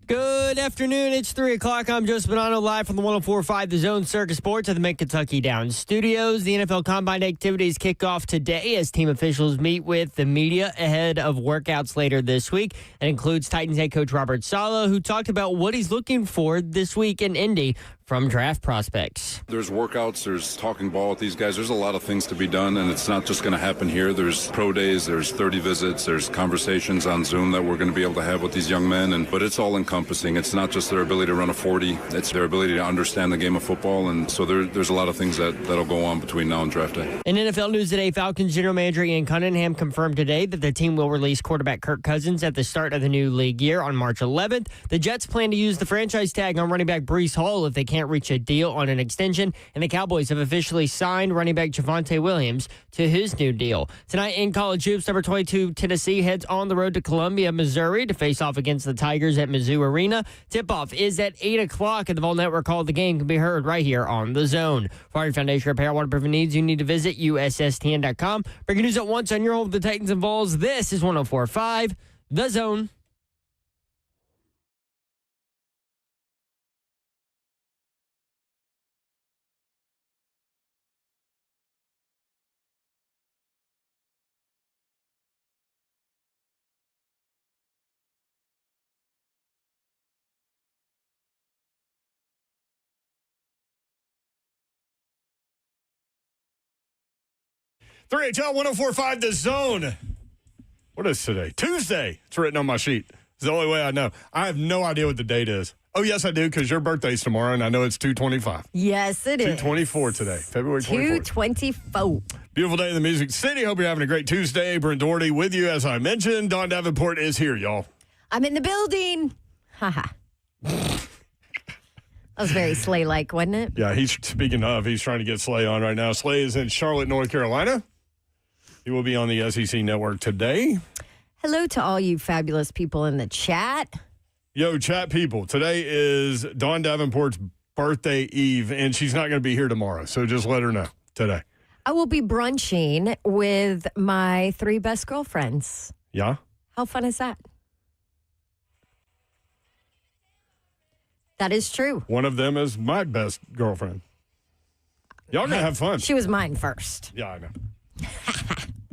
Good afternoon. It's 3 o'clock. I'm Joseph Bonanno, live from the 104.5 The Zone Circus Sports at the Mid-Kentucky Downs Studios. The NFL Combine activities kick off today as team officials meet with the media ahead of workouts later this week. It includes Titans head coach Robert Saleh, who talked about what he's looking for this week in Indy from draft prospects. There's workouts, there's talking ball with these guys. There's a lot of things to be done, and it's not just going to happen here. There's pro days, there's 30 visits, there's conversations on Zoom that we're going to be able to have with these young men. But it's all encompassing. It's not just their ability to run a 40. It's their ability to understand the game of football. And so there's a lot of things that'll go on between now and draft day. In NFL news today, Falcons general manager Ian Cunningham confirmed today that the team will release quarterback Kirk Cousins at the start of the new league year on March 11th. The Jets plan to use the franchise tag on running back Breece Hall if they can't reach a deal on an extension, and the Cowboys have officially signed running back Javonte Williams to his new deal. Tonight in college hoops, number 22 Tennessee heads on the road to Columbia, Missouri to face off against the Tigers at Mizzou Arena. Tip-off is at 8 o'clock, and the Vol Network call of the game can be heard right here on The Zone. For Fire Foundation repair waterproofing needs, you need to visit USSTN.com. Breaking news at once on your home of the Titans and Vols. This is 104.5 The Zone. HL 104.5 The Zone. What is today? Tuesday. It's written on my sheet. It's the only way I know. I have no idea what the date is. Oh, yes, I do, because your birthday's tomorrow, and I know it's 2/25. Yes, it is. 2/24 today, February 24th. 2/24. Beautiful day in the Music City. Hope you're having a great Tuesday. Brent Doherty with you, as I mentioned. Don Davenport is here, y'all. I'm in the building. Haha. That was very Slay-like, wasn't it? Yeah, he's trying to get Slay on right now. Slay is in Charlotte, North Carolina. He will be on the SEC Network today. Hello to all you fabulous people in the chat. Yo, chat people. Today is Dawn Davenport's birthday eve, and she's not going to be here tomorrow, so just let her know today. I will be brunching with my 3 best girlfriends. Yeah? How fun is that? That is true. One of them is my best girlfriend. Y'all going to have fun. She was mine first. Yeah, I know.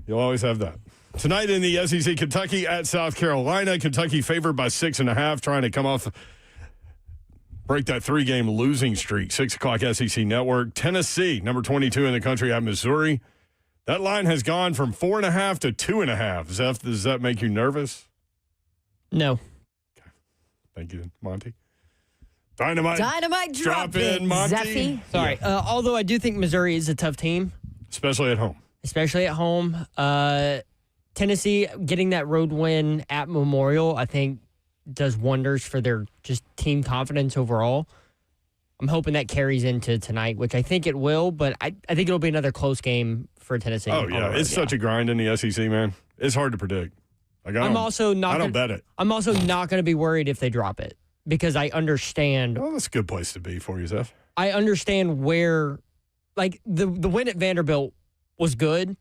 You'll always have that. Tonight in the SEC, Kentucky at South Carolina. Kentucky favored by 6.5, trying to come off, break that 3-game losing streak. 6 o'clock SEC Network. Tennessee, number 22 in the country at Missouri. That line has gone from 4.5 to 2.5. Zeph, does that make you nervous? No. Okay. Thank you, Monty. Dynamite drop in, Monty. Zeffy. Sorry. Although I do think Missouri is a tough team. Especially at home. Tennessee getting that road win at Memorial, I think, does wonders for their just team confidence overall. I'm hoping that carries into tonight, which I think it will, but I think it'll be another close game for Tennessee. Oh, yeah. It's such a grind in the SEC, man. It's hard to predict. Like, I don't bet it. I'm also not going to be worried if they drop it because I understand. Well, that's a good place to be for you, Zeph. I understand where, like, the win at Vanderbilt was good.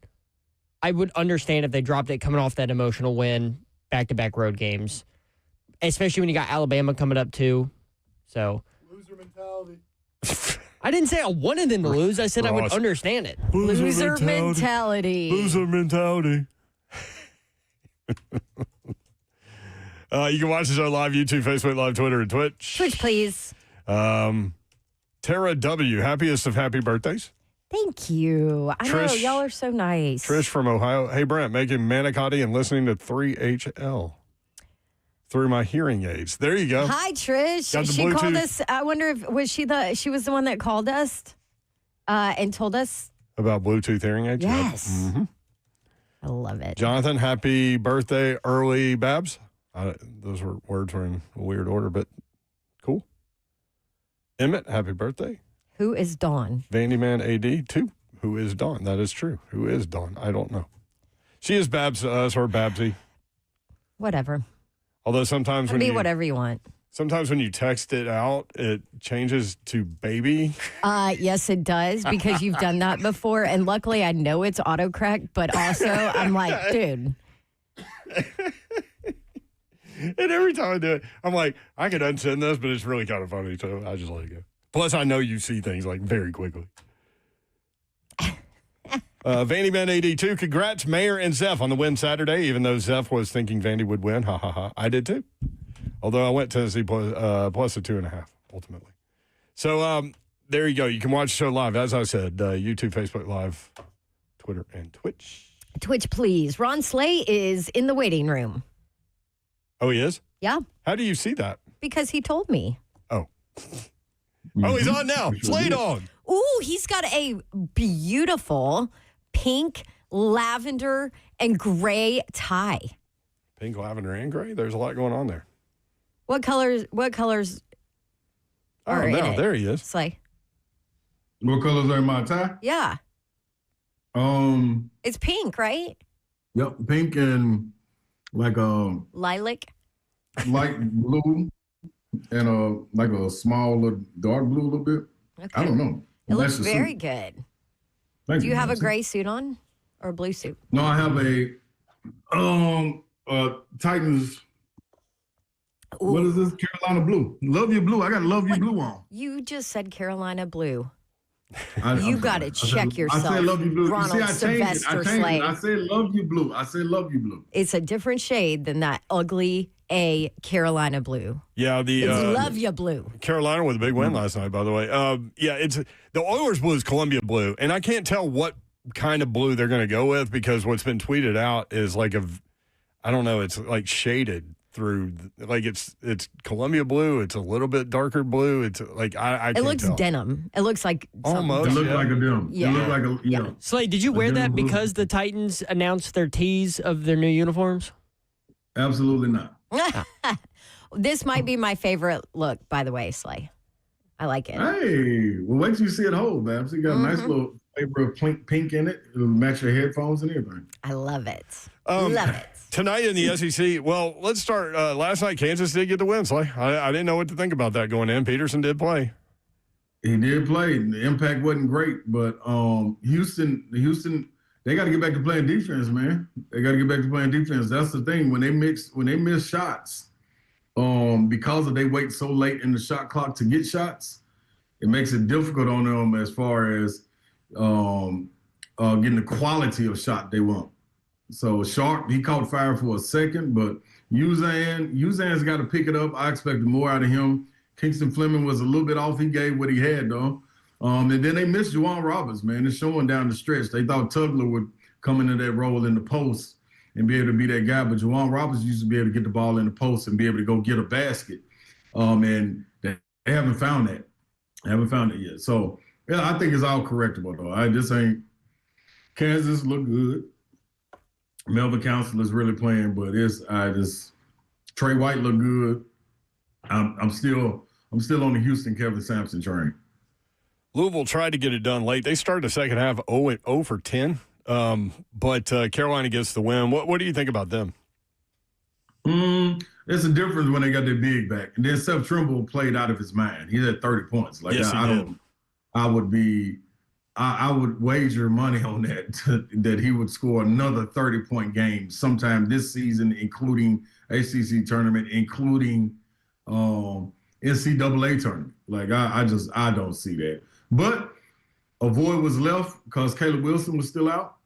I would understand if they dropped it coming off that emotional win, back-to-back road games, especially when you got Alabama coming up too. So loser mentality. I didn't say I wanted them to lose. I said I would understand it. Loser mentality. Loser mentality. You can watch us on live YouTube, Facebook Live, Twitter, and Twitch. Twitch, please. Tara W., happiest of happy birthdays. Thank you. I know, y'all are so nice. Trish from Ohio. Hey, Brent, making manicotti and listening to 3HL through my hearing aids. There you go. Hi, Trish. Got the She Bluetooth. called us. I wonder if she was the one that called us and told us about Bluetooth hearing aids? Yes. Yep. Mm-hmm. I love it. Jonathan, happy birthday early, Babs. Those words were in a weird order, but cool. Emmett, happy birthday. Who is Dawn? Vandyman AD, too. Who is Dawn? That is true. Who is Dawn? I don't know. She is Babs to us, or Babsy. Whatever. Although sometimes whatever you want. Sometimes when you text it out, it changes to baby. Yes, it does, because you've done that before. And luckily, I know it's autocorrect, but also I'm like, dude. And every time I do it, I'm like, I could unsend this, but it's really kind of funny, so I just let it go. Plus, I know you see things like very quickly. Vandy Man 82, congrats, Mayor and Zeph on the win Saturday, even though Zeph was thinking Vandy would win. Ha, ha, ha. I did too. Although I went Tennessee plus a 2.5, ultimately. So there you go. You can watch the show live, as I said, YouTube, Facebook Live, Twitter, and Twitch. Twitch, please. Ron Slay is in the waiting room. Oh, he is? Yeah, How do you see that? because he told me. Oh. Oh, he's on now. Slade on. Ooh, he's got a beautiful pink, lavender, and gray tie. Pink, lavender, and gray. There's a lot going on there. What colors Oh, are in no, it? there he is. Slay. What colors are in my tie? Yeah. It's pink, right? Yep, pink and like a Lilac. light blue and like a small little dark blue a little bit. Okay. I don't know. It looks That's the very suit. good. Thank Do you have a Nancy. gray suit on or a blue suit? No, I have a Titans. Ooh, What is this? Carolina blue. Love you blue. I got love you blue on. you just said Carolina blue. I'm You sorry. gotta I check said, yourself, I say love you blue. Ronald You see, I changed it. Sylvester I changed Slade. it. I say love you blue. I say love you blue. It's a different shade than that ugly A Carolina blue. Yeah, the It's love ya blue. Carolina with a big win last night, by the way. Yeah, it's the Oilers blue is Columbia blue, and I can't tell what kind of blue they're going to go with because what's been tweeted out is like I don't know, it's like shaded through, like it's Columbia blue. It's a little bit darker blue. It's like I It can't looks tell. denim. It looks like something Almost. It denim. looked like a dim. Yeah. It looked like a yeah. Slade, did you wear that blue. because the Titans announced their tees of their new uniforms? Absolutely not. This might be my favorite look, by the way, Slay. I like it. Hey, well, wait till you see it whole, Babs. You got a nice little flavor of pink in it. It'll match your headphones and everything. I love it. Love it. Tonight in the SEC, well, let's start. Last night, Kansas did get the win, Slay. I didn't know what to think about that going in. Peterson did play. He did play. The impact wasn't great, but Houston, they got to get back to playing defense, man. They got to get back to playing defense. That's the thing. When they miss shots, because they wait so late in the shot clock to get shots, it makes it difficult on them as far as getting the quality of shot they want. So Sharp, he caught fire for a second, but Uzan's got to pick it up. I expected more out of him. Kingston Fleming was a little bit off. He gave what he had, though. And then they missed Juwan Roberts, man. It's showing down the stretch. They thought Tugler would come into that role in the post and be able to be that guy, but Juwan Roberts used to be able to get the ball in the post and be able to go get a basket. And they haven't found that. I haven't found it yet. So, yeah, I think it's all correctable, though. I just ain't – Kansas look good. Melvin Council is really playing, but Trey White look good. I'm still on the Houston Kevin Sampson train. Louisville tried to get it done late. They started the second half 0 for 10, but Carolina gets the win. What do you think about them? There's a difference when they got their big back. And then Seth Trimble played out of his mind. He had 30 points. Like Yes, he did. I would wager money on that he would score another 30-point game sometime this season, including ACC tournament, including NCAA tournament. Like I don't see that. But a void was left because Caleb Wilson was still out.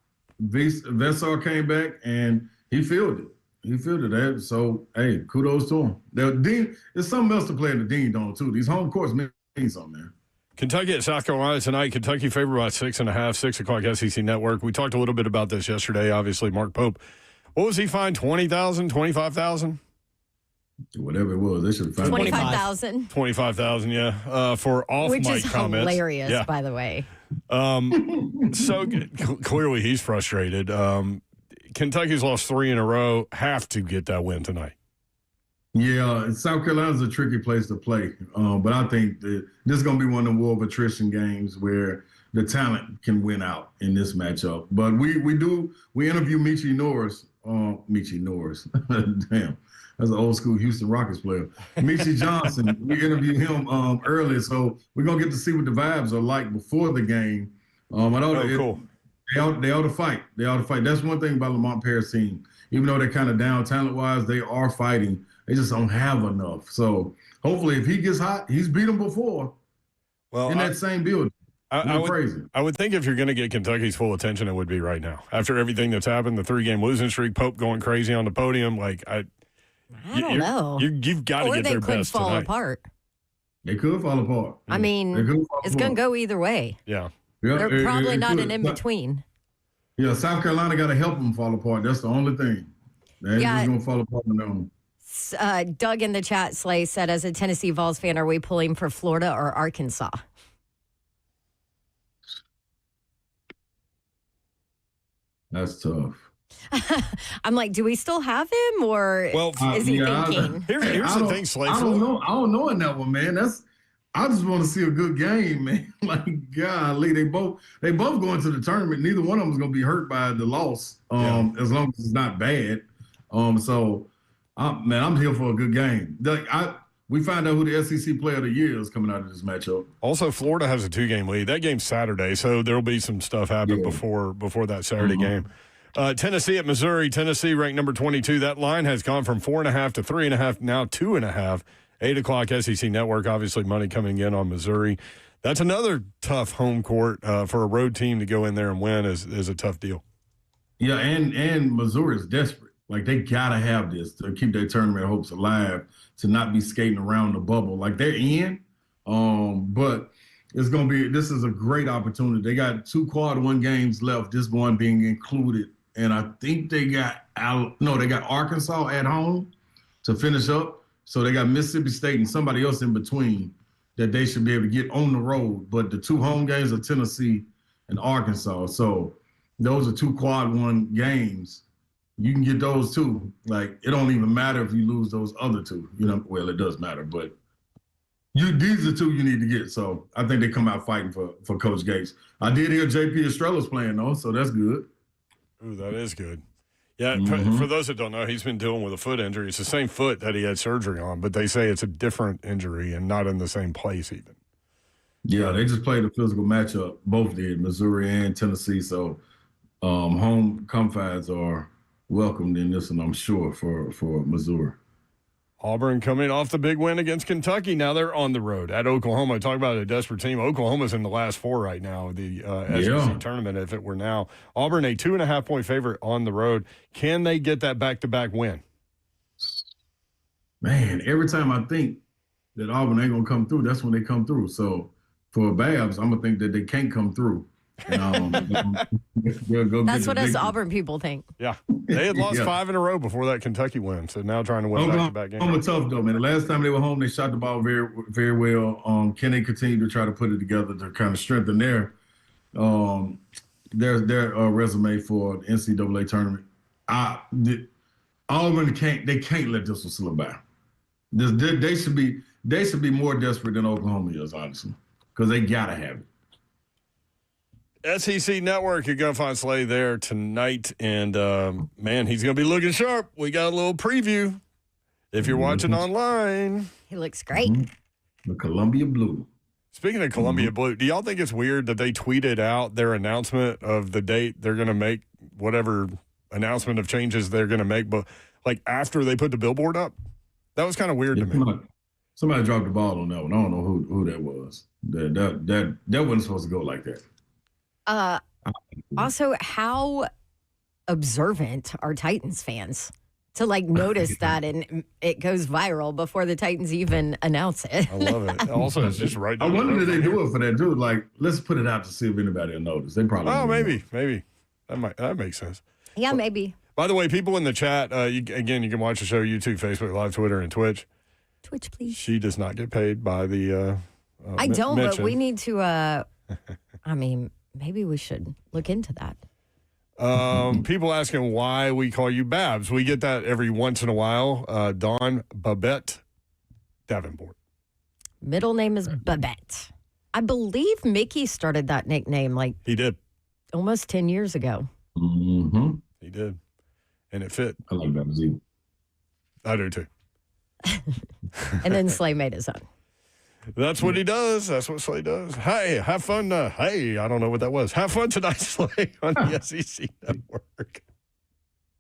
Vessar came back and he filled it. He filled it. So hey, kudos to him. The Dean, there's something else to play in the Dean Dome too. These home courts mean something, man. Kentucky at South Carolina tonight. Kentucky favored by 6.5, 6 o'clock SEC Network. We talked a little bit about this yesterday. Obviously, Mark Pope. What was he fined? 20,000, 25,000? Whatever it was, they should have found 25,000. 25,000, yeah. For off Which mic is comments. hilarious, Yeah. by the way. So clearly he's frustrated. Kentucky's lost 3 in a row. Have to get that win tonight. Yeah, South Carolina's a tricky place to play, but I think that this is going to be one of the war of attrition games where the talent can win out in this matchup. But we interview Michi Norris. Damn, that's an old school Houston Rockets player. Michi Johnson. We interviewed him early, so we're going to get to see what the vibes are like before the game. Cool. They ought to fight. They ought to fight. That's one thing about Lamont Paris' team. Even though they're kind of down talent-wise, they are fighting They just don't have enough. So hopefully, if he gets hot, he's beat them before in that same building. I would think if you're going to get Kentucky's full attention, it would be right now. After everything that's happened, the 3-game losing streak, Pope going crazy on the podium, I don't know. You've got to get their best tonight. Or they could fall apart. They could fall apart. I mean, it's going to go either way. Yeah. They're probably not an in-between. Yeah, South Carolina got to help them fall apart. That's the only thing. They ain't just going to fall apart on their own. Doug in the chat, Slay, said, as a Tennessee Vols fan, are we pulling for Florida or Arkansas? That's tough. I'm like, do we still have him, or is he thinking? Here's the thing, Slay. I don't know in that one, man. I just want to see a good game, man. Like, golly, they both going to the tournament. Neither one of them is going to be hurt by the loss, as long as it's not bad. So, I'm here for a good game. We find out who the SEC Player of the Year is coming out of this matchup. Also, Florida has a 2-game lead. That game's Saturday, so there'll be some stuff happen before that Saturday game. Tennessee at Missouri. Tennessee ranked number 22. That line has gone from 4.5 to 3.5, now 2.5. 8 o'clock SEC Network. Obviously, money coming in on Missouri. That's another tough home court for a road team to go in there and win is a tough deal. Yeah, and Missouri is desperate. Like, they got to have this to keep their tournament hopes alive, to not be skating around the bubble. Like, they're in, but this is a great opportunity. They got 2 quad 1 games left, this one being included. And I think they got Arkansas at home to finish up. So they got Mississippi State and somebody else in between that they should be able to get on the road. But the 2 home games are Tennessee and Arkansas. So those are 2 quad 1 games. You can get those 2. Like, it don't even matter if you lose those other 2. Well, it does matter, but these are 2 you need to get. So I think they come out fighting for Coach Gates. I did hear JP Estrella's playing, though, so that's good. Ooh, that is good. Yeah, for those that don't know, he's been dealing with a foot injury. It's the same foot that he had surgery on, but they say it's a different injury and not in the same place even. Yeah, they just played a physical matchup. Both did, Missouri and Tennessee. So home confides are welcomed in this one, I'm sure, for Missouri. Auburn coming off the big win against Kentucky. Now they're on the road at Oklahoma. Talk about a desperate team. Oklahoma's in the last 4 right now, the SEC tournament, if it were now. Auburn, a 2.5-point favorite on the road. Can they get that back-to-back win? Man, every time I think that Auburn ain't going to come through, that's when they come through. So for Babs, I'm going to think that they can't come through. That's what us Auburn people think. Yeah. They had lost 5 in a row before that Kentucky win, so now trying to win back-to-back games. Oklahoma tough, though, man. The last time they were home, they shot the ball very, very well. Can they continue to try to put it together to kind of strengthen their resume for the NCAA tournament? Auburn can't let this one slip by. They should be more desperate than Oklahoma is, honestly, because they gotta have it. SEC Network, you're going to find Saleh there tonight. And, man, he's going to be looking sharp. We got a little preview if you're watching online. He looks great. The Columbia Blue. Speaking of Columbia Blue, do y'all think it's weird that they tweeted out their announcement of the date they're going to make whatever announcement of changes they're going to make, but like after they put the billboard up? That was kind of weird to me. Somebody dropped the ball on that one. I don't know who that was. That wasn't supposed to go like that. Also, how observant are Titans fans to notice that and it goes viral before the Titans even announce it? I love it. Also, it's just right. I wonder if they do it for that, dude. Like, let's put it out to see if anybody will notice. They probably. Oh, maybe that makes sense. Yeah, maybe. By the way, people in the chat, you can watch the show YouTube, Facebook Live, Twitter, and Twitch. Twitch, please. She does not get paid by the. I don't, mention. but we need to. Maybe we should look into that. People asking why we call you Babs. We get that every once in a while. Dawn Babette Davenport. Middle name is Babette. I believe Mickey started that nickname he did almost 10 years ago. Mm-hmm. He did. And it fit. I like that music. I do too. And then Slay made his own. That's what he does. That's what Slay does. Hey, have fun. I don't know what that was. Have fun tonight, Slay, on the SEC Network.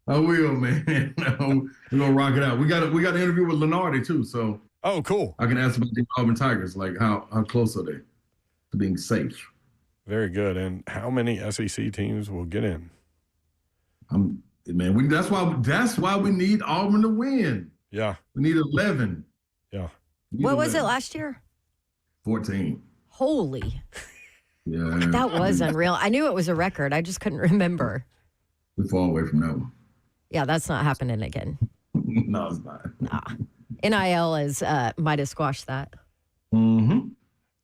I will, man. We're gonna rock it out. We got an interview with Lenardi too, so Oh, cool. I can ask about the Auburn Tigers. Like how close are they to being safe? Very good. And how many SEC teams will get in? Man, that's why we need Auburn to win. Yeah. We need 11. Yeah. What was it last year? 14. Holy. Yeah. That was unreal. I knew it was a record. I just couldn't remember. We're far away from that one. Yeah, that's not happening again. No, it's not. Nah. NIL might have squashed that. Mm-hmm.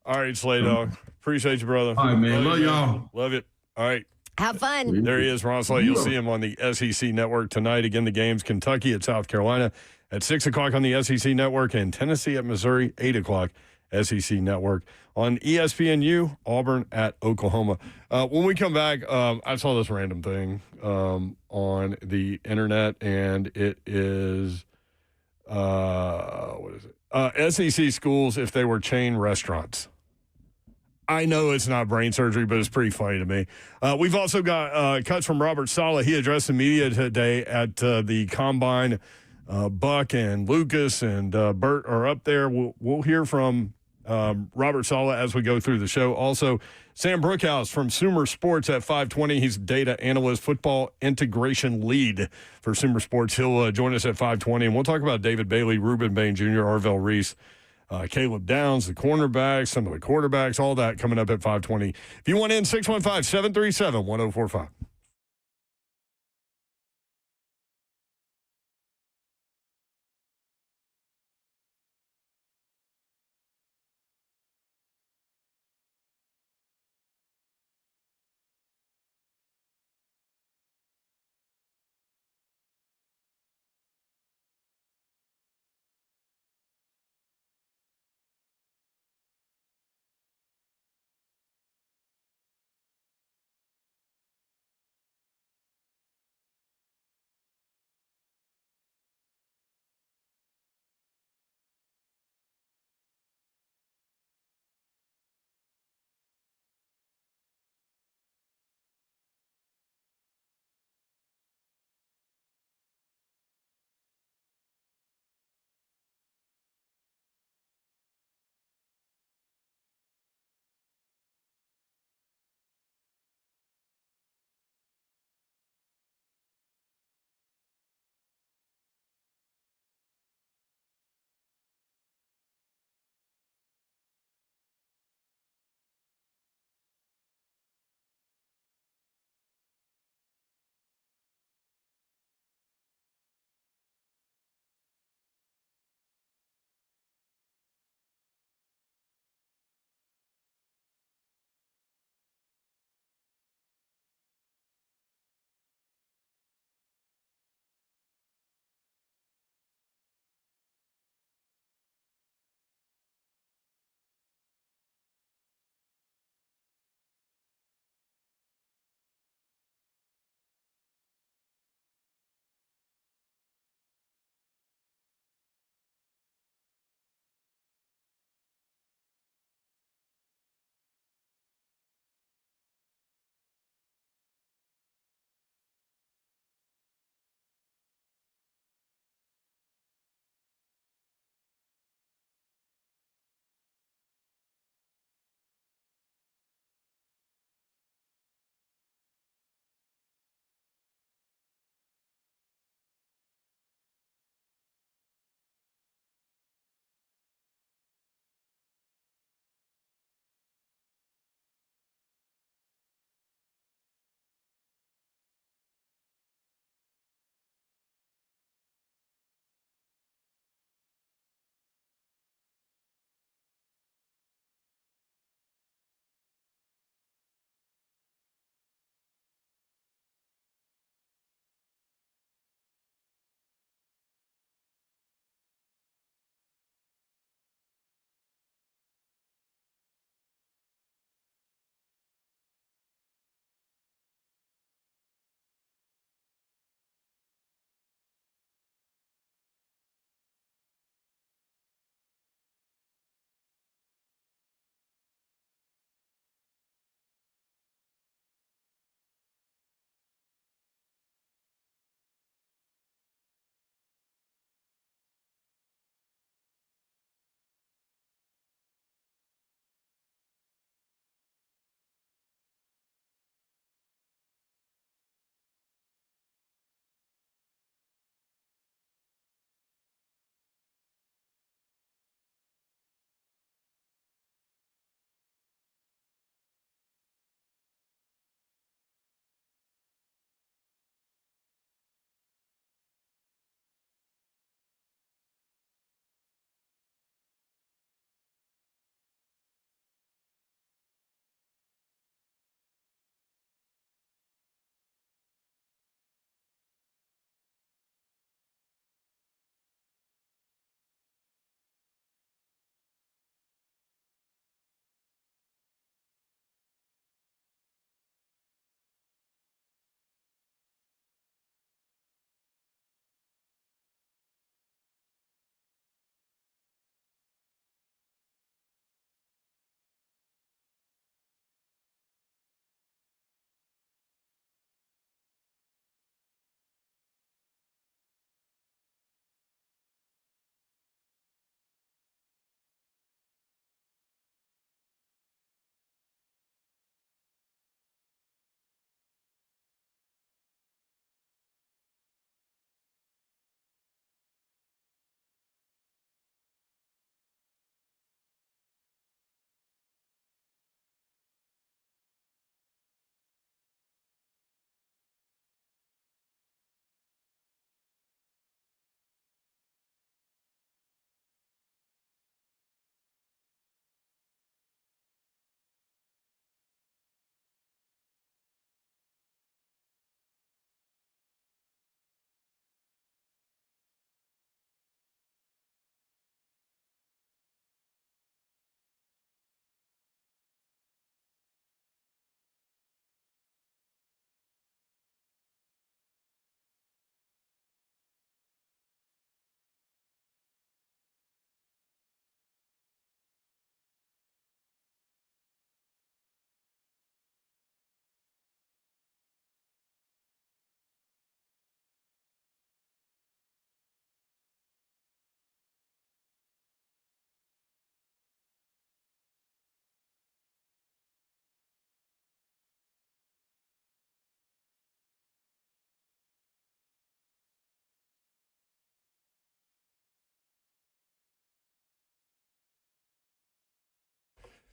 All right, Slay Dog. Appreciate you, brother. All right, man. Love y'all. Love it. All right. Have fun. There he is, Ron Slay. You'll see him on the SEC Network tonight. Again, the game's Kentucky at South Carolina at 6 o'clock on the SEC Network and Tennessee at Missouri, 8 o'clock, SEC Network. On ESPNU, Auburn at Oklahoma. When we come back, I saw this random thing on the internet, and it is, what is it? SEC schools if they were chain restaurants. I know it's not brain surgery, but it's pretty funny to me. We've also got cuts from Robert Saleh. He addressed the media today at the Combine. Buck and Lucas and Bert are up there. We'll hear from Robert Saleh as we go through the show. Also, Sam Brookhouse from Sumer Sports at 5:20. He's data analyst, football integration lead for Sumer Sports. He'll join us at 5:20, and we'll talk about David Bailey, Reuben Bain Jr., Arvell Reese, Caleb Downs, the cornerbacks, some of the quarterbacks, all that coming up at 5:20. If you want in, 615-737-1045.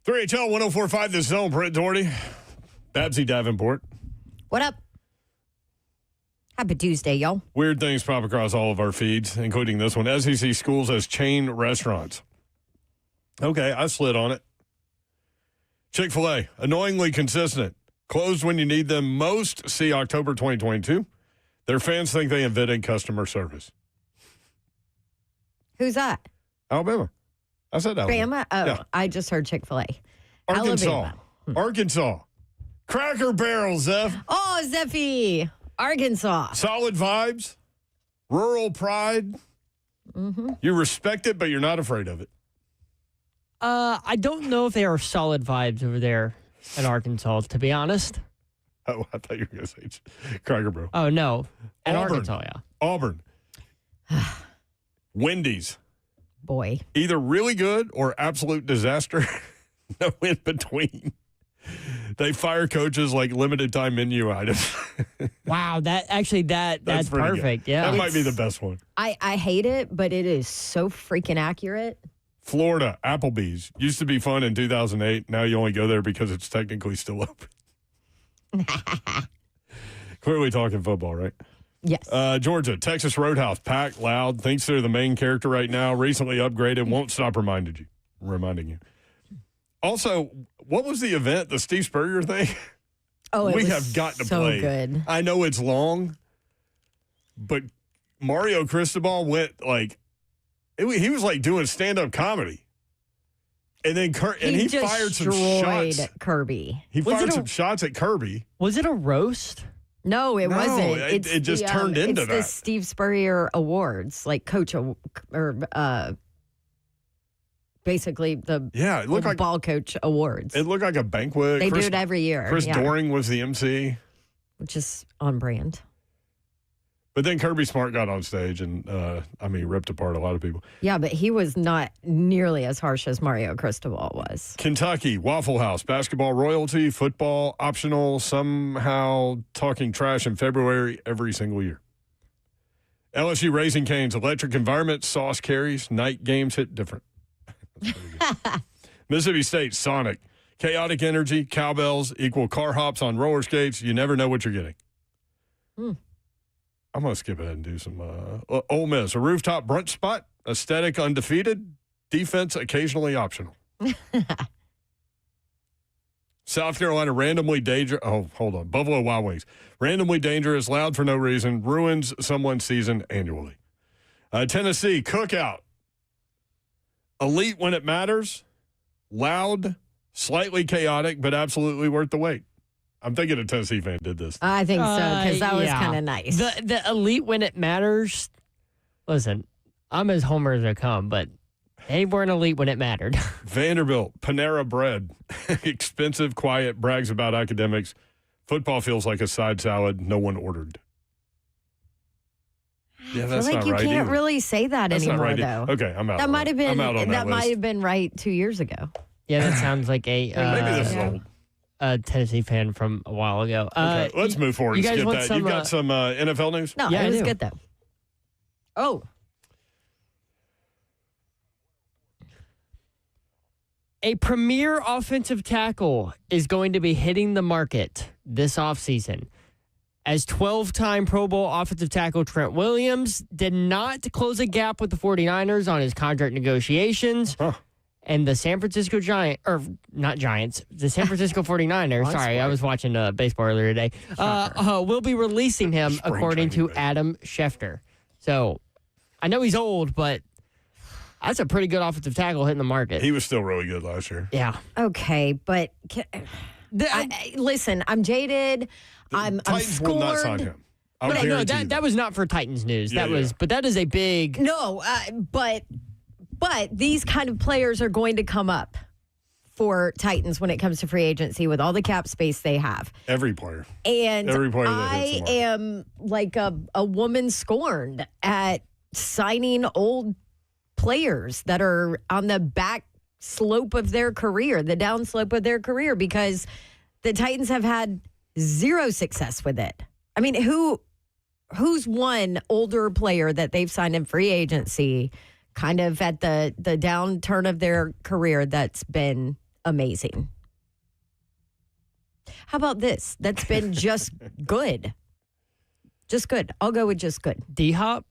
3HL 1045 The Zone. Brett Doherty, Babsy Davenport. What up? Happy Tuesday, y'all. Weird things pop across all of our feeds, including this one. SEC schools as chain restaurants. Okay, I slid on it. Chick-fil-A, annoyingly consistent. Closed when you need them most. See October 2022. Their fans think they invented customer service. Who's that? Alabama. I said Alabama. Bama? Oh, Yeah. I just heard Chick-fil-A. Arkansas. Alabama. Arkansas. Cracker Barrel, Zeph. Oh, Zeffy. Arkansas. Solid vibes. Rural pride. Mm-hmm. You respect it, but you're not afraid of it. I don't know if they are solid vibes over there in Arkansas, to be honest. Oh, I thought you were going to say Cracker Barrel. Oh, no. In Auburn. Arkansas, yeah. Auburn. Wendy's. Boy. Either really good or absolute disaster. No in between. They fire coaches like limited time menu items. Wow, that's pretty perfect. good. Yeah. That might be the best one. I hate it, but it is so freaking accurate. Florida, Applebee's. Used to be fun in 2008. Now you only go there because it's technically still open. Clearly talking football, right? Yes. Georgia, Texas Roadhouse, packed, loud, thinks they're the main character right now, recently upgraded, won't stop reminding you. Also, what was the event, the Steve Spurrier thing? Oh, it we was have got to so play. good. I know it's long, but Mario Cristobal went like, he was like doing stand-up comedy. And then he just fired some destroyed shots. Kirby. He Was fired it some shots at Kirby. Was it a roast? No, it No, wasn't. it just turned into it's that. the Steve Spurrier Awards, like basically the It looked like ball coach awards. it looked like a banquet. They do it every year. Chris yeah, Doring was the MC. which is on brand. But then Kirby Smart got on stage and, ripped apart a lot of people. Yeah, but he was not nearly as harsh as Mario Cristobal was. Kentucky, Waffle House, basketball royalty, football optional, somehow talking trash in February every single year. LSU Raising Cane's electric environment, sauce carries, night games hit different. That's pretty good. Mississippi State, Sonic, chaotic energy, cowbells equal car hops on roller skates. You never know what you're getting. I'm going to skip ahead and do some Ole Miss, a rooftop brunch spot, aesthetic undefeated, defense occasionally optional. South Carolina, randomly dangerous. Oh, hold on. Buffalo Wild Wings, randomly dangerous, loud for no reason, ruins someone's season annually. Tennessee, cookout, elite when it matters, loud, slightly chaotic, but absolutely worth the wait. I'm thinking a Tennessee fan did this. I think so, because that was yeah. kind of nice. The elite when it matters. Listen, I'm as homer as I come, but they weren't elite when it mattered. Vanderbilt, Panera Bread, expensive, quiet, brags about academics. Football feels like a side salad no one ordered. Yeah, I that's feel like not you right can't either. really say that That's anymore, not right. though. Okay, I'm out. That might have been I'm out on that might list. have been right 2 years ago. Yeah, that sounds like Maybe this is Yeah. old. a Tennessee fan from a while ago. Okay, let's move forward you and guys skip want that. some, You've got some NFL news? No, Yeah, it I was do. good though. Oh, A premier offensive tackle is going to be hitting the market this offseason. As 12-time Pro Bowl offensive tackle Trent Williams did not close a gap with the 49ers on his contract negotiations. Huh. And the San Francisco Giants, or not Giants, the San Francisco 49ers, sorry, I was watching baseball earlier today, will be releasing him, Spring according to training, baby. Adam Schefter. So I know he's old, but that's a pretty good offensive tackle hitting the market. He was still really good last year. Yeah. okay, but listen, I'm jaded. I'm Titans will not sign scorned. him. I'll No, guarantee you that was not for Titans news. Yeah, But that is a big. No, but these kind of players are going to come up for Titans when it comes to free agency with all the cap space they have. Every player. And Every player that I hits the market. am like a woman scorned at signing old players that are on the back slope of their career, the down slope of their career, because the Titans have had zero success with it. I mean, who's one older player that they've signed in free agency kind of at the downturn of their career that's been amazing. How about this? That's been just good. Just good. I'll go with just good. D-Hop?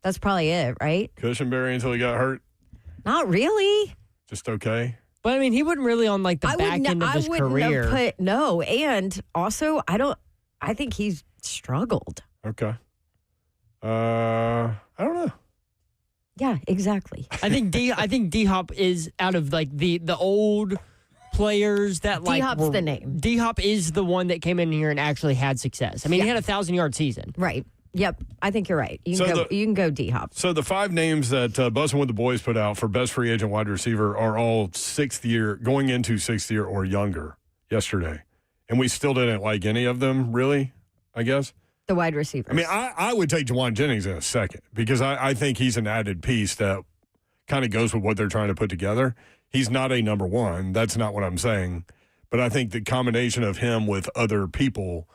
That's probably it, right? Cushenberry until he got hurt. Not really. Just okay. But, I mean, he wasn't really on, like, the back end of his career. No. And also, I think he's struggled. Okay. I don't know. Yeah, exactly. I think D-Hop is out of, like, the old players that, like... D-Hop's the name. D-Hop is the one that came in here and actually had success. I mean, he had a 1,000-yard season. Right. Yep. I think you're right. You can go D-Hop. So the 5 names that Buzzing with the Boys put out for best free agent wide receiver are all 6th year, going into 6th year or younger yesterday. And we still didn't like any of them, really, I guess. The wide receivers. I mean, I would take Juwan Jennings in a second because I think he's an added piece that kind of goes with what they're trying to put together. He's not a number one. That's not what I'm saying. But I think the combination of him with other people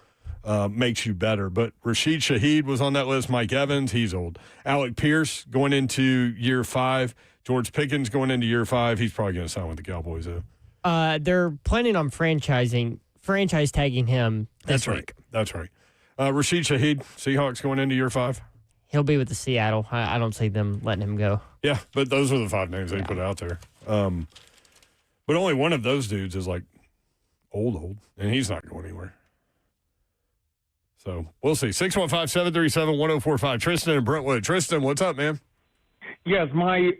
makes you better. But Rashid Shaheed was on that list. Mike Evans, he's old. Alec Pierce going into year 5. George Pickens going into year 5. He's probably going to sign with the Cowboys, though. They're planning on franchise tagging him this week. That's right. Rashid Shaheed, Seahawks going into year 5. He'll be with the Seattle. I don't see them letting him go. Yeah, but those are the 5 names they put out there. But only one of those dudes is like old, and he's not going anywhere. So we'll see. 615-737-1045. Tristan in Brentwood. Tristan, what's up, man? Yes, my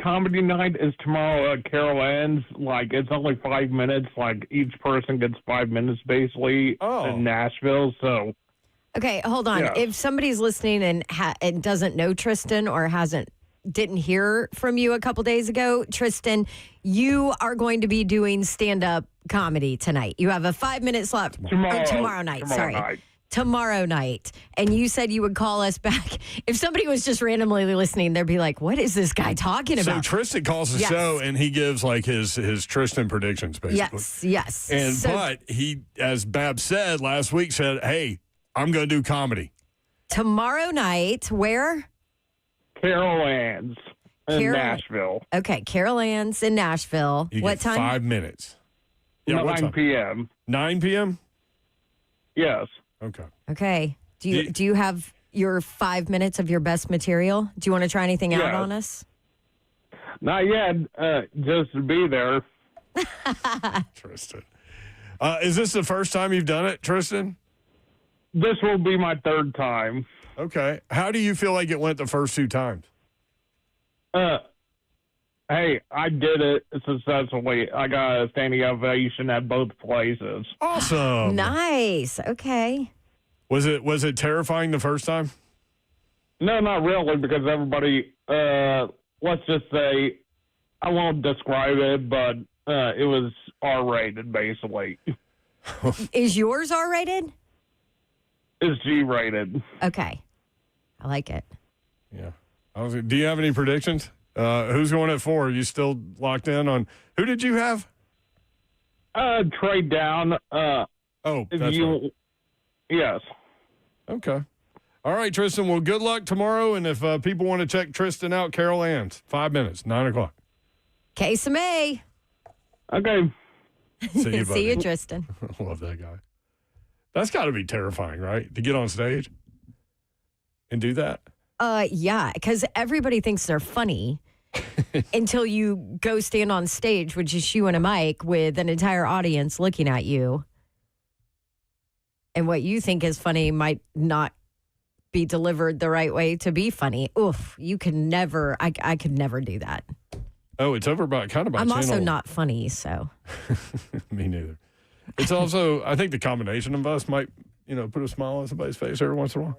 comedy night is tomorrow at Carol Ann's. Like, it's only 5 minutes. Like, each person gets 5 minutes, basically, in Nashville. So, okay, hold on. Yeah. If somebody's listening and doesn't know Tristan or didn't hear from you a couple days ago, Tristan, you are going to be doing stand-up comedy tonight. You have a 5-minute slot. Tomorrow night. Tomorrow night. And you said you would call us back. If somebody was just randomly listening, they'd be like, what is this guy talking about? So Tristan calls the show and he gives like his Tristan predictions, basically. Yes. But he, as Bab said last week, said, hey, I'm going to do comedy. Tomorrow night, where? Carol Ann's in Nashville. Okay, Carol Ann's in Nashville. You what get time? 5 minutes. Yeah, 9 p.m. 9 p.m.? Yes. Okay. Do you have your 5 minutes of your best material? Do you want to try anything out on us? Not yet. Just to be there. Tristan. Is this the first time you've done it, Tristan? This will be my 3rd time. Okay. How do you feel like it went the first 2 times? Hey, I did it successfully. I got a standing ovation at both places. Awesome. Nice. Okay. Was it terrifying the first time? No, not really, because everybody, let's just say, I won't describe it, but it was R-rated, basically. Is yours R-rated? It's G-rated. Okay. I like it. Yeah. Do you have any predictions? Who's going at 4? Are you still locked in on who did you have? Trade down. That's right. Yes. Okay. All right, Tristan. Well, good luck tomorrow. And if people want to check Tristan out, Carol Ann's, 5 minutes, 9 o'clock. May. Okay. See you, buddy. See you, Tristan. I love that guy. That's got to be terrifying, right? To get on stage and do that. Yeah, because everybody thinks they're funny until you go stand on stage, which is you and a mic with an entire audience looking at you. And what you think is funny might not be delivered the right way to be funny. Oof, you could never, I could never do that. Oh, it's over by I'm also not funny, so. Me neither. It's also, I think the combination of us might, put a smile on somebody's face every once in a while.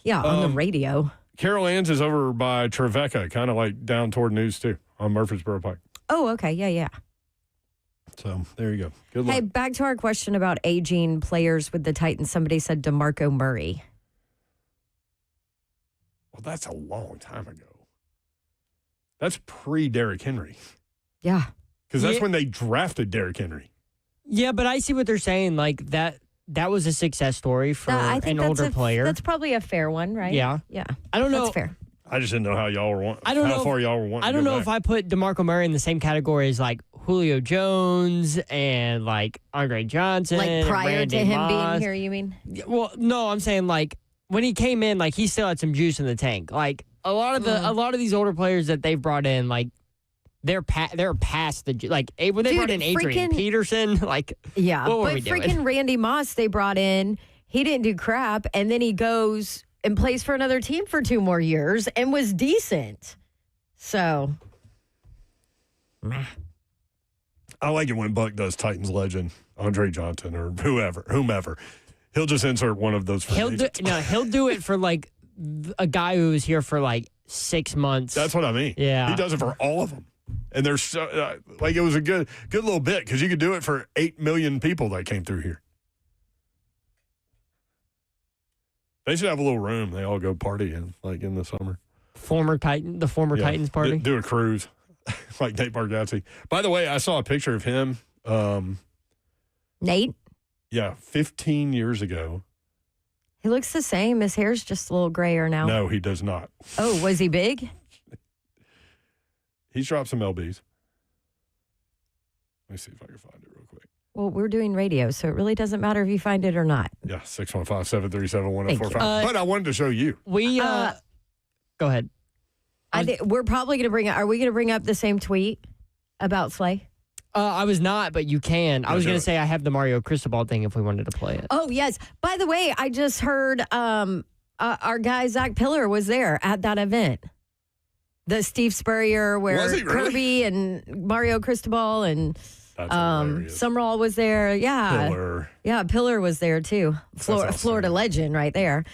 Yeah, on the radio. Carol Ann's is over by Trevecca, kind of like down toward News 2 on Murfreesboro Pike. Oh, okay. Yeah. So there you go. Good luck. Hey, back to our question about aging players with the Titans. Somebody said DeMarco Murray. Well, that's a long time ago. That's pre-Derrick Henry. Yeah. Because that's when they drafted Derrick Henry. Yeah, but I see what they're saying. Like, that was a success story for an older player. That's probably a fair one, right? Yeah. Yeah. I don't know. That's fair. I just didn't know how y'all were wanting. I don't know how far y'all were wanting. I don't know if I put DeMarco Murray in the same category as like Julio Jones and like Andre Johnson. Like prior Randy to him Moss. being here, you mean? Well, no, I'm saying like when he came in, like he still had some juice in the tank. Like a lot of these older players that they've brought in, like they're past the like when they brought in Adrian Peterson, like yeah, what were but we doing? freaking Randy Moss they brought in, he didn't do crap, and then he goes and plays for another team for 2 more years and was decent. So, I like it when Buck does Titans legend Andre Johnson or whomever. He'll just insert one of those. He'll do it for like a guy who was here for like 6 months. That's what I mean. Yeah, he does it for all of them. And there's so, like it was a good little bit because you could do it for 8 million people that came through here. They should have a little room. They all go party in, like in the summer. the former Titans party. Do a cruise, like Nate Bargatze. By the way, I saw a picture of him. Nate? Yeah, 15 years ago. He looks the same. His hair's just a little grayer now. No, he does not. Oh, was he big? He's dropped some LBs. Let me see if I can find it real quick. Well, we're doing radio, so it really doesn't matter if you find it or not. Yeah, 615-737-1045. But I wanted to show you. We go ahead. We're probably going to bring up. Are we going to bring up the same tweet about Slay? I was not, but you can. I was going to say I have the Mario Cristobal thing if we wanted to play it. Oh, yes. By the way, I just heard our guy, Zach Pillar, was there at that event. The Steve Spurrier where Was he really? Kirby and Mario Cristobal and Summerall was there. Yeah. Pillar. Yeah, Pillar was there too. Florida legend right there.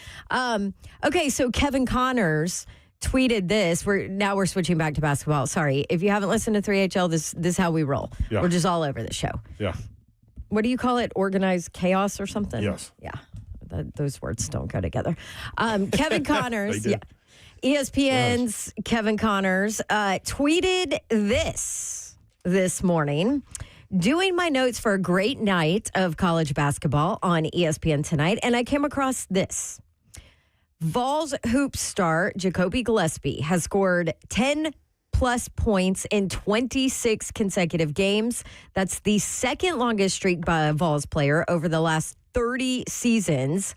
Okay, so Kevin Connors tweeted this. We're switching back to basketball. Sorry. If you haven't listened to 3HL, this is how we roll. Yeah. We're just all over the show. Yeah. What do you call it? Organized chaos or something? Yes. Yeah. Those words don't go together. Kevin Connors. They do. Yeah. ESPN's Kevin Connors tweeted this morning. Doing my notes for a great night of college basketball on ESPN tonight, and I came across this. Vols hoop star Jacoby Gillespie has scored 10-plus points in 26 consecutive games. That's the second longest streak by a Vols player over the last 30 seasons.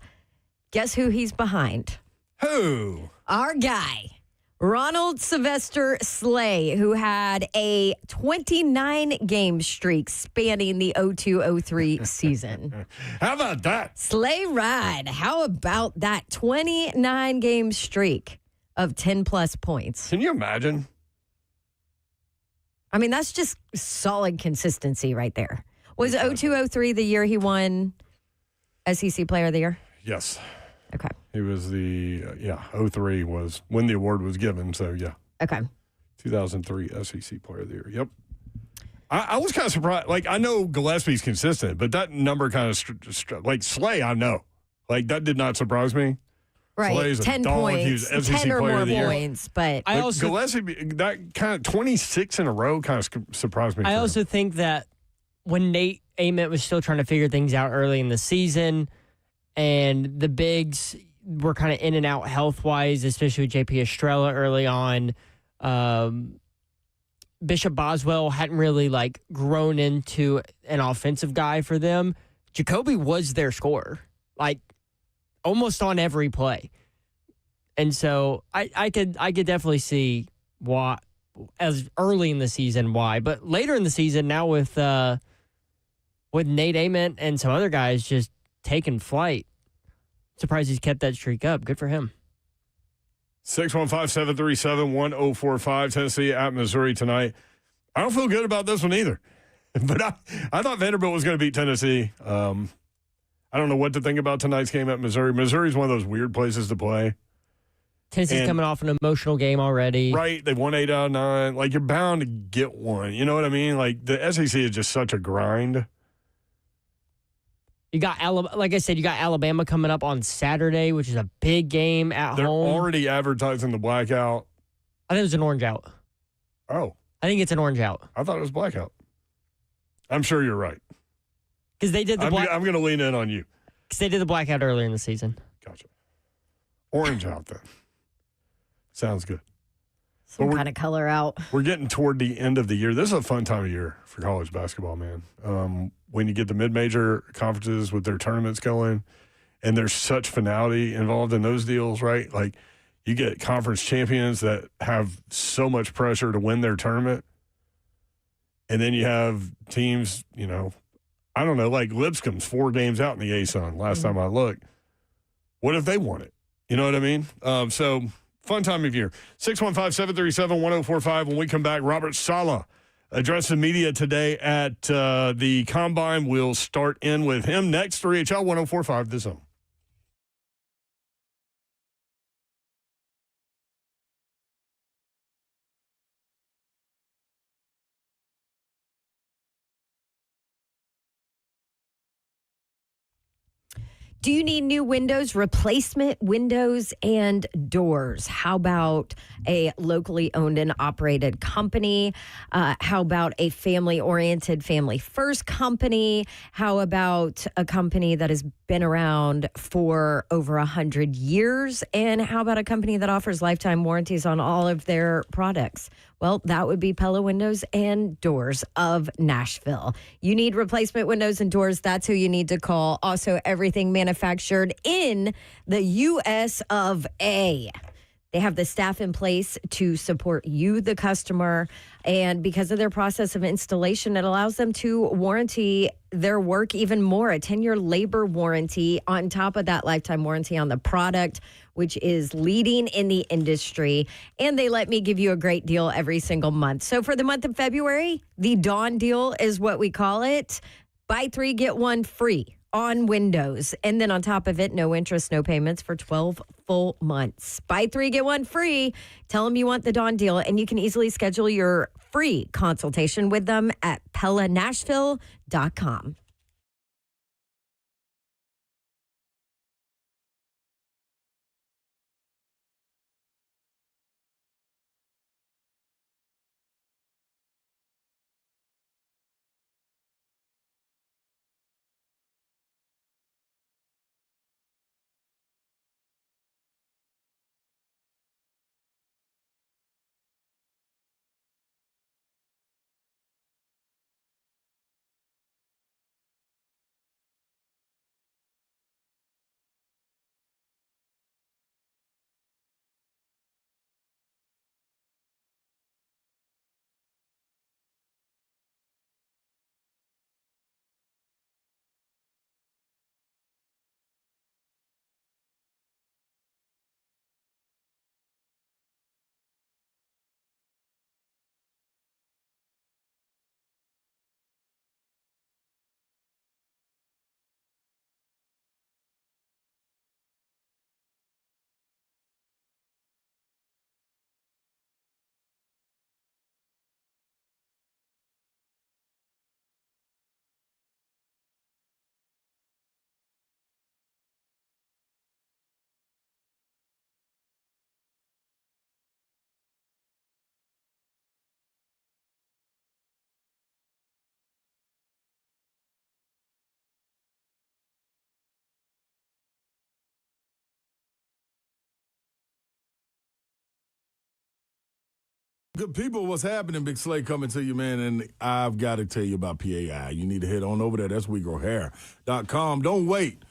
Guess who he's behind? Who? Our guy, Ronald Sylvester Saleh, who had a 29-game streak spanning the 02-03 season. How about that? Slay ride. How about that 29-game streak of 10-plus points? Can you imagine? I mean, that's just solid consistency right there. Was 02-03 the year he won SEC Player of the Year? Yes. Okay. He was 03 was when the award was given. So, yeah. Okay. 2003 SEC Player of the Year. Yep. I was kind of surprised. Like, I know Gillespie's consistent, but that number kind of, like, Slay, I know. Like, that did not surprise me. Right. Slay's a 10 dog. points. He was SEC 10 or Player more of the Year. points, but I also Gillespie, that kind of 26 in a row kind of surprised me. I also think that when Nate Ament was still trying to figure things out early in the season, and the bigs were kind of in and out health-wise, especially with JP Estrella early on. Bishop Boswell hadn't really like grown into an offensive guy for them. Jacoby was their scorer, like almost on every play. And so I could definitely see why, as early in the season, why. But later in the season, now with Nate Ament and some other guys just taking flight, surprised he's kept that streak up. Good for him. 615-737-1045, Tennessee at Missouri tonight. I don't feel good about this one either. But I thought Vanderbilt was going to beat Tennessee. I don't know what to think about tonight's game at Missouri. Missouri's one of those weird places to play. Tennessee's coming off an emotional game already. Right. They won 8 out of 9. Like, you're bound to get one. You know what I mean? Like, the SEC is just such a grind. You got like I said, you got Alabama coming up on Saturday, which is a big game at They're home. already advertising the blackout. I think it was an orange out. Oh. I think it's an orange out. I thought it was blackout. I'm sure you're right. Because they did the I'm going to lean in on you. Because they did the blackout earlier in the season. Gotcha. Orange out then. Sounds good. Some kind of color out. We're getting toward the end of the year. This is a fun time of year for college basketball, man. When you get the mid-major conferences with their tournaments going, and there's such finality involved in those deals, right? Like, you get conference champions that have so much pressure to win their tournament. And then you have teams, I don't know, like Lipscomb's 4 games out in the ASUN last time I looked. What if they won it? You know what I mean? So fun time of year. 615-737-1045. When we come back, Robert Saleh addressing media today at the Combine. We'll start in with him next. 3HL 1045, The Zone. Do you need new windows, replacement windows and doors? How about a locally owned and operated company? How about a family-oriented, family-first company? How about a company that has been around for over 100 years? And how about a company that offers lifetime warranties on all of their products? Well, that would be Pella Windows and Doors of Nashville. You need replacement windows and doors. That's who you need to call. Also, everything manufactured in the U.S. of A. They have the staff in place to support you, the customer. And because of their process of installation, it allows them to warranty their work even more. A 10-year labor warranty on top of that lifetime warranty on the product, which is leading in the industry. And they let me give you a great deal every single month. So for the month of February, the Dawn deal is what we call it. Buy 3, get 1 free on windows. And then on top of it, no interest, no payments for 12 full months. Buy 3, get 1 free. Tell them you want the Dawn deal, and you can easily schedule your free consultation with them at PellaNashville.com. Good people, what's happening? Big Slay coming to you, man, and I've got to tell you about PAI. You need to head on over there. That's WeGrowHair.com. Don't wait.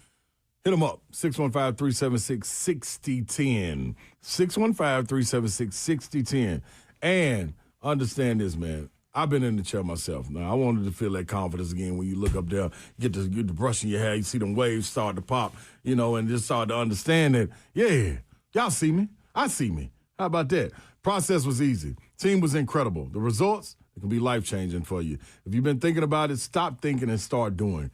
Hit them up, 615-376-6010. 615-376-6010. And understand this, man. I've been in the chair myself. Now, I wanted to feel that confidence again when you look up there, get to brushing your hair, you see them waves start to pop, and just start to understand that, yeah, y'all see me. I see me. How about that? Process was easy. Team was incredible. The results, it can be life-changing for you. If you've been thinking about it, stop thinking and start doing.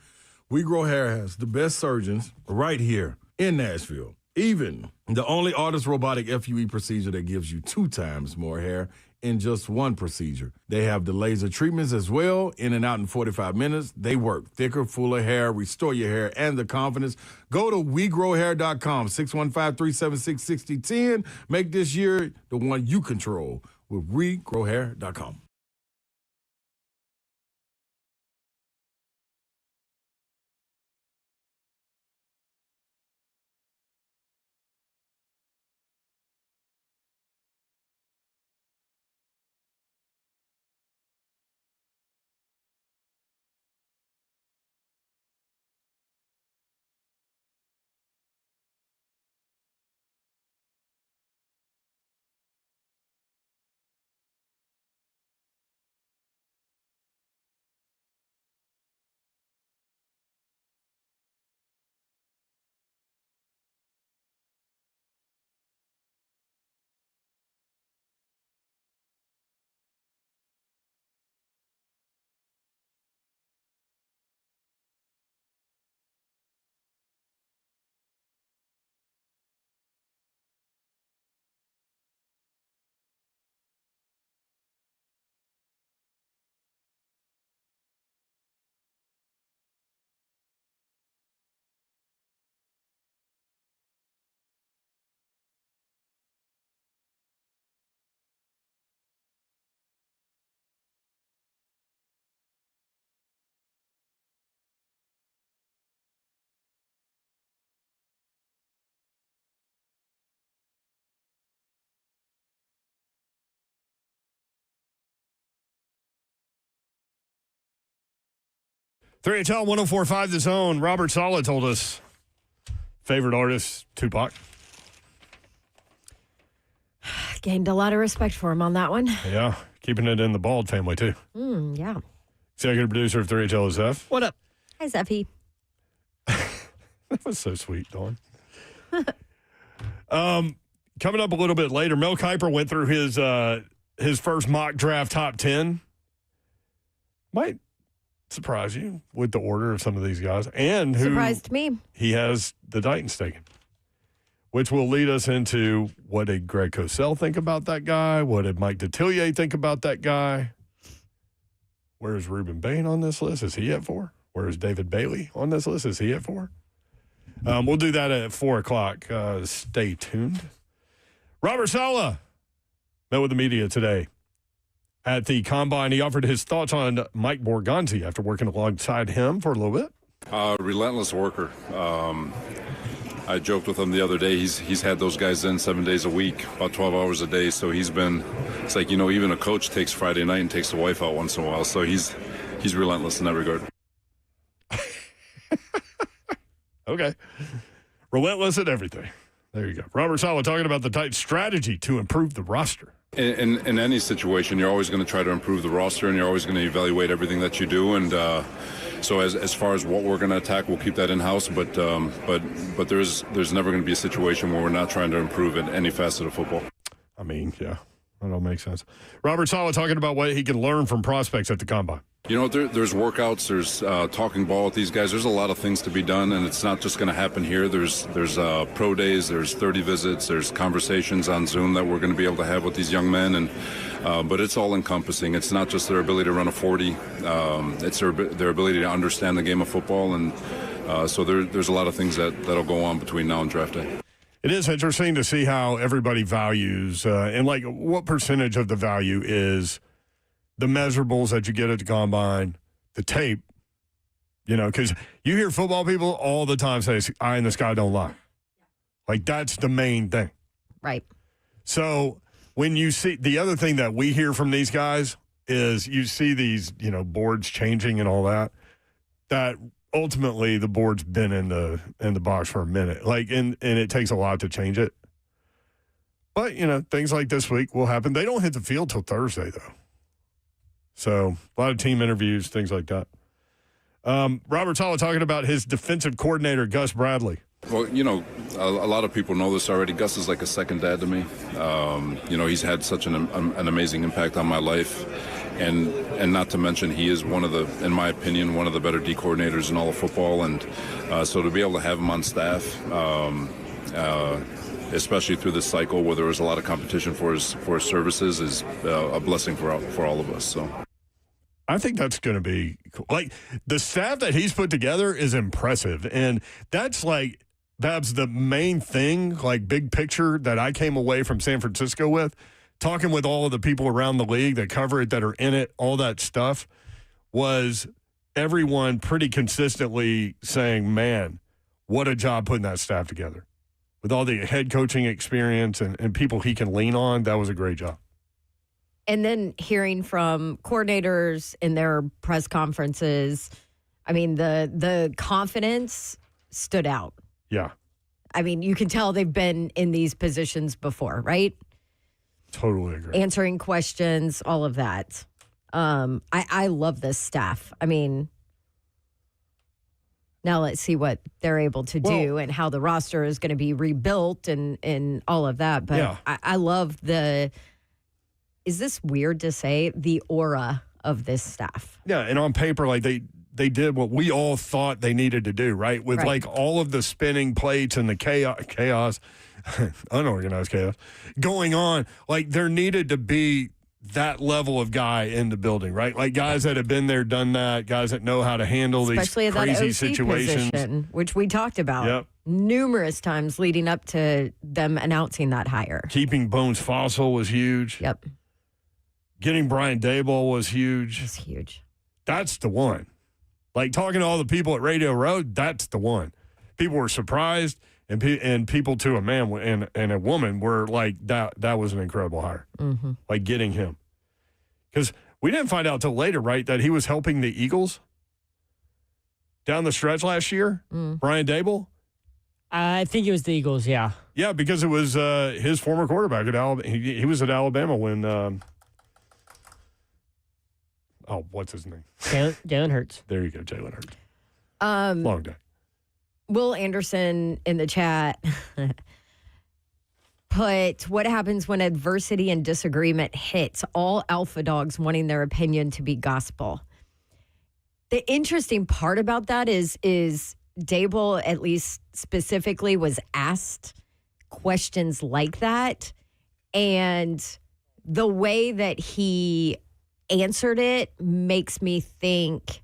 We Grow Hair has the best surgeons right here in Nashville. Even the only ARTIS robotic FUE procedure that gives you 2 times more hair in just 1 procedure. They have the laser treatments as well, in and out in 45 minutes. They work thicker, fuller hair, restore your hair and the confidence. Go to WeGrowHair.com, 615-376-6010. Make this year the one you control with WeGrowHair.com. 3HL 104.5 The Zone. Robert Saleh told us favorite artist, Tupac. Gained a lot of respect for him on that one. Yeah, keeping it in the Bald family, too. Yeah. Executive producer of 3HL is Zeph. What up? Hi, Zeffy. That was so sweet, Dawn. Coming up a little bit later, Mel Kiper went through his first mock draft top 10. Might surprise you with the order of some of these guys. And who Surprised me. he has the Titans taken, which will lead us into what did Greg Cosell think about that guy? What did Mike Detillier think about that guy? Where's Reuben Bain on this list? Is he at 4? Where's David Bailey on this list? Is he at 4? We'll do that at 4 o'clock. Stay tuned. Robert Saleh met with the media today at the Combine. He offered his thoughts on Mike Borgonzi after working alongside him for a little bit. Relentless worker. I joked with him the other day. He's had those guys in 7 days a week, about 12 hours a day. So it's like, even a coach takes Friday night and takes the wife out once in a while. So he's relentless in that regard. Okay. Relentless at everything. There you go. Robert Saleh talking about the Titans' strategy to improve the roster. In any situation, you're always going to try to improve the roster, and you're always going to evaluate everything that you do. And so as far as what we're going to attack, we'll keep that in-house. But there's never going to be a situation where we're not trying to improve in any facet of football. I mean, yeah, that all makes sense. Robert Saleh talking about what he can learn from prospects at the Combine. There's workouts, there's talking ball with these guys. There's a lot of things to be done, and it's not just going to happen here. There's pro days, there's 30 visits, there's conversations on Zoom that we're going to be able to have with these young men, and but it's all encompassing. It's not just their ability to run a 40. It's their ability to understand the game of football, and so there's a lot of things that'll go on between now and draft day. It is interesting to see how everybody values and like what percentage of the value is the measurables that you get at the Combine, the tape, because you hear football people all the time say, eye in the sky don't lie. Like, that's the main thing. Right. So when you see, the other thing that we hear from these guys is you see these, boards changing and all that ultimately the board's been in the box for a minute. Like, and it takes a lot to change it. But, things like this week will happen. They don't hit the field till Thursday, though. So a lot of team interviews, things like that. Robert Saleh talking about his defensive coordinator, Gus Bradley. Well, a lot of people know this already. Gus is like a second dad to me. He's had such an amazing impact on my life. And not to mention, he is in my opinion, one of the better D coordinators in all of football. And so to be able to have him on staff, especially through this cycle where there was a lot of competition for his services, is a blessing for all of us. So I think that's going to be cool. Like, the staff that he's put together is impressive. And that's like, Babs, the main thing, like big picture that I came away from San Francisco with, talking with all of the people around the league that cover it, that are in it, all that stuff, was everyone pretty consistently saying, man, what a job putting that staff together. With all the head coaching experience and people he can lean on, that was a great job. And then hearing from coordinators in their press conferences, I mean, the confidence stood out. Yeah. I mean, you can tell they've been in these positions before, right? Totally agree. Answering questions, all of that. I love this staff. I mean, now let's see what they're able to do and how the roster is going to be rebuilt and all of that. But yeah. I love is this weird to say, the aura of this staff? Yeah, and on paper, like they did what we all thought they needed to do, right? With like all of the spinning plates and the chaos, unorganized chaos going on. Like, there needed to be that level of guy in the building, right? Like guys that have been there, done that, guys that know how to handle especially these crazy that OC situations. Position, which we talked about numerous times leading up to them announcing that hire. Keeping Bones Fossil was huge. Yep. Getting Brian Daboll was huge. It's huge. That's the one. Like, talking to all the people at Radio Road, that's the one. People were surprised, and people to a man and a woman were like, that was an incredible hire. Mm-hmm. Like, getting him. Because we didn't find out till later, right, that he was helping the Eagles down the stretch last year? Brian Dable? I think it was the Eagles, yeah. Yeah, because it was his former quarterback at Alabama. He was at Alabama when what's his name? Jalen Hurts. There you go, Jalen Hurts. Long day. Will Anderson in the chat put, what happens when adversity and disagreement hits? All alpha dogs wanting their opinion to be gospel. The interesting part about that is Dable, at least specifically, was asked questions like that. And the way that he answered it makes me think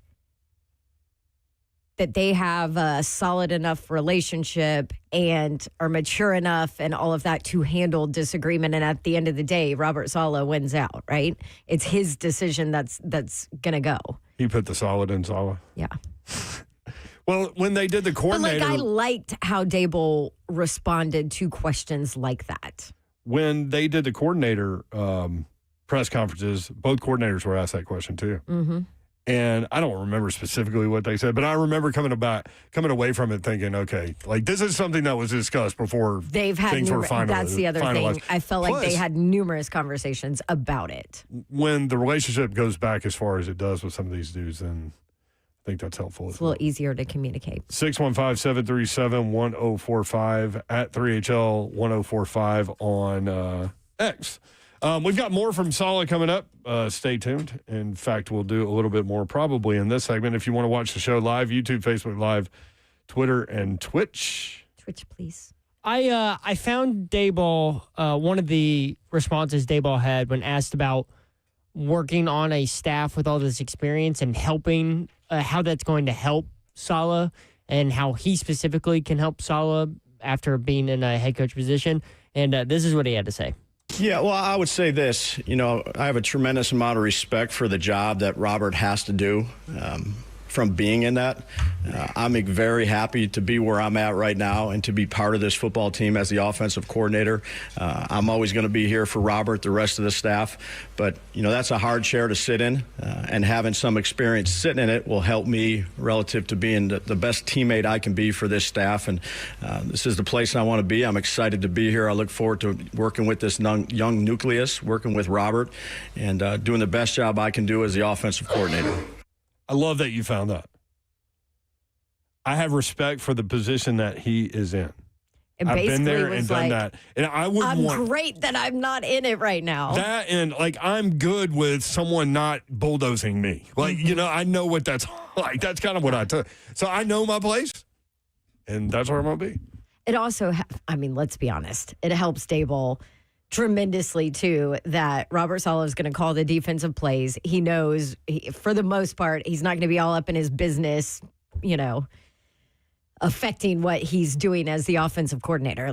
that they have a solid enough relationship and are mature enough and all of that to handle disagreement. And at the end of the day, Robert Saleh wins out, right? It's his decision that's going to go. He put the solid in Saleh. Yeah. Well, when they did the coordinator... But I liked how Dable responded to questions like that. When they did the coordinator press conferences, both coordinators were asked that question too. Mm-hmm. And I don't remember specifically what they said, but I remember coming away from it thinking, okay, like this is something that was discussed before they've had things were finalized. That's the other thing. I felt like they had numerous conversations about it. When the relationship goes back as far as it does with some of these dudes, then I think that's helpful. It's a little easier to communicate. 615-737-1045 at 3HL1045 on X. We've got more from Saleh coming up. Stay tuned. In fact, we'll do a little bit more probably in this segment. If you want to watch the show live, YouTube, Facebook Live, Twitter, and Twitch. Twitch, please. I found Daboll, one of the responses Daboll had when asked about working on a staff with all this experience and helping, how that's going to help Saleh and how he specifically can help Saleh after being in a head coach position. And this is what he had to say. Yeah, well, I would say this. I have a tremendous amount of respect for the job that Robert has to do from being in that. I'm very happy to be where I'm at right now and to be part of this football team as the offensive coordinator. I'm always going to be here for Robert, the rest of the staff. But, that's a hard chair to sit in, and having some experience sitting in it will help me relative to being the best teammate I can be for this staff. And this is the place I want to be. I'm excited to be here. I look forward to working with this young nucleus, working with Robert, and doing the best job I can do as the offensive coordinator. I love that you found that. I have respect for the position that he is in. And I've basically been there and done that. And I wouldn't I'm great that I'm not in it right now. That and, I'm good with someone not bulldozing me. I know what that's like. That's kind of what I took. So I know my place, and that's where I'm going to be. It also, let's be honest, it helps Dable tremendously, too, that Robert Saleh is going to call the defensive plays. He knows, for the most part, he's not going to be all up in his business, affecting what he's doing as the offensive coordinator.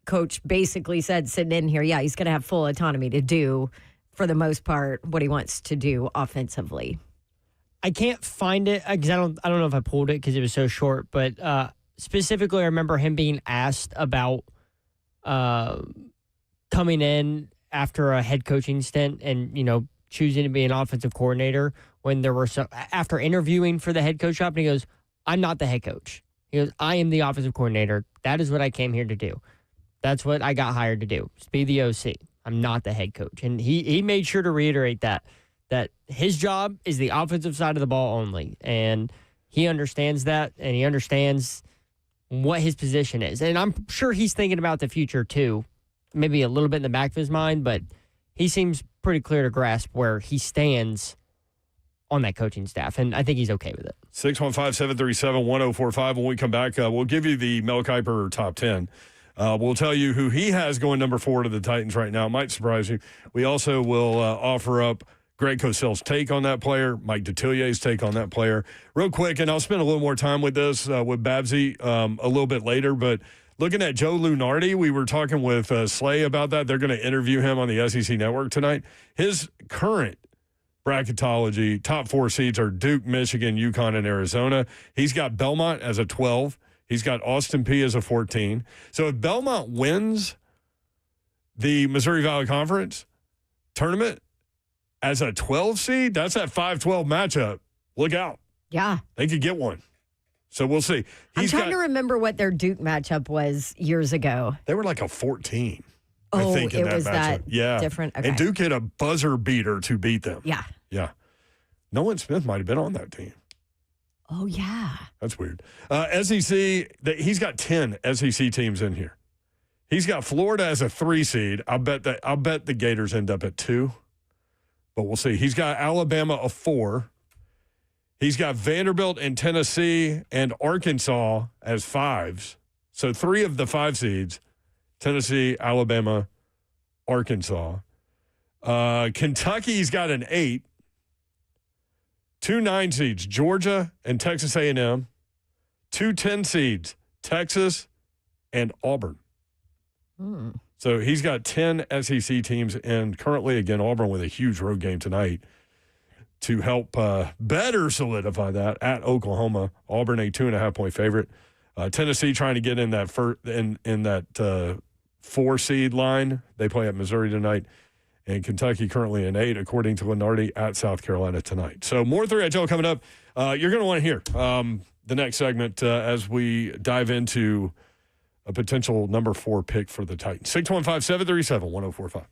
Coach basically said, sitting in here, he's going to have full autonomy to do, for the most part, what he wants to do offensively. I can't find it because I don't know if I pulled it because it was so short, but specifically I remember him being asked about coming in after a head coaching stint and, choosing to be an offensive coordinator when there were after interviewing for the head coach job, and he goes, I'm not the head coach. He goes, I am the offensive coordinator. That is what I came here to do. That's what I got hired to do, to be the OC. I'm not the head coach. And he made sure to reiterate that his job is the offensive side of the ball only. And he understands that, and he understands what his position is. And I'm sure he's thinking about the future too, maybe a little bit in the back of his mind, but he seems pretty clear to grasp where he stands on that coaching staff, and I think he's okay with it. 615-737-1045. When we come back, we'll give you the Mel Kiper top 10. We'll tell you who he has going number 4 to the Titans right now. It might surprise you. We also will offer up Greg Cosell's take on that player, Mike Detillier's take on that player. Real quick, and I'll spend a little more time with this with Babsy a little bit later, but looking at Joe Lunardi, we were talking with Saleh about that. They're going to interview him on the SEC Network tonight. His current bracketology, top 4 seeds are Duke, Michigan, UConn, and Arizona. He's got Belmont as a 12. He's got Austin Peay as a 14. So if Belmont wins the Missouri Valley Conference tournament as a 12 seed, that's that 5-12 matchup. Look out. Yeah. They could get one. So we'll see. I'm trying to remember what their Duke matchup was years ago. They were like a 14. Oh, I think, in it was matchup. that different? Okay. And Duke hit a buzzer beater to beat them. Yeah. Yeah. Nolan Smith might have been on that team. Oh, yeah. That's weird. SEC, he's got 10 SEC teams in here. He's got Florida as a 3 seed. I'll bet the Gators end up at 2, but we'll see. He's got Alabama a 4. He's got Vanderbilt and Tennessee and Arkansas as 5s. So 3 of the 5 seeds, Tennessee, Alabama, Arkansas. Kentucky's got an 8. 2 9 seeds, Georgia and Texas A&M. 2 10 seeds, Texas and Auburn. So he's got 10 SEC teams, and currently, again, Auburn with a huge road game tonight to help better solidify that at Oklahoma. Auburn a 2.5-point favorite. Tennessee trying to get in that in that 4 seed line. They play at Missouri tonight. And Kentucky currently an 8, according to Lenardi, at South Carolina tonight. So more 3HL coming up. You're going to want to hear the next segment as we dive into a potential number 4 pick for the Titans. 615-737-1045.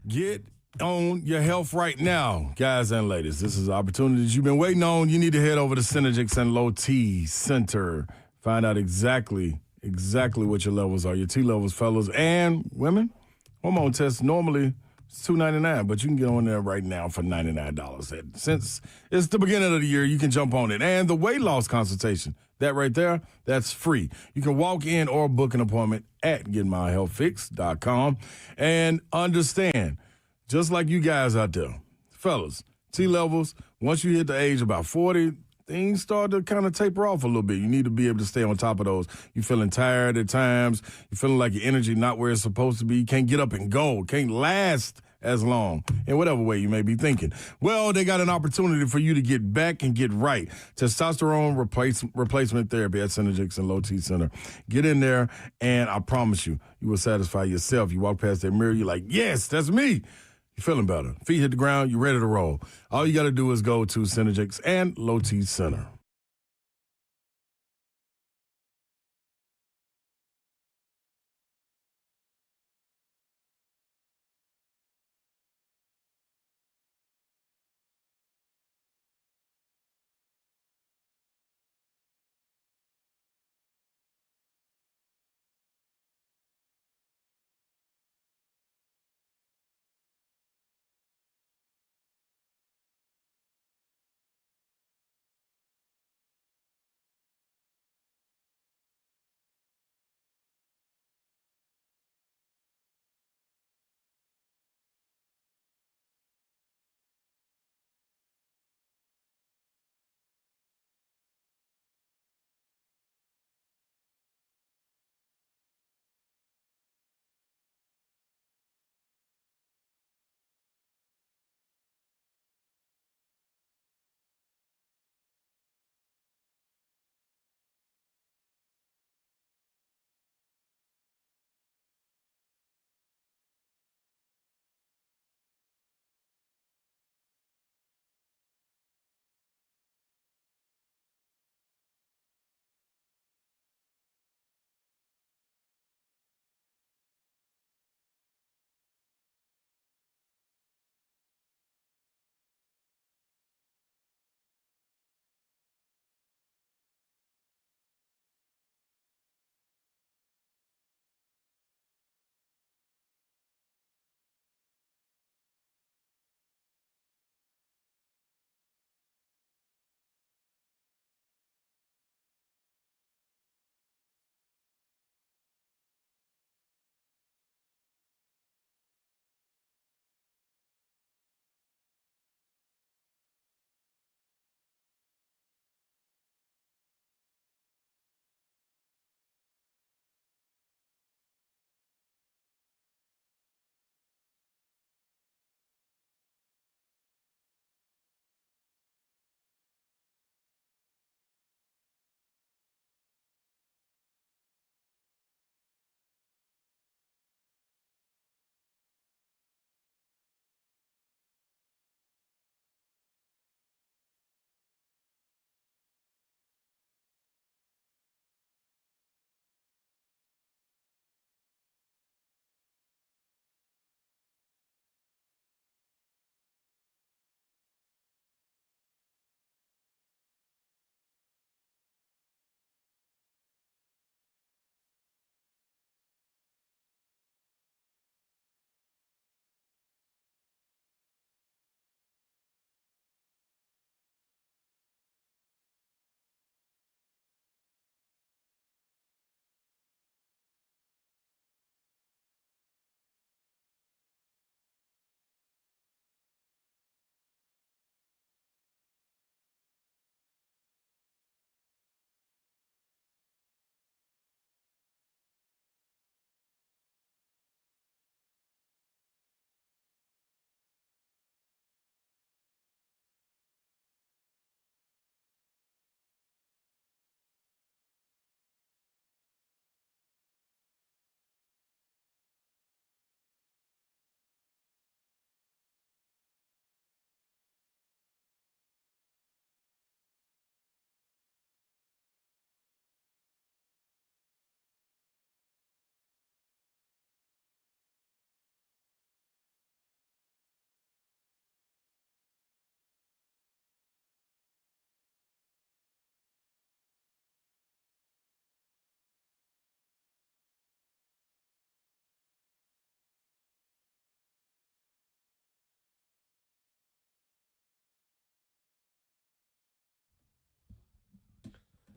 Get on your health right now, guys and ladies. This is the opportunity that you've been waiting on. You need to head over to Synergix and Low T Center. Find out exactly what your levels are. Your T levels, fellas and women. Hormone tests normally it's $2.99, but you can get on there right now for $99. Since it's the beginning of the year, you can jump on it. And the weight loss consultation, that right there, that's free. You can walk in or book an appointment at getmyhealthfix.com. And understand, just like you guys out there, fellas, T levels, once you hit the age about 40, things start to kind of taper off a little bit. You need to be able to stay on top of those. You're feeling tired at times. You're feeling like your energy not where it's supposed to be. You can't get up and go. Can't last as long in whatever way you may be thinking. Well, they got an opportunity for you to get back and get right. Testosterone replacement therapy at Synergix and Low T Center. Get in there, and I promise you, you will satisfy yourself. You walk past that mirror, you're like, yes, that's me. You're feeling better. Feet hit the ground, you're ready to roll. All you got to do is go to Synergix and Low T Center.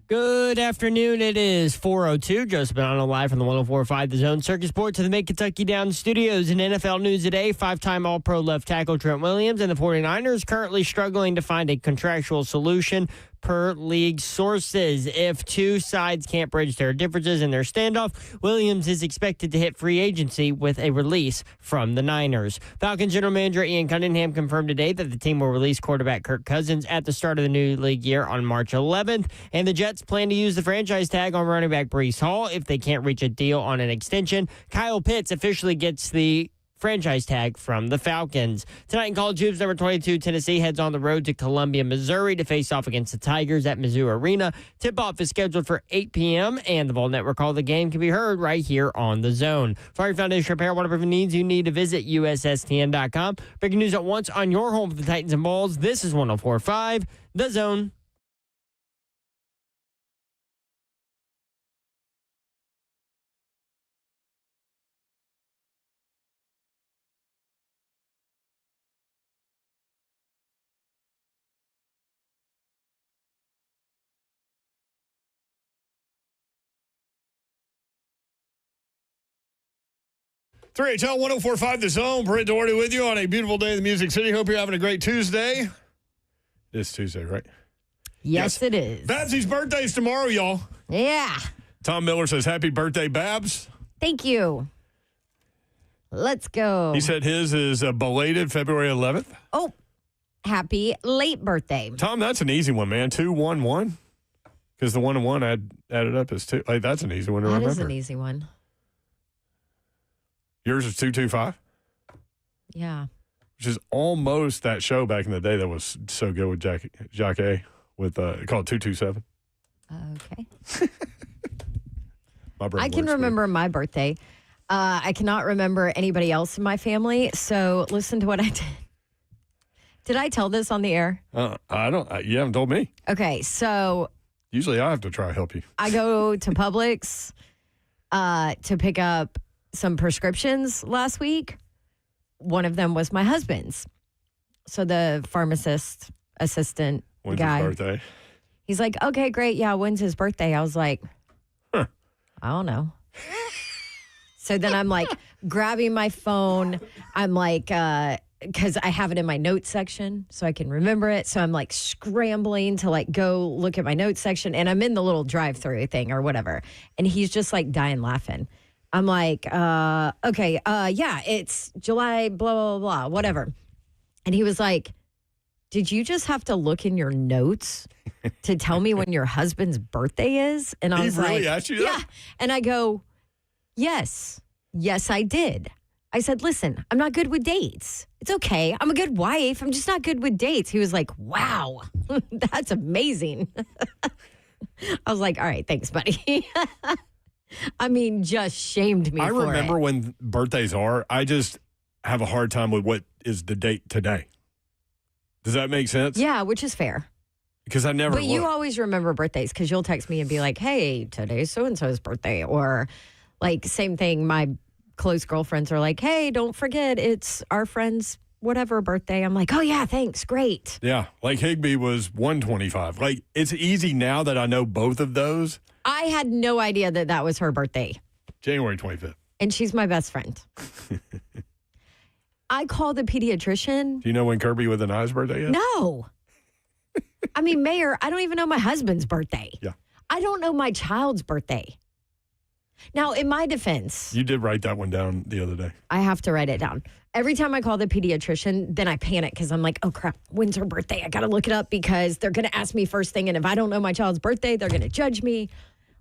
Good afternoon. It is 4:02. Joseph Bonanno live from the 104.5 The Zone Circus Board to the Mid-Kentucky Down Studios. In NFL news today, 5-time All-Pro left tackle Trent Williams and the 49ers currently struggling to find a contractual solution per league sources. If two sides can't bridge their differences in their standoff, Williams is expected to hit free agency with a release from the Niners. Falcons general manager Ian Cunningham confirmed today that the team will release quarterback Kirk Cousins at the start of the new league year on March 11th, and the Jets plan to use the franchise tag on running back Breece Hall if they can't reach a deal on an extension. Kyle Pitts officially gets the franchise tag from the Falcons. Tonight in college hoops, number 22 Tennessee heads on the road to Columbia, Missouri to face off against the Tigers at Mizzou Arena. Tip-off is scheduled for 8 p.m. and the Vol Network call the game can be heard right here on The Zone. For your foundation repair, whatever needs you need to visit USSTN.com. Breaking news at once on your home for the Titans and Bulls. This is 104.5 The Zone. Tell 104.5 The Zone. Brent Doherty with you on a beautiful day in the Music City. Hope you're having a great Tuesday. It's Tuesday, right? Yes, it is. Babsy's birthday's tomorrow, y'all. Yeah. Tom Miller says, happy birthday, Babs. Thank you. Let's go. He said his is belated February 11th. Oh, happy late birthday. Tom, that's an easy one, man. 211. Because the 1 and 1 added up as 2. Like, that's an easy one to remember. That is an easy one. Yours is 225? Yeah. Which is almost that show back in the day that was so good with Jack A. with called 227. Okay. I can remember my birthday. I cannot remember anybody else in my family. So listen to what I did. Did I tell this on the air? I don't. You haven't told me. Okay. So usually I have to try to help you. I go to Publix to pick up some prescriptions last week. One of them was my husband's. So the pharmacist assistant When's guy. his birthday? He's like, okay, great. Yeah, when's his birthday? I was like, I don't know. So then I'm like grabbing my phone. I'm like, because I have it in my notes section so I can remember it. So I'm like scrambling to like go look at my notes section, and I'm in the little drive-through thing or whatever. And he's just like dying laughing. I'm like, okay, yeah, it's July, blah, blah, blah, whatever. And he was like, did you just have to look in your notes to tell me when your husband's birthday is? And I was like, he really asked you that? Yeah. And I go, yes, I did. I said, listen, I'm not good with dates. It's okay. I'm a good wife. I'm just not good with dates. He was like, wow, that's amazing. I was like, all right, thanks, buddy. I mean, just shamed me for it. I remember when birthdays are, I just have a hard time with what is the date today. Does that make sense? Yeah, which is fair. Because I never But you always remember birthdays because you'll text me and be like, hey, today's so-and-so's birthday. Or like same thing, my close girlfriends are like, hey, don't forget it's our friend's whatever birthday. I'm like, oh, yeah, thanks. Great. Yeah, like Higby was 125. Like, it's easy now that I know both of those. I had no idea that that was her birthday. January 25th. And she's my best friend. I called the pediatrician. Do you know when Kirby with an Eye's birthday is? No. I mean, Mayor, I don't even know my husband's birthday. Yeah. I don't know my child's birthday. Now, in my defense. You did write that one down the other day. I have to write it down. Every time I call the pediatrician, then I panic because I'm like, oh, crap, when's her birthday? I got to look it up because they're going to ask me first thing. And if I don't know my child's birthday, they're going to judge me.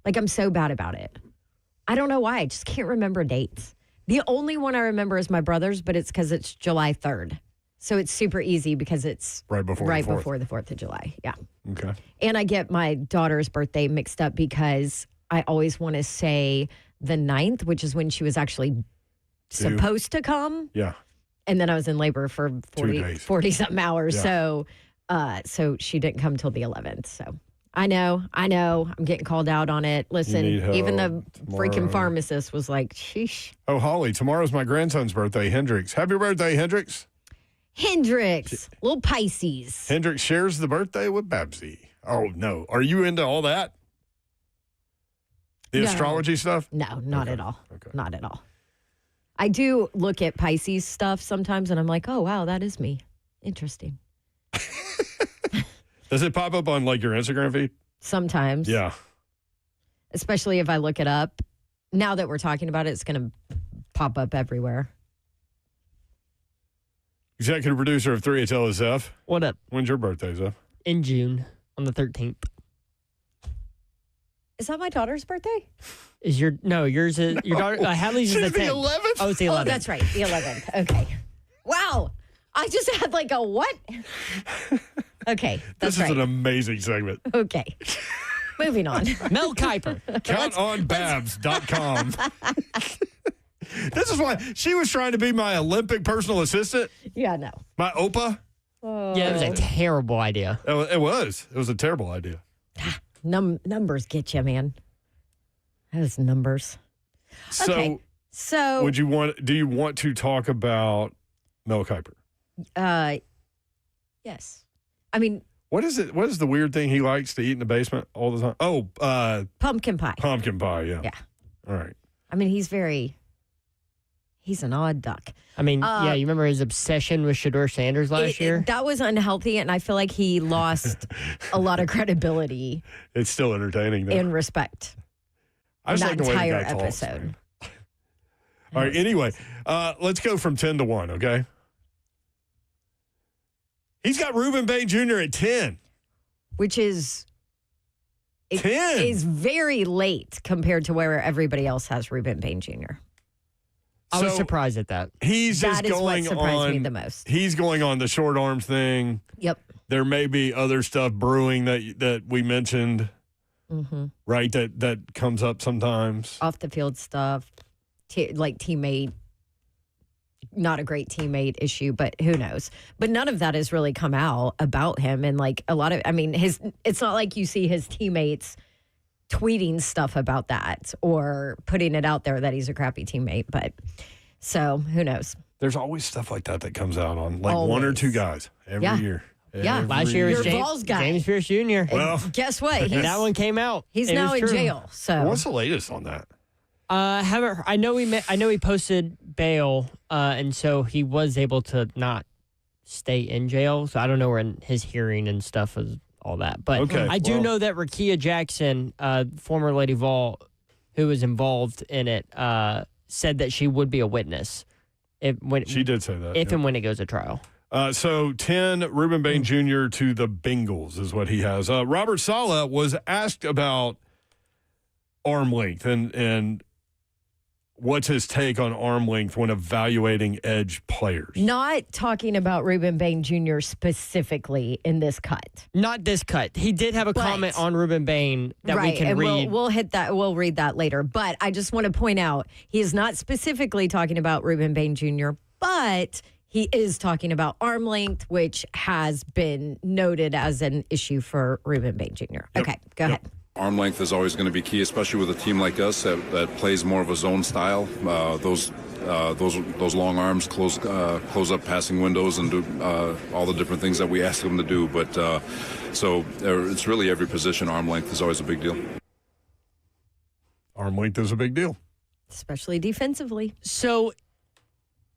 Like, I'm so bad about it. I don't know why. I just can't remember dates. The only one I remember is my brother's, but it's because it's July 3rd. So it's super easy because it's right before the 4th of July. Yeah. Okay. And I get my daughter's birthday mixed up because I always want to say the 9th, which is when she was actually supposed to come. Yeah. And then I was in labor for 40-something hours. Yeah. So she didn't come till the 11th. So I know. I'm getting called out on it. Listen, even the freaking pharmacist was like, sheesh. Oh, Holly, tomorrow's my grandson's birthday, Hendrix. Happy birthday, Hendrix. Little Pisces. Hendrix shares the birthday with Babsy. Oh, no. Are you into all that? The No. astrology stuff? No, not Okay. at all. Okay. Not at all. I do look at Pisces stuff sometimes, and I'm like, oh, wow, that is me. Interesting. Does it pop up on like your Instagram feed? Sometimes. Yeah. Especially if I look it up. Now that we're talking about it, it's going to pop up everywhere. Executive producer of 3 at LSF. What up? When's your birthday, Zeph? In June on the 13th. Is that my daughter's birthday? Yours is your daughter. Hadley's is the 10th. 11th? Oh, it's the 11th. Oh, that's right. The 11th. Okay. Wow. I just had like a what? Okay. That's This is right. an amazing segment. Okay. Moving on. Mel Kiper. CountOnBabs.com. This is why she was trying to be my Olympic personal assistant, Yeah, no. my OPA. Yeah, it was a terrible idea. It was. It was a terrible idea. Numbers get you, man. Those numbers. So, Okay. So, do you want to talk about Mel Kiper? yes. I mean, What is it? What is the weird thing he likes to eat in the basement all the time? Oh, pumpkin pie. pumpkin pie. Yeah. Yeah. All right. I mean, he's an odd duck. I mean, yeah, you remember his obsession with Shedeur Sanders last year? That was unhealthy, and I feel like he lost a lot of credibility It's still entertaining, though. and respect. I just that like the way the entire guy talks, episode. man. All right. Anyway, let's go from 10 to 1, okay? He's got Reuben Bain Jr. at 10. Which is 10. is very late compared to where everybody else has Reuben Bain Jr. I was So, surprised at that. He's just That is what going surprised me on the most. He's going on the short arm thing. Yep. There may be other stuff brewing that we mentioned, right? That comes up sometimes. Off the field stuff, like teammate, not a great teammate issue, but who knows? But none of that has really come out about him. And like a lot of, I mean, it's not like you see his teammates tweeting stuff about that or putting it out there that he's a crappy teammate. But so who knows? There's always stuff like that comes out on like one or Always. two guys every Yeah. year. Yeah. Every Last year was Your Vols guy. James Pierce Jr. Well, Guess what? And that one came out. He's It now was in true. jail. So what's the latest on that? Haven't. I know he posted bail, and so he was able to not stay in jail. So I don't know where his hearing and stuff is, all that. But Okay, I do well- know that Rakia Jackson, former Lady Vol, who was involved in it, said that she would be a witness She did say that. if yeah. and when it goes to trial. So 10, Reuben Bain Jr. to the Bengals is what he has. Robert Saleh was asked about arm length and what's his take on arm length when evaluating edge players. not talking about Reuben Bain Jr. specifically in this cut. Not this cut. He did have a But- comment on Reuben Bain that we can and read. We'll hit that. We'll read that later. But I just want to point out he is not specifically talking about Reuben Bain Jr., but he is talking about arm length, which has been noted as an issue for Reuben Bain Jr. Okay, go ahead. Arm length is always going to be key, especially with a team like us that plays more of a zone style. Those long arms close up passing windows and do all the different things that we ask them to do. But so it's really every position. Arm length is always a big deal. Arm length is a big deal. Especially defensively. So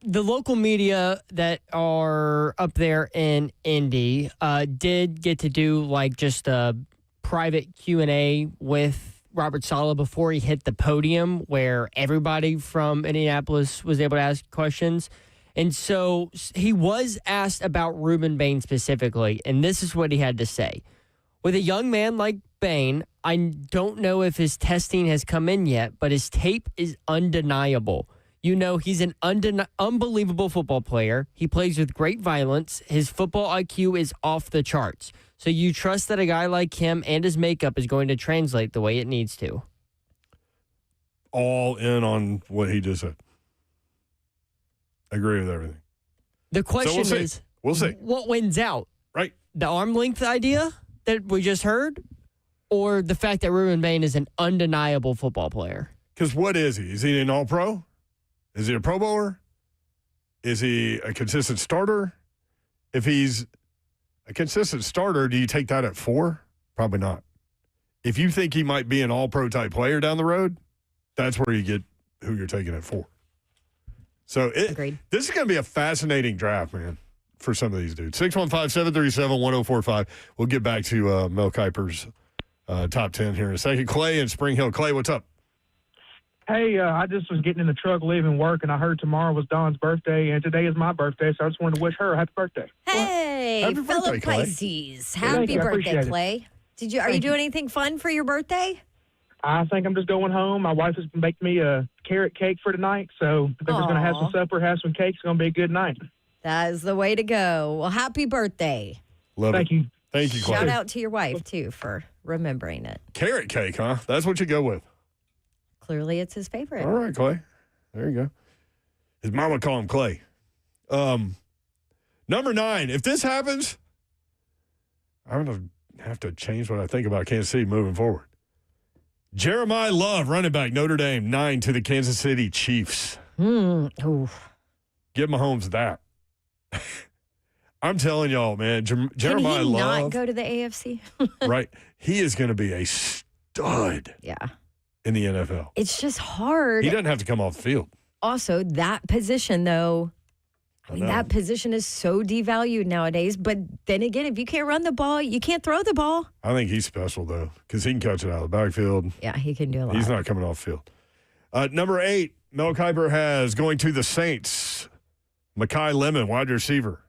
the local media that are up there in Indy did get to do like just a private Q&A with Robert Saleh before he hit the podium where everybody from Indianapolis was able to ask questions. And so he was asked about Reuben Bain specifically, and this is what he had to say. With a young man like Bain, I don't know if his testing has come in yet, but his tape is undeniable. You know, he's an unbelievable football player. He plays with great violence. His football IQ is off the charts. So you trust that a guy like him and his makeup is going to translate the way it needs to? All in on what he just said. Agree with everything. The question So is, we'll see. what wins out? Right. The arm length idea that we just heard, or the fact that Reuben Bain is an undeniable football player? Because what is he? Is he an all-pro? Is he a Pro Bowler? Is he a consistent starter? If he's a consistent starter, do you take that at 4? Probably not. if you think he might be an all-pro type player down the road, that's where you get who you're taking it for. So Agreed. This is going to be a fascinating draft, man, for some of these dudes. 615-737-1045. We'll get back to Mel Kiper's top 10 here in a second. Clay in Spring Hill. Clay, what's up? Hey, I just was getting in the truck leaving work, and I heard tomorrow was Dawn's birthday, and today is my birthday, so I just wanted to wish her a happy birthday. Hey, Happy fellow birthday, Clay. Pisces. Thank Happy you, I birthday, appreciate it. Clay. Are you doing anything fun for your birthday? I think I'm just going home. My wife has baked me a carrot cake for tonight, so I think we're going to have some supper, have some cake. It's going to be a good night. That is the way to go. Well, happy birthday. Love Thank it. you. Thank you, Clay. Shout out to your wife, too, for remembering it. Carrot cake, huh? That's what you go with. Clearly, it's his favorite. All right, Clay. There you go. His mama call him Clay. Number 9. If this happens, I'm going to have to change what I think about Kansas City moving forward. Jeremiah Love, running back, Notre Dame, 9 to the Kansas City Chiefs. Ooh. Give Mahomes that. I'm telling y'all, man, Jeremiah Can he Love. not go to the AFC? Right. He is going to be a stud Yeah. in the NFL. It's just hard. He doesn't have to come off the field. Also, that position, though, I mean, know. that position is so devalued nowadays. But then again, if you can't run the ball, you can't throw the ball. I think he's special, though, because he can catch it out of the backfield. Yeah, he can do a lot. He's not coming off the field. Number 8, Mel Kiper has going to the Saints, Mekhi Lemon, wide receiver.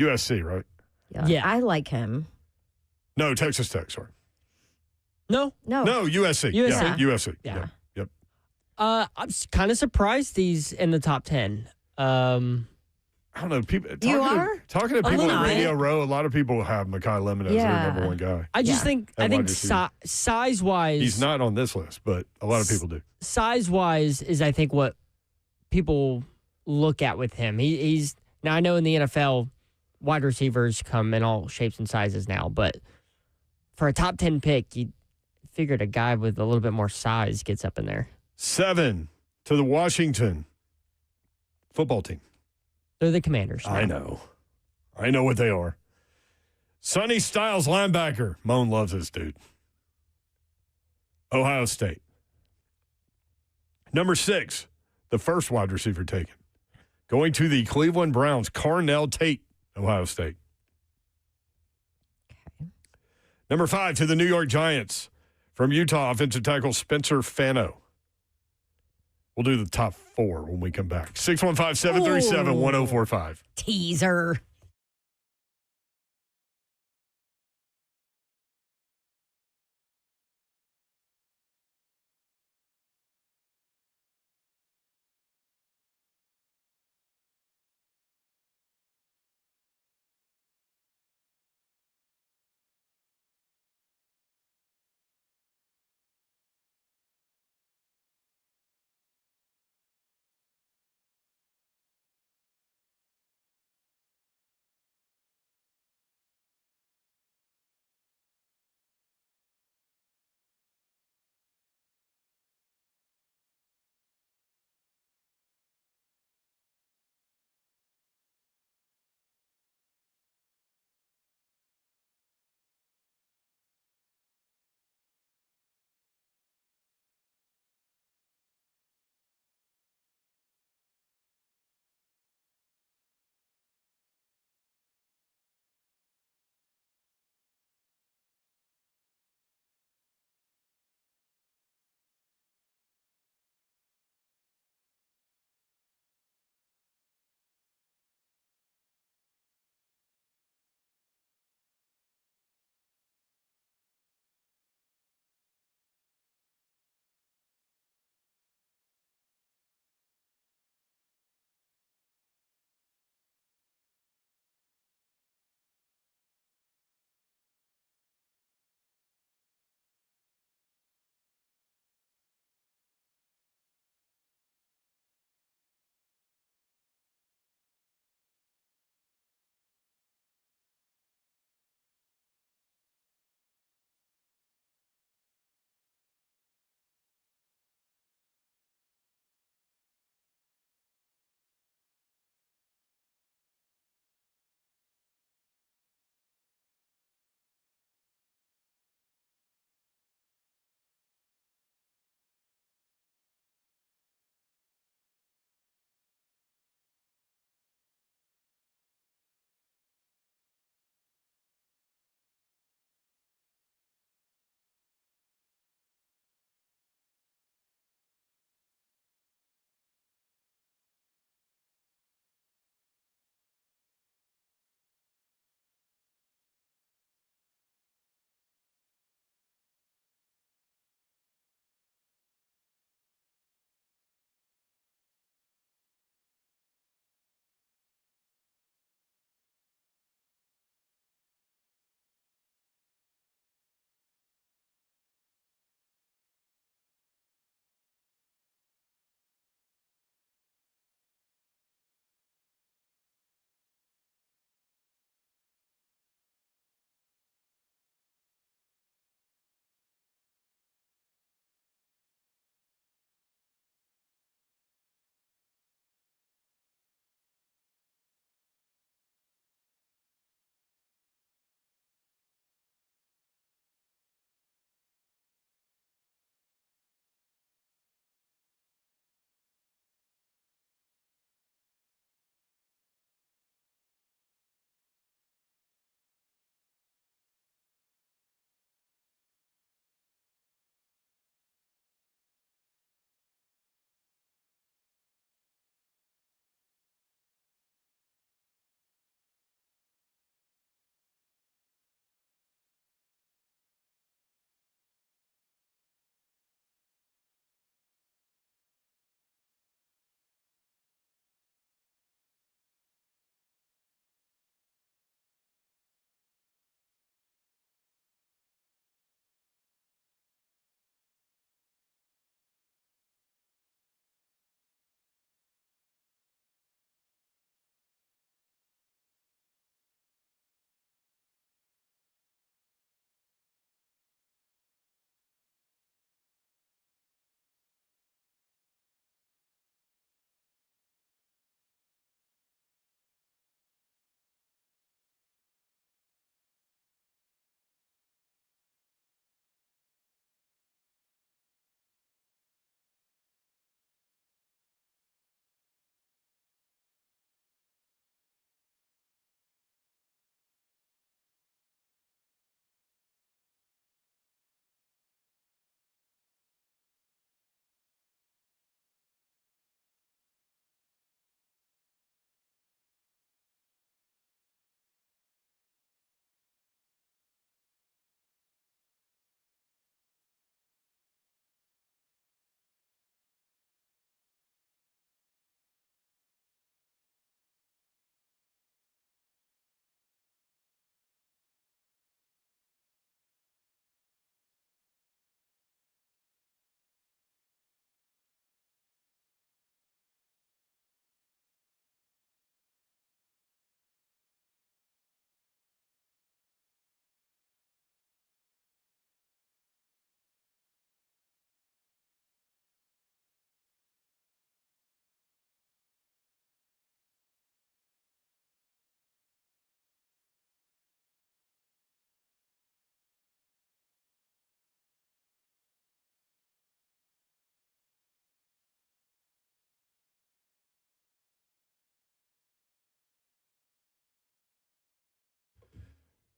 USC, right? Yeah. I like him. No, Texas Tech, sorry. No. No. No, USC. USC. Yeah, USC. Yeah. Yep. I'm kind of surprised he's in the top 10. I don't know. People You are? talking to people little at bit. Radio Row. A lot of people have Mekhi Lemon as their Yeah. number one guy. I just Yeah. think At wide receiver. size-wise, He's not on this list, but a lot of people do. size-wise is I think what people look at with him. He's now I know in the NFL wide receivers come in all shapes and sizes now, but for a top 10 pick, you figured a guy with a little bit more size gets up in there. 7 to the Washington football team. They're the Commanders. I know what they are. Sonny Styles, linebacker. Moan loves this dude. Ohio State. Number 6, the first wide receiver taken. Going to the Cleveland Browns, Carnell Tate, Ohio State. Okay. Number 5, to the New York Giants. From Utah, offensive tackle Spencer Fano. We'll do the top 4 when we come back. 615-737-1045. Teaser.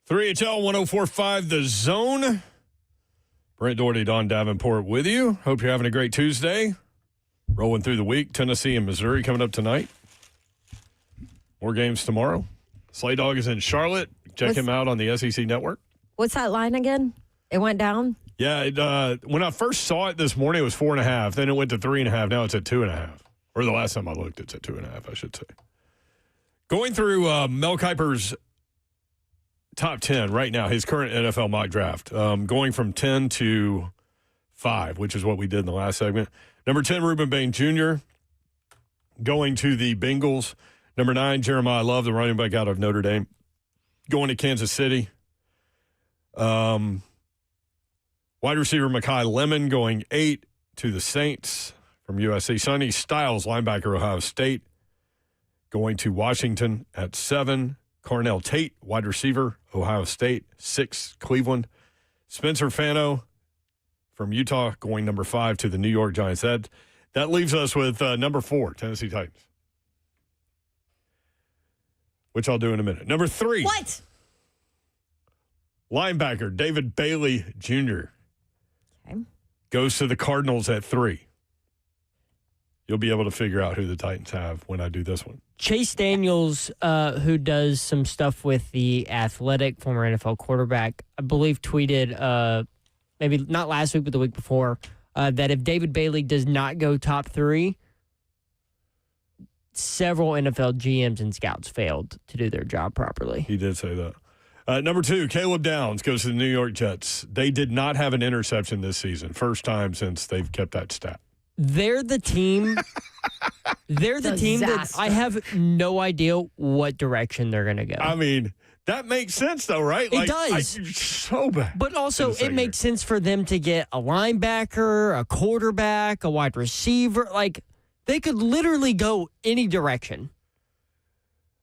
3HL 104.5 The Zone. Brent Doherty, Don Davenport with you. Hope you're having a great Tuesday. Rolling through the week. Tennessee and Missouri coming up tonight. More games tomorrow. Slay Dog is in Charlotte. Check him out on the SEC Network. What's that line again? It went down? Yeah, when I first saw it this morning, it was 4.5. Then it went to 3.5. Now it's at 2.5. Or the last time I looked, it's at 2.5, I should say. Going through Mel Kiper's top 10 right now, his current NFL mock draft, going from 10 to 5, which is what we did in the last segment. Number 10, Reuben Bain Jr., going to the Bengals. Number 9, Jeremiah Love, the running back out of Notre Dame, going to Kansas City. Wide receiver Mekhi Lemon going 8 to the Saints from USC. Sonny Styles, linebacker, Ohio State, going to Washington at 7. Cornell Tate, wide receiver, Ohio State, 6, Cleveland. Spencer Fano from Utah going number 5 to the New York Giants. That leaves us with number 4, Tennessee Titans, which I'll do in a minute. Number 3. What? Linebacker David Bailey Jr. Okay. Goes to the Cardinals at 3. You'll be able to figure out who the Titans have when I do this one. Chase Daniels, who does some stuff with The Athletic, former NFL quarterback, I believe tweeted maybe not last week but the week before that if David Bailey does not go top 3, several NFL GMs and scouts failed to do their job properly. He did say that. Number 2, Caleb Downs goes to the New York Jets. They did not have an interception this season. First time since they've kept that stat. They're the team. They're the team that I have no idea what direction they're going to go. I mean, that makes sense, though, right? It does. So bad. But also, it makes sense for them to get a linebacker, a quarterback, a wide receiver. Like, they could literally go any direction.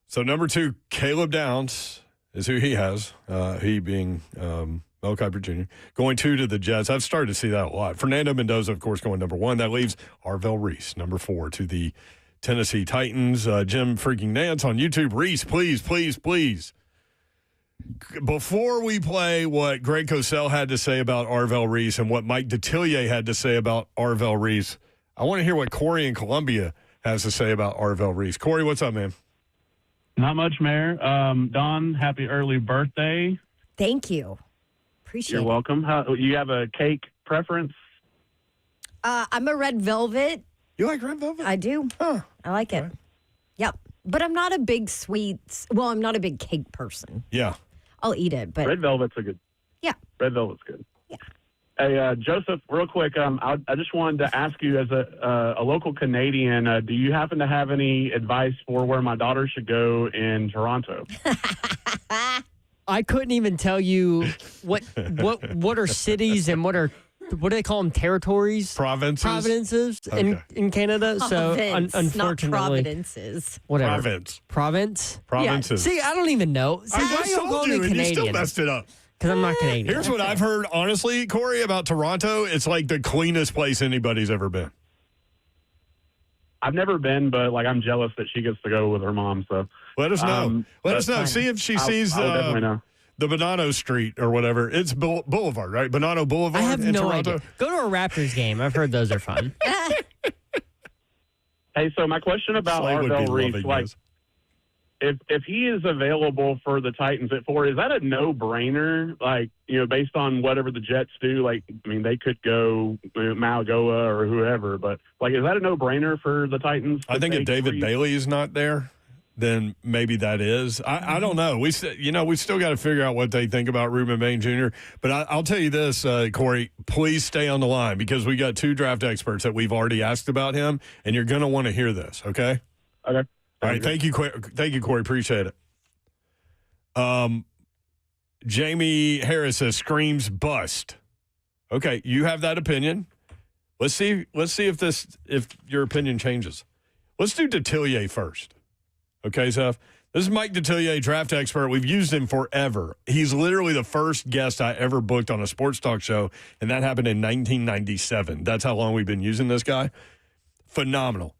So, number 2, Caleb Downs is who he has, he being Mel Kiper Jr., going 2 to the Jets. I've started to see that a lot. Fernando Mendoza, of course, going number 1. That leaves Arvell Reese, number 4, to the Tennessee Titans. Jim freaking Nance on YouTube. Reese, please, please, please. Before we play what Greg Cosell had to say about Arvell Reese and what Mike Detillier had to say about Arvell Reese, I want to hear what Corey in Columbia has to say about Arvell Reese. Corey, what's up, man? Not much, Mayor. Don, happy early birthday. Thank you. Appreciate You're welcome. You have a cake preference? I'm a red velvet. You like red velvet? I do. Huh. I like it. Yep. But I'm not a big sweets. Well, I'm not a big cake person. Yeah. I'll eat it, but Red velvet's a good. Yeah. Red velvet's good. Yeah. Hey, Joseph, real quick, I just wanted to ask you, as a local Canadian, do you happen to have any advice for where my daughter should go in Toronto? I couldn't even tell you what are cities and what do they call them, territories? Provinces in Canada. So unfortunately, not providences. Whatever. Provinces. Yeah. See, I don't even know. See, why are you calling me Canadian? You still messed it up. Because I'm not Canadian. Here's what I've heard, honestly, Corey, about Toronto. It's like the cleanest place anybody's ever been. I've never been, but I'm jealous that she gets to go with her mom. So let us know. Let us know. fine. See if she sees I'll definitely know. the Bonanno Street or whatever. It's Boulevard, right? Bonanno Boulevard. I have in no Toronto. idea. Go to a Raptors game. I've heard those are fun. Hey, so my question about Slay would be Arvell Reese, loving this. if he is available for the Titans at 4, is that a no-brainer? Based on whatever the Jets do, they could go Malagoa or whoever, but is that a no-brainer for the Titans? I think if David Bailey is not there, then maybe that is. I don't know. We've still got to figure out what they think about Reuben Bain Jr. But I'll tell you this, Corey, please stay on the line because we got 2 draft experts that we've already asked about him, and you're going to want to hear this, okay? Okay. All right, thank you, Corey. Appreciate it. Jamie Harris says screams bust. Okay, you have that opinion. Let's see if your opinion changes. Let's do Detillier first. Okay, Zeph? This is Mike Detillier, draft expert. We've used him forever. He's literally the first guest I ever booked on a sports talk show, and that happened in 1997. That's how long we've been using this guy. Phenomenal.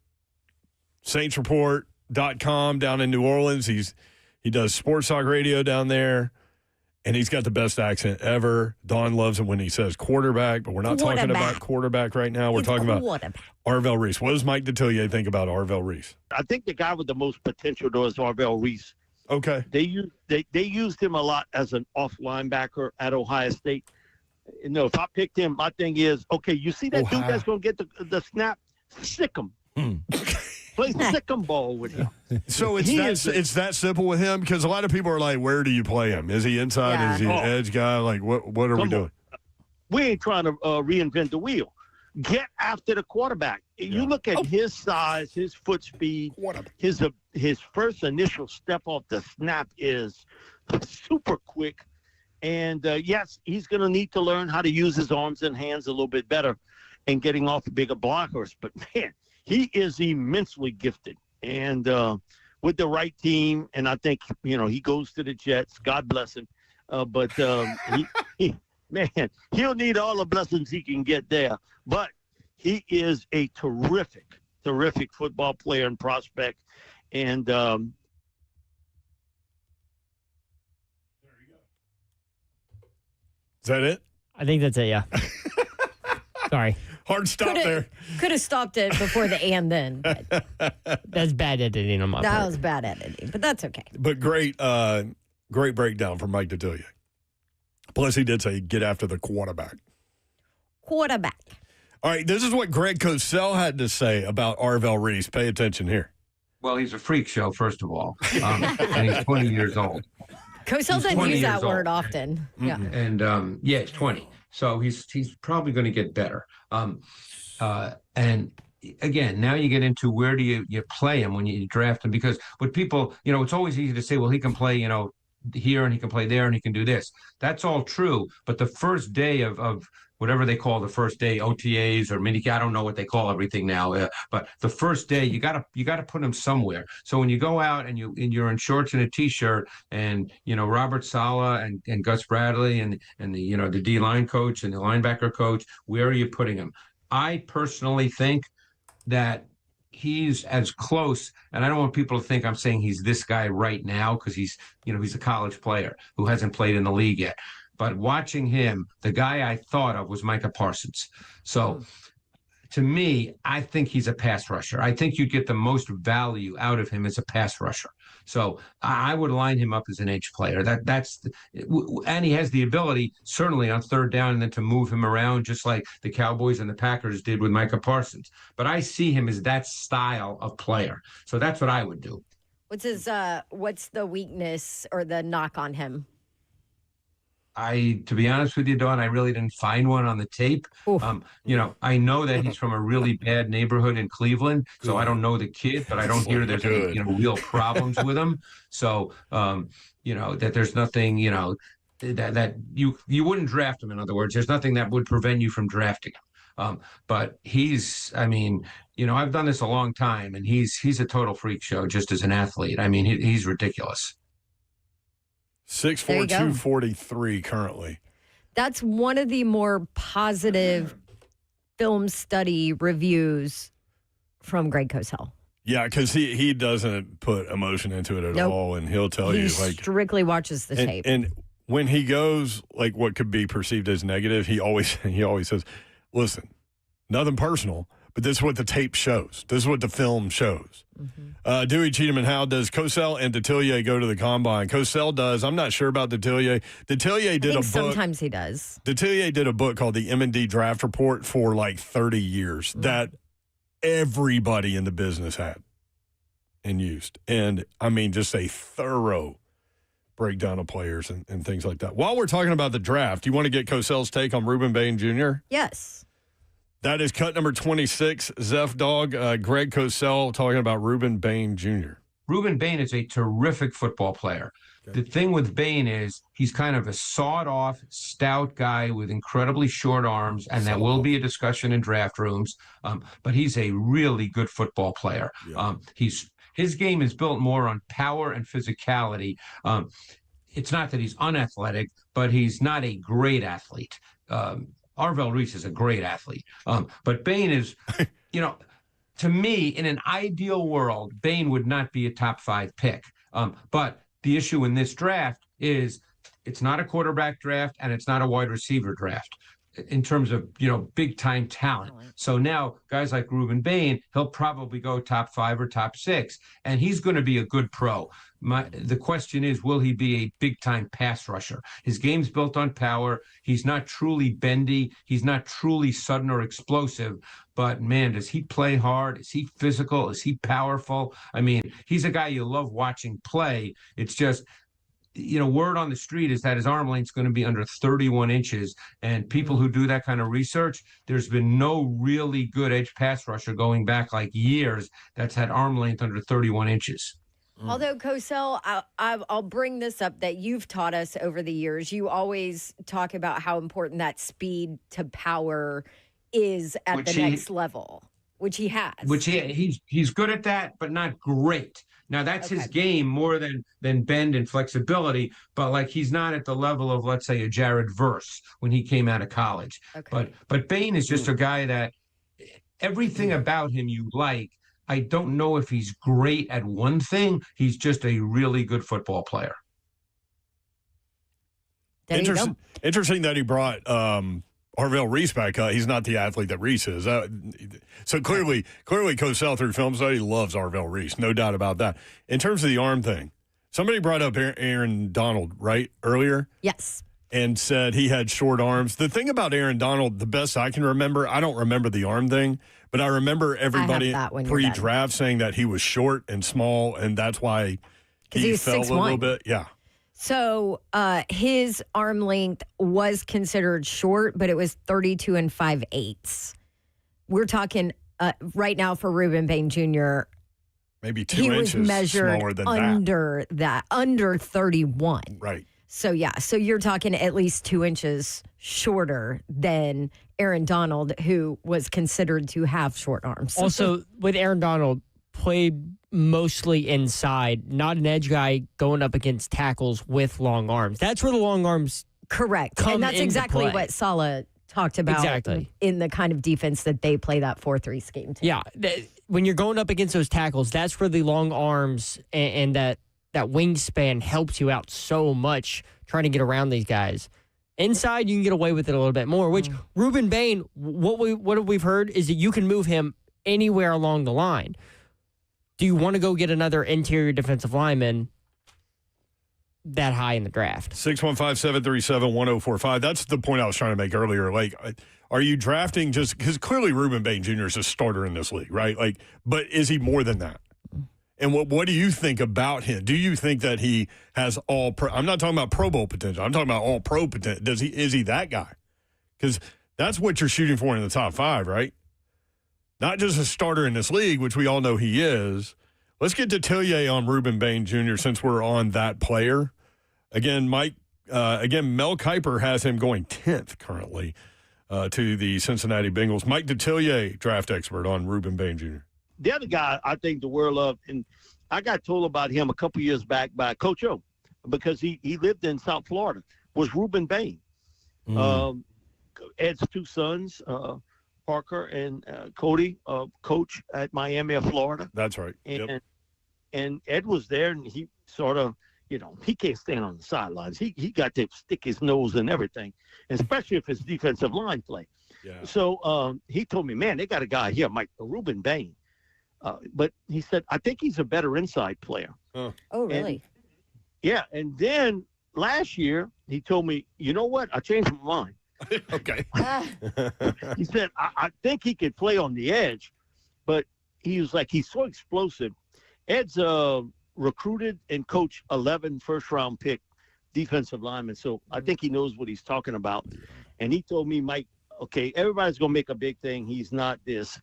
SaintsReport.com down in New Orleans. He does sports talk radio down there. And he's got the best accent ever. Dawn loves him when he says quarterback, but we're not talking about quarterback right now. We're talking about Arvell Reese. What does Mike Detillier think about Arvell Reese? I think the guy with the most potential, though, is Arvell Reese. Okay. They used him a lot as an off linebacker at Ohio State. You know, if I picked him, my thing is, okay, you see that dude that's going to get the snap? Sick him. Play sick him ball with him. So it's that simple with him? Because a lot of people are like, where do you play him? Is he inside? Yeah. Is he an edge guy? Like, what are we doing? We ain't trying to reinvent the wheel. Get after the quarterback. Yeah. You look at his size, his foot speed, his first initial step off the snap is super quick. And, yes, he's going to need to learn how to use his arms and hands a little bit better and getting off bigger blockers. But, man, he is immensely gifted. And with the right team, and I think, you know, he goes to the Jets. God bless him. But, man, he'll need all the blessings he can get there. But he is a terrific football player and prospect. And there you go. Is that it? I think that's it, yeah. Sorry. Hard stop there. Could have stopped it before the and then. That's bad editing on my part. That was bad editing, but that's okay. But great breakdown from Mike Detillier. Plus, he did say get after the quarterback. Quarterback. All right, this is what Greg Cosell had to say about Arvell Reese. Pay attention here. Well, he's a freak show, first of all, and he's 20 years old. Cosell doesn't use that word often. Yeah, and he's 20, so he's probably going to get better. And again, now you get into where do you play him when you draft him? Because with people, you know, it's always easy to say, well, he can play, you know, here and he can play there and he can do this. That's all true. But the first day of whatever they call the first day, OTAs or mini, I don't know what they call everything now. But the first day, you gotta put him somewhere. So when you go out and you're in shorts and a t-shirt, and you know Robert Saleh and Gus Bradley and the the D-line coach and the linebacker coach, where are you putting him? I personally think that he's as close, and I don't want people to think I'm saying he's this guy right now because he's a college player who hasn't played in the league yet. But watching him, the guy I thought of was Micah Parsons. So to me, I think he's a pass rusher. I think you get the most value out of him as a pass rusher. So I would line him up as an edge player. And he has the ability, certainly on third down, and then to move him around just like the Cowboys and the Packers did with Micah Parsons. But I see him as that style of player. So that's what I would do. What's the weakness or the knock on him? To be honest with you, Dawn, I really didn't find one on the tape. I know that he's from a really bad neighborhood in Cleveland, so I don't know the kid, but I don't hear there's any, real problems with him. So, that there's nothing, that you wouldn't draft him. In other words, there's nothing that would prevent you from drafting him. But I've done this a long time, and he's a total freak show just as an athlete. I mean, he's ridiculous. 6'4", 243 currently. That's one of the more positive film study reviews from Greg Cosell. Yeah, because he doesn't put emotion into it at all, and he'll tell you like strictly watches the tape. And when he goes like what could be perceived as negative, he always says, "Listen, nothing personal, but this is what the tape shows. This is what the film shows." Mm-hmm. Dewey, Cheatham, and Howe, does Cosell and Detillier go to the combine? Cosell does. I'm not sure about Detillier. Detillier did a book. Sometimes he does. Detillier did a book called the M&D Draft Report for like 30 years that everybody in the business had and used. And, I mean, just a thorough breakdown of players and things like that. While we're talking about the draft, you want to get Cosell's take on Ruben Bain Jr.? Yes. That is cut number 26, Zeph Dog. Greg Cosell talking about Ruben Bain Jr. Ruben Bain is a terrific football player. Okay. The thing with Bain is he's kind of a sawed-off, stout guy with incredibly short arms, and that will be a discussion in draft rooms. But he's a really good football player. Yeah. His game is built more on power and physicality. It's not that he's unathletic, but he's not a great athlete. Arvell Reese is a great athlete. But Bain is, to me, in an ideal world, Bain would not be a top 5 pick. But the issue in this draft is it's not a quarterback draft and it's not a wide receiver draft in terms of, big time talent. So now guys like Ruben Bain, he'll probably go top 5 or top 6, and he's going to be a good pro. The question is, will he be a big time pass rusher? His game's built on power. He's not truly bendy. He's not truly sudden or explosive, but man, does he play hard? Is he physical? Is he powerful? I mean, he's a guy you love watching play. It's just, word on the street is that his arm length is going to be under 31 inches. And people who do that kind of research, there's been no really good edge pass rusher going back like years that's had arm length under 31 inches. Although, Cosell, I'll bring this up that you've taught us over the years. You always talk about how important that speed to power is at the next level, which he has. He's good at that, but not great. Now, that's his game more than bend and flexibility, but he's not at the level of, let's say, a Jared Verse when he came out of college. Okay. But Bain is just a guy that everything about him you like. I don't know if he's great at one thing. He's just a really good football player. Interesting that he brought Arvell Reese back. He's not the athlete that Reese is. So clearly Cosell through film study loves Arvell Reese. No doubt about that. In terms of the arm thing, somebody brought up Aaron Donald, right, earlier? Yes. And said he had short arms. The thing about Aaron Donald, the best I can remember, I don't remember the arm thing, but I remember everybody pre-draft saying that he was short and small, and that's why he fell a little bit. Yeah. So his arm length was considered short, but it was 32 5/8. We're talking right now for Ruben Bain Jr. Maybe 2 inches smaller than under that, under 31. Right. So, so you're talking at least 2 inches shorter than Aaron Donald, who was considered to have short arms. Also, with Aaron Donald, played mostly inside, not an edge guy going up against tackles with long arms. That's where the long arms correct. come and that's into exactly play. what Salah talked about in the kind of defense that they play that 4-3 scheme to. Yeah. When you're going up against those tackles, that's where the long arms and that wingspan helps you out so much trying to get around these guys. Inside, you can get away with it a little bit more, which Ruben Bain, what we've heard is that you can move him anywhere along the line. Do you want to go get another interior defensive lineman that high in the draft? 615-737-1045. That's the point I was trying to make earlier. Are you drafting just because clearly Ruben Bain Jr. is a starter in this league, right? But is he more than that? And what do you think about him? Do you think that he has I'm not talking about Pro Bowl potential. I'm talking about all pro potential. Is he that guy? Because that's what you're shooting for in the top 5, right? Not just a starter in this league, which we all know he is. Let's get to Tillier on Ruben Bain Jr. since we're on that player. Again, Mel Kiper has him going 10th currently to the Cincinnati Bengals. Mike Detillier, draft expert on Ruben Bain Jr. The other guy I think the world of, and I got told about him a couple years back by Coach O, because he lived in South Florida, was Ruben Bain. Ed's 2 sons, Parker and Cody, coach at Miami of Florida. That's right. And Ed was there, and he sort of, he can't stand on the sidelines. He got to stick his nose in everything, especially if it's defensive line play. Yeah. So he told me, man, they got a guy here, Mike, Ruben Bain. But he said, I think he's a better inside player. Oh, really? And then last year, he told me, you know what? I changed my mind. Okay. He said, I think he could play on the edge, but he was like, he's so explosive. Ed's recruited and coached 11 first-round pick defensive linemen, so I think he knows what he's talking about. And he told me, Mike, okay, everybody's going to make a big thing. He's not this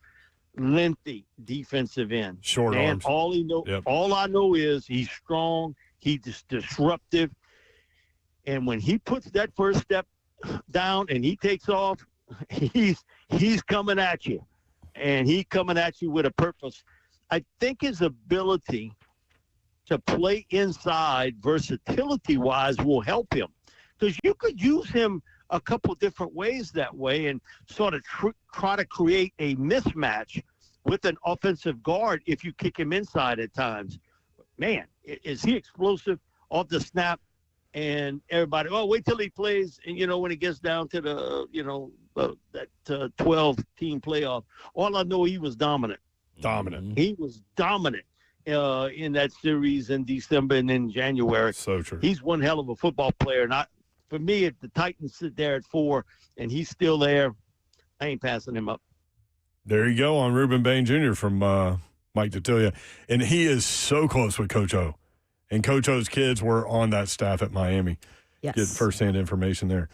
lengthy defensive end. Short arms. All I know is he's strong. He's disruptive. And when he puts that first step down and he takes off, he's coming at you. And he's coming at you with a purpose. I think his ability to play inside versatility-wise will help him. Because you could use him a couple different ways that way and sort of try to create a mismatch with an offensive guard if you kick him inside at times. Man, is he explosive off the snap? and everybody, oh, wait till he plays. And, when it gets down to that 12-team playoff, all I know, he was dominant. He was dominant in that series in December and in January. So true. He's one hell of a football player. And for me, if the Titans sit there at 4 and he's still there, I ain't passing him up. There you go on Ruben Bain Jr. from Mike D'Attilio. And he is so close with Coach O. And Coach O's kids were on that staff at Miami. Yes. Get firsthand information there.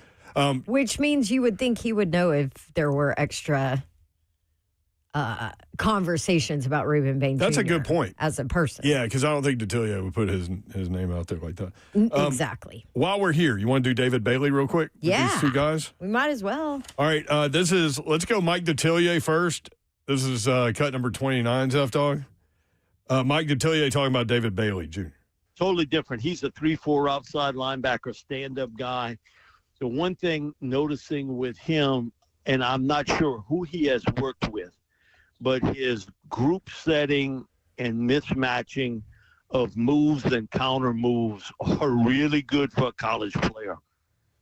Which means you would think he would know if there were extra conversations about Ruben Bain Jr. That's a good point. As a person. Yeah, because I don't think D'Attilio would put his name out there like that. Exactly. While we're here, you want to do David Bailey real quick? Yeah. These two guys? We might as well. All right. Let's go Mike D'Attilio first. This is cut number 29, Zeph Dog. Mike D'Attilio talking about David Bailey Jr. Totally different. He's a 3-4 outside linebacker, stand-up guy. The one thing noticing with him, and I'm not sure who he has worked with, but his group setting and mismatching of moves and counter moves are really good for a college player.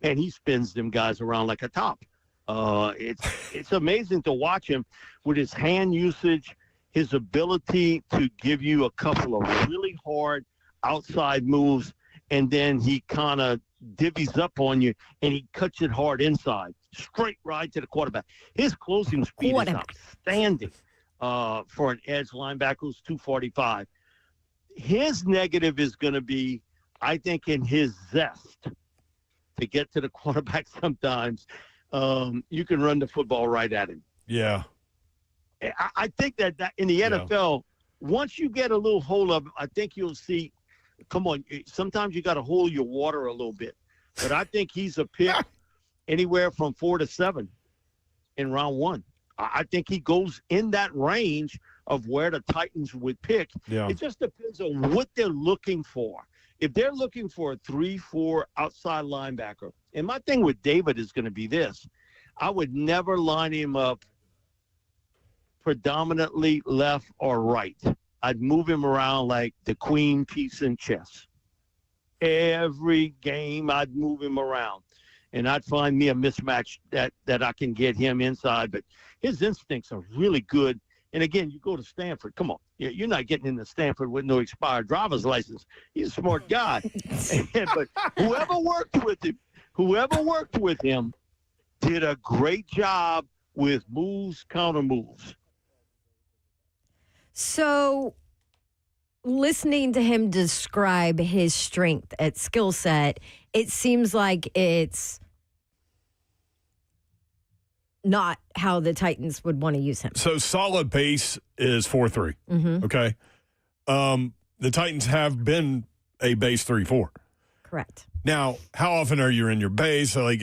And he spins them guys around like a top. It's amazing to watch him with his hand usage, his ability to give you a couple of really hard outside moves, and then he kind of divvies up on you, and he cuts it hard inside, straight right to the quarterback. His closing speed is outstanding for an edge linebacker who's 245. His negative is going to be, I think, in his zest to get to the quarterback sometimes. You can run the football right at him. Yeah. I think that in the NFL, once you get a little hold of him, I think you'll see, come on, sometimes you got to hold your water a little bit. But I think he's a pick anywhere from 4 to 7 in round 1. I think he goes in that range of where the Titans would pick. Yeah. It just depends on what they're looking for. If they're looking for a 3-4 outside linebacker, and my thing with David is going to be this, I would never line him up predominantly left or right. I'd move him around like the queen piece in chess. Every game I'd move him around, and I'd find me a mismatch that I can get him inside. But his instincts are really good. And again, you go to Stanford. Come on, you're not getting into Stanford with no expired driver's license. He's a smart guy. But whoever worked with him, did a great job with moves, counter moves. So, listening to him describe his strength at skill set, it seems like it's not how the Titans would want to use him. So solid base is 4-3. Mm-hmm. Okay. The Titans have been a base 3-4. Correct. Now, how often are you in your base? Like,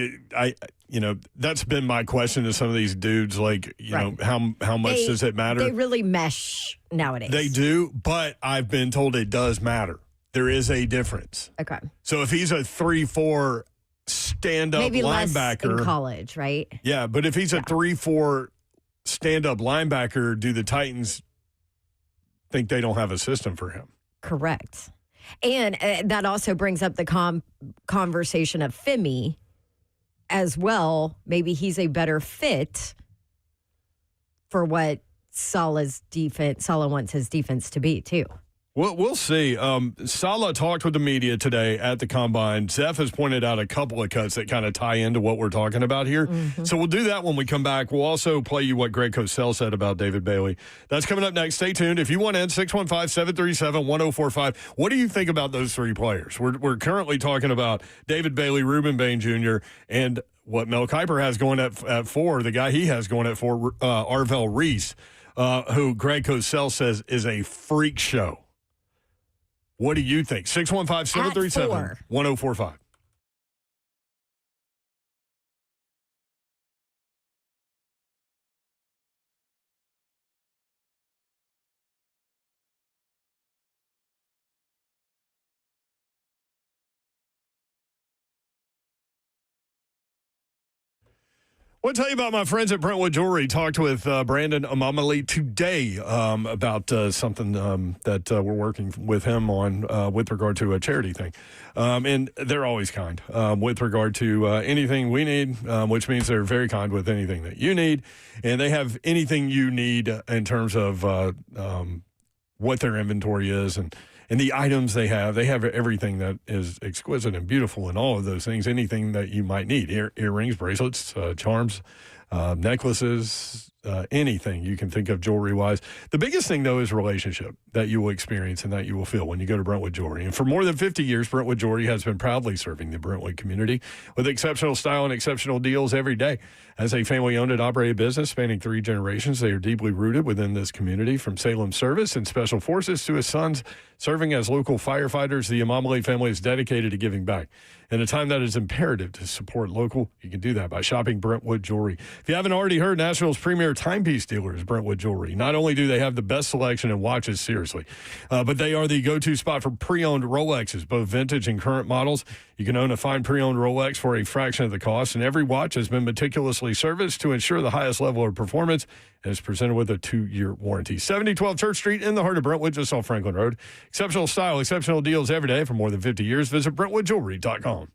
that's been my question to some of these dudes. Like, how much does it matter? They really mesh nowadays. They do, but I've been told it does matter. There is a difference. Okay. So if he's a 3-4 stand-up maybe linebacker. Less in college, right? Yeah, but if he's a 3-4 stand-up linebacker, do the Titans think they don't have a system for him? Correct. And that also brings up the conversation of Femi as well. Maybe he's a better fit for what Salah wants his defense to be, too. Well, we'll see. Salah talked with the media today at the Combine. Zeph has pointed out a couple of cuts that kind of tie into what we're talking about here. Mm-hmm. So we'll do that when we come back. We'll also play you what Greg Cosell said about David Bailey. That's coming up next. Stay tuned. If you want in, 615-737-1045. What do you think about those three players? We're currently talking about David Bailey, Ruben Bain Jr., and what Mel Kiper has going at 4, the guy he has going at 4, Arvell Reese, who Greg Cosell says is a freak show. What do you think? 615-737-1045. I'll tell you about my friends at Brentwood Jewelry. Talked with Brandon Amamali today about something that we're working with him on with regard to a charity thing. And they're always kind with regard to anything we need, which means they're very kind with anything that you need. And they have anything you need in terms of what their inventory is and the items they have. They have everything that is exquisite and beautiful and all of those things, anything that you might need, earrings, bracelets, charms, necklaces, anything you can think of jewelry-wise. The biggest thing, though, is relationship that you will experience and that you will feel when you go to Brentwood Jewelry. And for more than 50 years, Brentwood Jewelry has been proudly serving the Brentwood community with exceptional style and exceptional deals every day. As a family-owned and operated business spanning 3 generations, they are deeply rooted within this community. From Salem service and special forces to his sons serving as local firefighters, the Amamali family is dedicated to giving back. In a time that is imperative to support local, you can do that by shopping Brentwood Jewelry. If you haven't already heard, Nashville's premier timepiece dealer is Brentwood Jewelry. Not only do they have the best selection in watches, seriously, but they are the go-to spot for pre-owned Rolexes, both vintage and current models. You can own a fine pre-owned Rolex for a fraction of the cost, and every watch has been meticulously serviced to ensure the highest level of performance and is presented with a 2-year warranty. 7012 Church Street in the heart of Brentwood, just off Franklin Road. Exceptional style, exceptional deals every day for more than 50 years. Visit BrentwoodJewelry.com.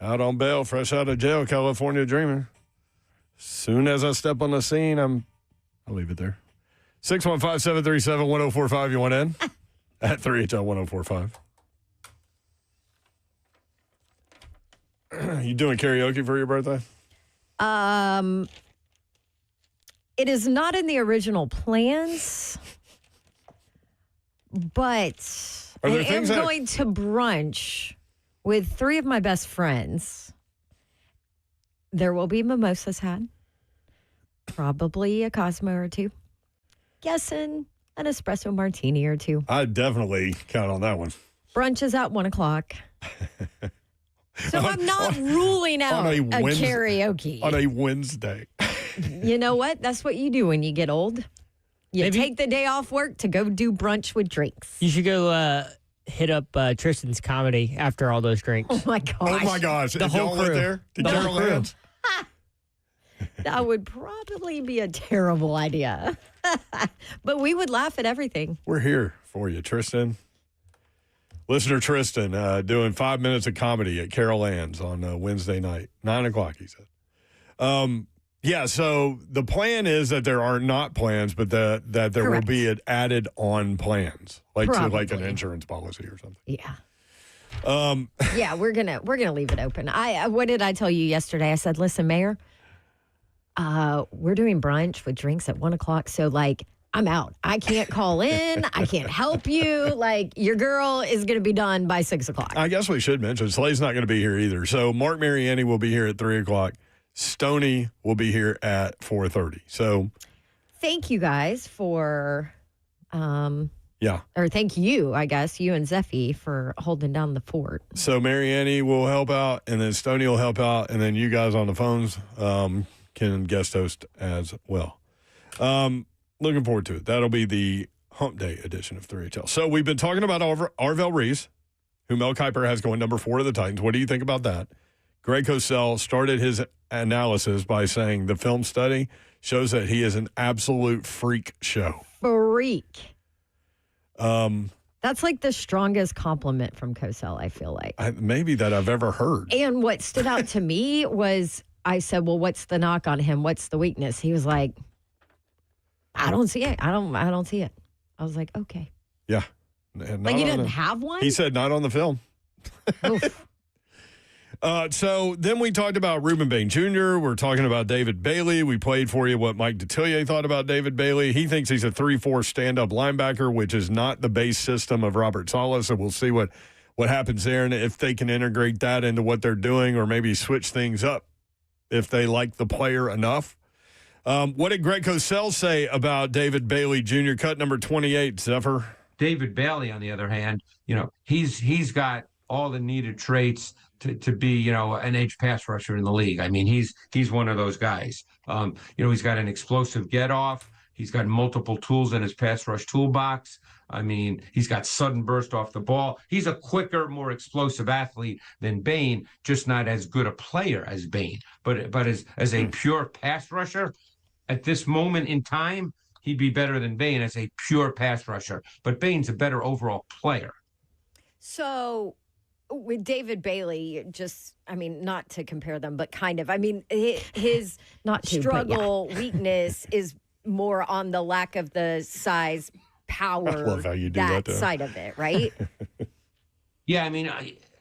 Out on bail, fresh out of jail, California dreaming. Soon as I step on the scene, I'll leave it there. 615-737-1045. You want in? At 3HL1045. You doing karaoke for your birthday? It is not in the original plans, but I am going to brunch with 3 of my best friends. There will be mimosas had, probably a Cosmo or 2. Guessing an espresso martini or 2. I'd definitely count on that one. Brunch is at 1 o'clock. So I'm not ruling out a karaoke. On a Wednesday. You know what? That's what you do when you get old. You take the day off work to go do brunch with drinks. You should go hit up Tristan's comedy after all those drinks. Oh, my gosh. Oh, my gosh. The whole crew. There? The whole crew. That would probably be a terrible idea. But we would laugh at everything. We're here for you, Tristan. Listener Tristan doing 5 minutes of comedy at Carol Ann's on Wednesday night, 9 o'clock, he said. Yeah, so the plan is that there are not plans, but that there Correct. will be an added on plans, like to like an Probably. insurance policy or something. Yeah. Um, Yeah, we're gonna leave it open. What did I tell you yesterday? I said, listen, Mayor, we're doing brunch with drinks at 1 o'clock, so like I'm out. I can't call in. I can't help you. Like your girl is gonna be done by 6 o'clock. I guess we should mention Slay's not going to be here either. So Mark Mariani will be here at 3 o'clock. Stoney will be here at 4:30. So Thank you guys for yeah. Or thank you, I guess, you and Zeffy for holding down the fort. So Mariani will help out, and then Stoney will help out, and then you guys on the phones can guest host as well. Looking forward to it. That'll be the Hump Day edition of 3HL. So we've been talking about Arvell Reese, who Mel Kiper has going number 4 to the Titans. What do you think about that? Greg Cosell started his analysis by saying the film study shows that he is an absolute freak show. Freak. That's like the strongest compliment from Cosell, I feel like. Maybe that I've ever heard. And what stood out to me was I said, well, what's the knock on him? What's the weakness? He was like, I don't see it. I don't see it. I was like, okay. Yeah. Like you didn't have one? He said not on the film. So then we talked about Reuben Bain Jr. We're talking about David Bailey. We played for you what Mike Detillier thought about David Bailey. He thinks he's a 3-4 stand-up linebacker, which is not the base system of Robert Saleh. So we'll see what happens there and if they can integrate that into what they're doing or maybe switch things up if they like the player enough. What did Greg Cosell say about David Bailey Jr., cut number 28, Zephyr? David Bailey, on the other hand, he's got all the needed traits to be, an edge pass rusher in the league. I mean, he's one of those guys. He's got an explosive get off. He's got multiple tools in his pass rush toolbox. I mean, he's got sudden burst off the ball. He's a quicker, more explosive athlete than Bain, just not as good a player as Bain. But as a pure pass rusher, at this moment in time, he'd be better than Bain as a pure pass rusher. But Bain's a better overall player. So with David Bailey, not to compare them, but kind of. I mean, his struggle, weakness is more on the lack of the size, power, I love how you do that side of it, right? Yeah, I mean,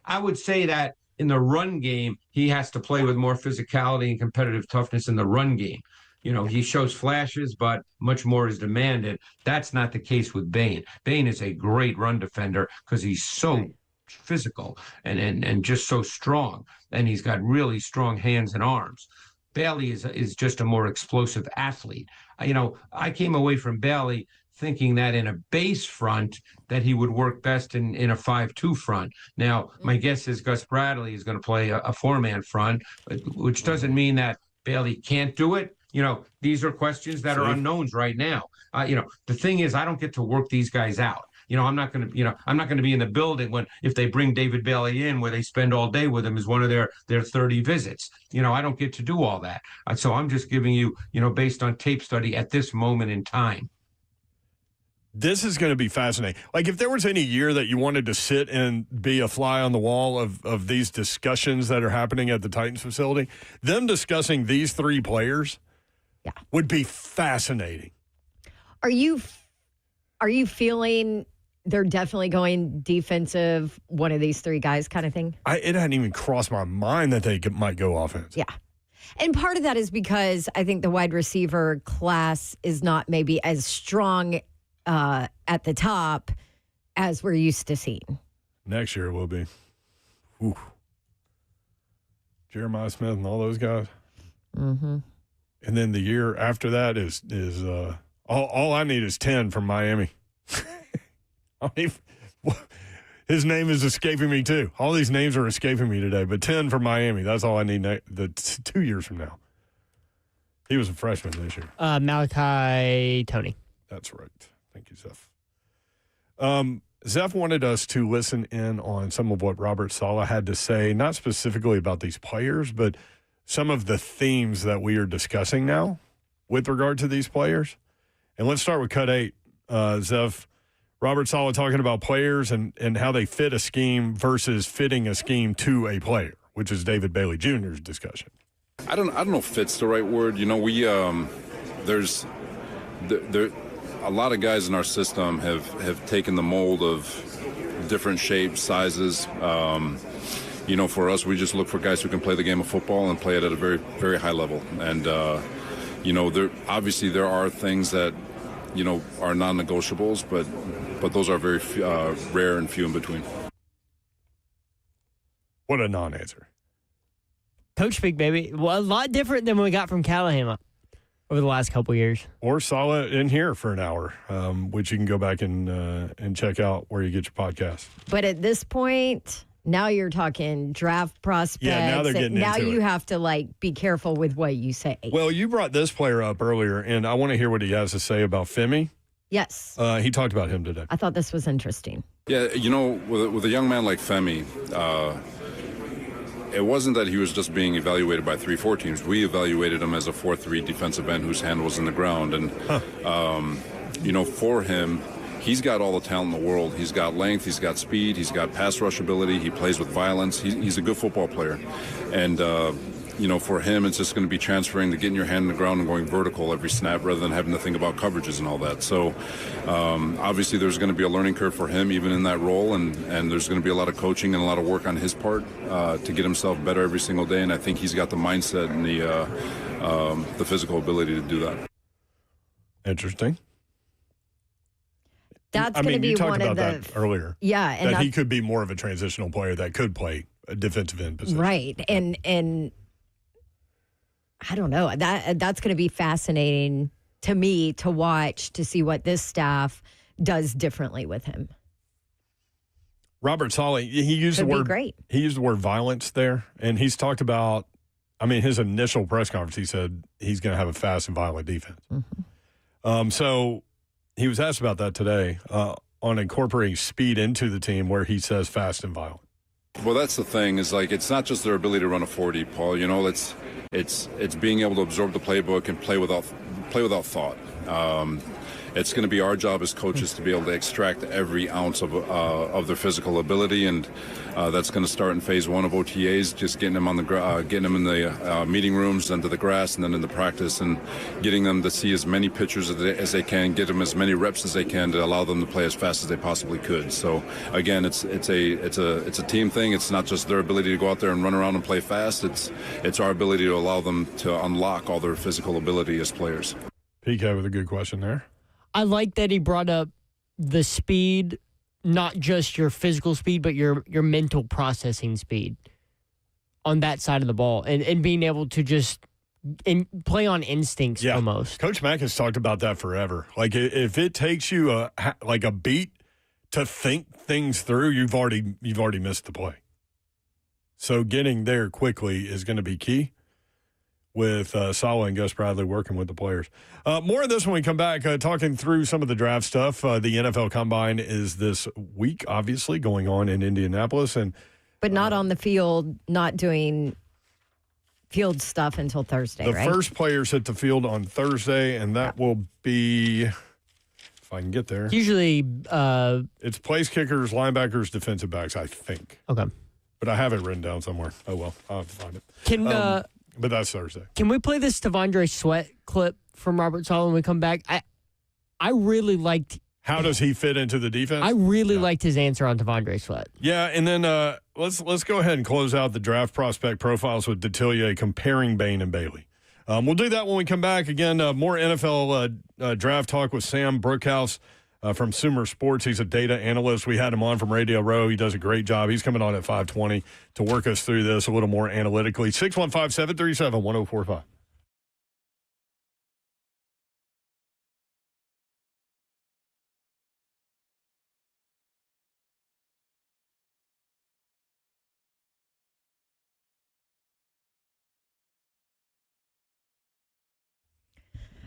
I would say that in the run game, he has to play with more physicality and competitive toughness in the run game. He shows flashes, but much more is demanded. That's not the case with Bain. Bain is a great run defender because he's so physical and just so strong, and he's got really strong hands and arms. Bailey is just a more explosive athlete. I came away from Bailey thinking that in a base front that he would work best in a 5-2 front. Now, my guess is Gus Bradley is going to play a 4-man front, which doesn't mean that Bailey can't do it. These are questions that are unknowns right now. The thing is, I don't get to work these guys out. I'm not going to be in the building if they bring David Bailey in where they spend all day with him as one of their 30 visits. I don't get to do all that. So I'm just giving you, based on tape study at this moment in time. This is going to be fascinating. Like, if there was any year that you wanted to sit and be a fly on the wall of these discussions that are happening at the Titans facility, them discussing these three players would be fascinating. Are you feeling they're definitely going defensive, one of these three guys kind of thing? It hadn't even crossed my mind that they might go offense. Yeah. And part of that is because I think the wide receiver class is not maybe as strong at the top as we're used to seeing. Next year it will be. Ooh. Jeremiah Smith and all those guys. Mm-hmm. And then the year after that is all I need is 10 from Miami. His name is escaping me too. All these names are escaping me today, but 10 from Miami. That's all I need 2 years from now. He was a freshman this year. Malachi Tony. That's right. Thank you, Zeph. Zeph wanted us to listen in on some of what Robert Saleh had to say, not specifically about these players, but some of the themes that we are discussing now with regard to these players. And let's start with Cut 8. Zeph, Robert Saleh talking about players and how they fit a scheme versus fitting a scheme to a player, which is David Bailey Jr.'s discussion. I don't know if fit's the right word. You know, we there's a lot of guys in our system have taken the mold of different shapes, sizes. You know, for us, we just look for guys who can play the game of football and play it at a very, very high level. And, you know, there are things that, you know, are non-negotiables, but those are very rare and few in between. What a non-answer. Coach speak, baby. Well, a lot different than what we got from Callahan over the last couple of years. Or Saleh in here for an hour, which you can go back and check out where you get your podcast. But at this point, now you're talking draft prospects. Yeah, now they're getting now into you it. have to be careful with what you say. Well, you brought this player up earlier, and I want to hear what he has to say about Femi. Yes. He talked about him today. I thought this was interesting. Yeah, you know, with a young man like Femi, it wasn't that he was just being evaluated by 3-4 teams. We evaluated him as a 4-3 defensive end whose hand was in the ground. And, you know, for him, he's got all the talent in the world. He's got length, he's got speed, he's got pass rush ability, he plays with violence. He's a good football player. And, you know, for him, it's just going to be transferring to getting your hand in the ground and going vertical every snap rather than having to think about coverages and all that. So, obviously, there's going to be a learning curve for him even in that role, and there's going to be a lot of coaching and a lot of work on his part to get himself better every single day. And I think he's got the mindset and the physical ability to do that. Interesting. That's going to be you talked one about of the that earlier. Yeah, and that he could be more of a transitional player that could play a defensive end position. Right, and I don't know. That's going to be fascinating to me to watch, to see what this staff does differently with him. Robert Saleh, he used Could the be word great. He used the word violence there, and he's talked about. I mean, his initial press conference, he said he's going to have a fast and violent defense. Mm-hmm. So he was asked about that today on incorporating speed into the team, where he says fast and violent. Well, that's the thing, is like, it's not just their ability to run a 40, Paul. You know, it's being able to absorb the playbook and play without thought. It's going to be our job as coaches to be able to extract every ounce of their physical ability, and that's going to start in phase 1 of OTAs, just getting them on the getting them in the meeting rooms, then to the grass, and then in the practice, and getting them to see as many pitchers as they can, get them as many reps as they can to allow them to play as fast as they possibly could. So again, it's a team thing. It's not just their ability to go out there and run around and play fast. It's our ability to allow them to unlock all their physical ability as players. PK with a good question there. I like that he brought up the speed, not just your physical speed, but your mental processing speed on that side of the ball, and being able to just play on instincts almost. Coach Mack has talked about that forever. Like, if it takes you a beat to think things through, you've already missed the play. So getting there quickly is going to be key, with Saleh and Gus Bradley working with the players. More of this when we come back, talking through some of the draft stuff. The NFL Combine is this week, obviously, going on in Indianapolis. But not on the field, not doing field stuff until Thursday, the right? first players hit the field on Thursday, and that will be if I can get there. Usually, It's place kickers, linebackers, defensive backs, I think. Okay. But I have it written down somewhere. Oh, well, I'll have to find it. But that's Thursday. Can we play this Tavondre Sweat clip from Robert Saleh when we come back? I really liked. How does he fit into the defense? I really liked his answer on Tavondre Sweat. Yeah, and then let's go ahead and close out the draft prospect profiles with Detillier comparing Bain and Bailey. We'll do that when we come back. Again, more NFL draft talk with Sam Brookhouse from Sumer Sports. He's a data analyst. We had him on from Radio Row. He does a great job. He's coming on at 5:20 to work us through this a little more analytically. 615-737-1045.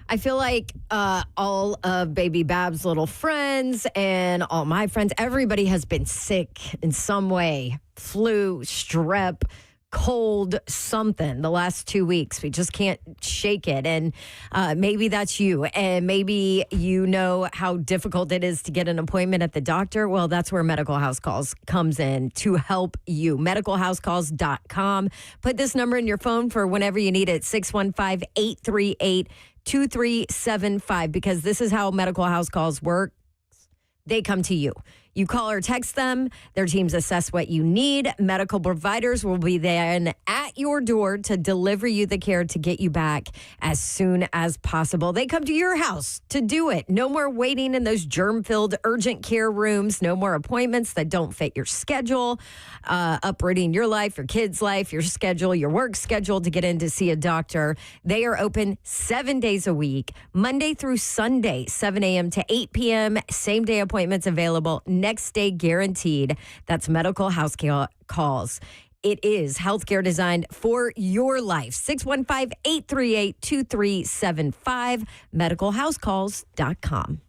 I feel like all of Baby Bab's little friends and all my friends, everybody has been sick in some way. Flu, strep, cold, something the last 2 weeks. We just can't shake it. And maybe that's you. And maybe you know how difficult it is to get an appointment at the doctor. Well, that's where Medical House Calls comes in to help you. MedicalHouseCalls.com. Put this number in your phone for whenever you need it. 615-838-2375, because this is how Medical House Calls work. They come to you. You call or text them. Their teams assess what you need. Medical providers will be then at your door to deliver you the care to get you back as soon as possible. They come to your house to do it. No more waiting in those germ-filled urgent care rooms. No more appointments that don't fit your schedule. Uprooting your life, your kids' life, your schedule, your work schedule to get in to see a doctor. They are open 7 days a week, Monday through Sunday, 7 a.m. to 8 p.m. Same-day appointments available. Next day guaranteed. That's Medical House Calls. It is healthcare designed for your life. 615-838-2375, medicalhousecalls.com.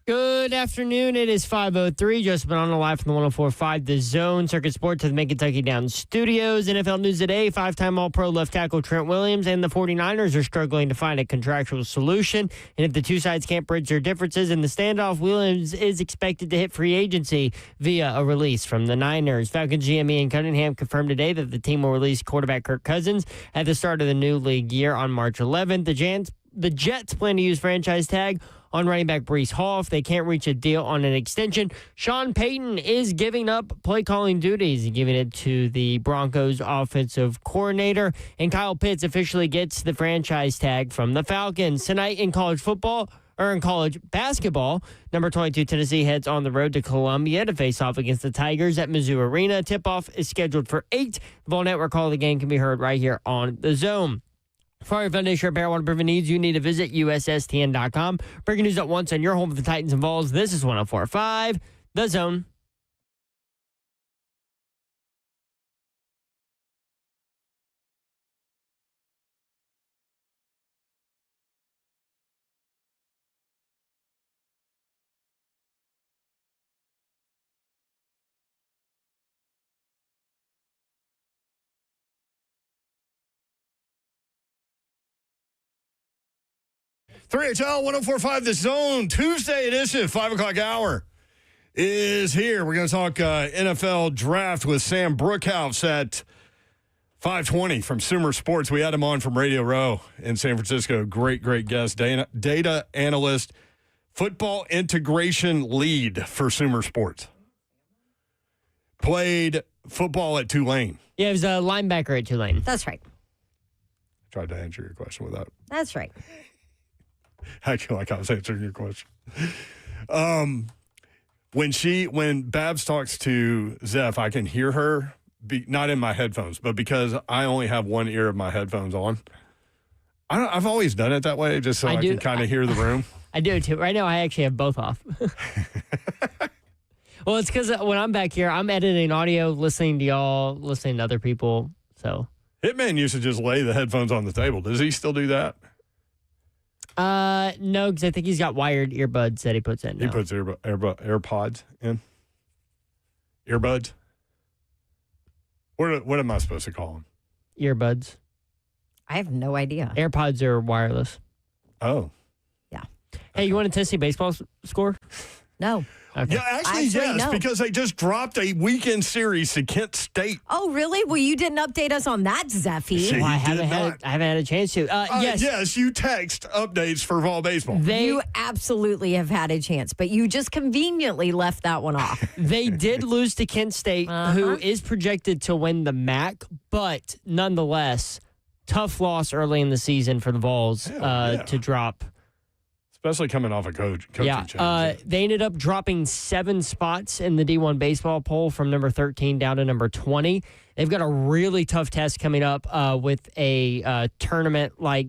Good afternoon. It is 5:03. Just been on the live from the 104.5 The Zone. Circuit Sports to the Mid-Kentucky Downs Studios. NFL news today. 5-time All-Pro left tackle Trent Williams and the 49ers are struggling to find a contractual solution. And if the two sides can't bridge their differences in the standoff, Williams is expected to hit free agency via a release from the Niners. Falcons GM Ian Cunningham confirmed today that the team will release quarterback Kirk Cousins at the start of the new league year on March 11th. The Jets plan to use franchise tag on running back Breece Hall if they can't reach a deal on an extension. Sean Payton is giving up play calling duties and giving it to the Broncos offensive coordinator. And Kyle Pitts officially gets the franchise tag from the Falcons. Tonight in college basketball, number 22 Tennessee heads on the road to Columbia to face off against the Tigers at Mizzou Arena. Tip-off is scheduled for 8. The Vol Network call of the game can be heard right here on The Zone. For your foundation repair, water proven needs, you need to visit USSTN.com. Breaking news at once on your home of the Titans and Vols. This is 104.5 The Zone. HL 104.5 The Zone, Tuesday edition, 5 o'clock hour is here. We're going to talk NFL draft with Sam Brookhouse at 5:20 from Sumer Sports. We had him on from Radio Row in San Francisco. Great guest, data analyst, football integration lead for Sumer Sports. Played football at Tulane. Yeah, he was a linebacker at Tulane. That's right. Tried to answer your question without. That's right. I feel like I was answering your question. When Babs talks to Zeph, I can hear her, not in my headphones, but because I only have one ear of my headphones on. I've always done it that way, just so I can kind of hear the room. I do, too. Right now, I actually have both off. Well, it's because when I'm back here, I'm editing audio, listening to y'all, listening to other people. So Hitman used to just lay the headphones on the table. Does he still do that? No, because I think he's got wired earbuds that he puts in. He puts AirPods in. Earbuds. What am I supposed to call them? Earbuds. I have no idea. AirPods are wireless. Oh. Yeah. Hey, you want a Tennessee baseball score? No. Okay. Yeah, actually yes, no. because they just dropped a weekend series to Kent State. Oh, really? Well, you didn't update us on that, Zeffy. Well, I haven't had a chance to. Yes, you text updates for Vol baseball. You absolutely have had a chance, but you just conveniently left that one off. They did lose to Kent State, who is projected to win the MAC, but nonetheless, tough loss early in the season for the Vols to drop. Especially coming off a coaching change. They ended up dropping 7 spots in the D1 baseball poll from number 13 down to number 20. They've got a really tough test coming up with a tournament-like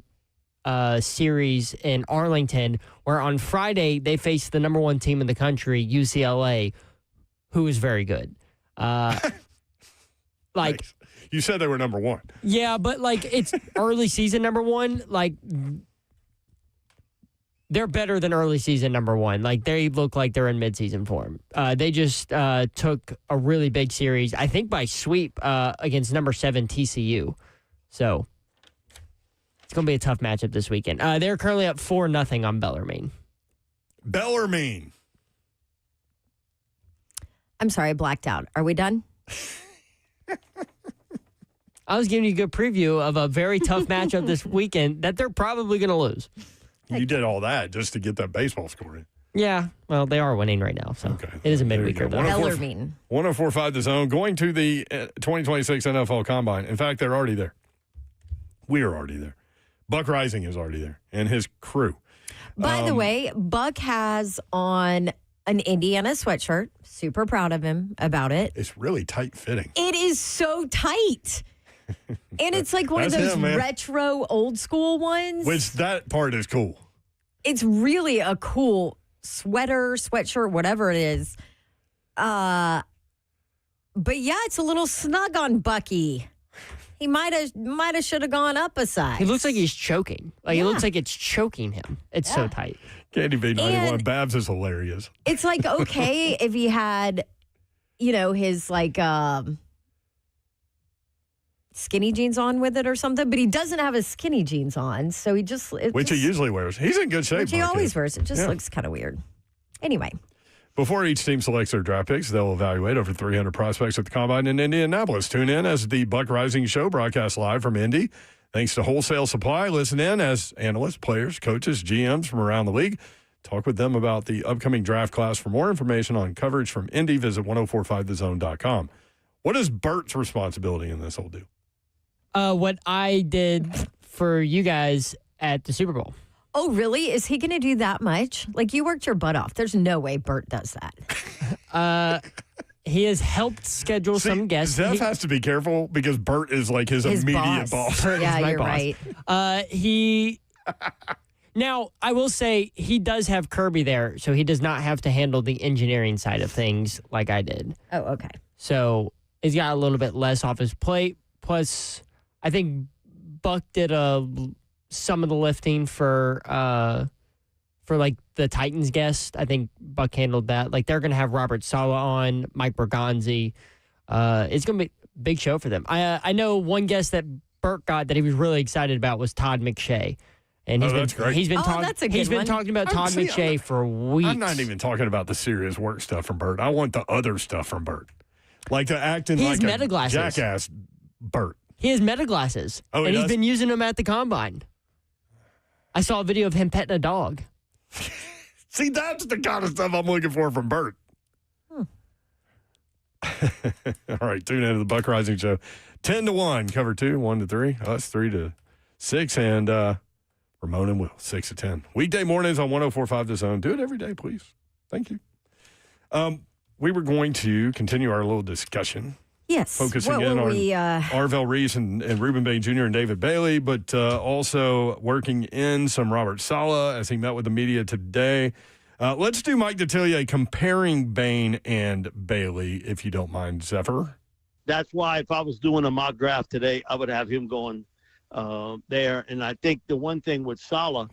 series in Arlington, where on Friday they face the number 1 team in the country, UCLA, who is very good. Nice. You said they were number 1. Yeah, but it's early season number 1. They're better than early season number 1. They look like they're in midseason form. They just took a really big series, I think by sweep, against number 7 TCU. So it's going to be a tough matchup this weekend. They're currently up 4-0 on Bellarmine. Bellarmine. I'm sorry, I blacked out. Are we done? I was giving you a good preview of a very tough matchup this weekend that they're probably going to lose. You did all that just to get that baseball score in. Yeah, well, they are winning right now, so it is a midweeker, though. Bellarmine. 104.5 The Zone, going to the 2026 NFL Combine. In fact, they're already there. We are already there. Buck Rising is already there, and his crew. By the way, Buck has on an Indiana sweatshirt. Super proud of him about it. It's really tight-fitting. It is so tight. And it's like one of those retro old school ones. Which that part is cool. It's really a cool sweatshirt, whatever it is. But yeah, it's a little snug on Bucky. He might have should have gone up a size. He looks like he's choking. He looks like it's choking him. It's so tight. Candy Bean 91. And Babs is hilarious. it's like, okay, if he had, his like skinny jeans on with it or something, but he doesn't have his skinny jeans on. So he just. Which he usually wears. He's in good shape. Which he Buck always is. wears. It just looks kind of weird. Anyway. Before each team selects their draft picks, they'll evaluate over 300 prospects at the Combine in Indianapolis. Tune in as the Buck Rising Show broadcasts live from Indy. Thanks to Wholesale Supply. Listen in as analysts, players, coaches, GMs from around the league talk with them about the upcoming draft class. For more information on coverage from Indy, visit 1045thezone.com. What is Bert's responsibility in this whole deal? What I did for you guys at the Super Bowl. Oh, really? Is he going to do that much? Like, you worked your butt off. There's no way Bert does that. He has helped schedule some guests. Zeph has to be careful because Bert is like his immediate boss. Bert Yeah, is my you're boss. right. Now, I will say he does have Kirby there, so he does not have to handle the engineering side of things like I did. Oh, okay. So he's got a little bit less off his plate. Plus, I think Buck did some of the lifting for like the Titans guest. I think Buck handled that. Like, they're going to have Robert Saleh on, Mike Bergonzi. It's going to be a big show for them. I know one guest that Burt got that he was really excited about was Todd McShay. And that's great. He's been that's a good one. talking about Todd McShay for weeks. I'm not even talking about the serious work stuff from Bert. I want the other stuff from Bert. Like the acting He like has a meta glasses. jackass Bert. He has meta glasses. Oh, and he's does? been using them at the Combine. I saw a video of him petting a dog. See, that's the kind of stuff I'm looking for from Bert. All right, tune in to the Buck Rising Show. 10-1, cover 2, 1-3, us 3-6, and Ramon and Will, 6-10. Weekday mornings on 104.5 The Zone. Do it every day, please. Thank you. We were going to continue our little discussion. Yes. Focusing in on Arvell Reese and Reuben Bain Jr. and David Bailey, but also working in some Robert Saleh as he met with the media today. Let's do Mike Detillier comparing Bain and Bailey, if you don't mind, Zephyr. That's why if I was doing a mock draft today, I would have him going there. And I think the one thing with Saleh,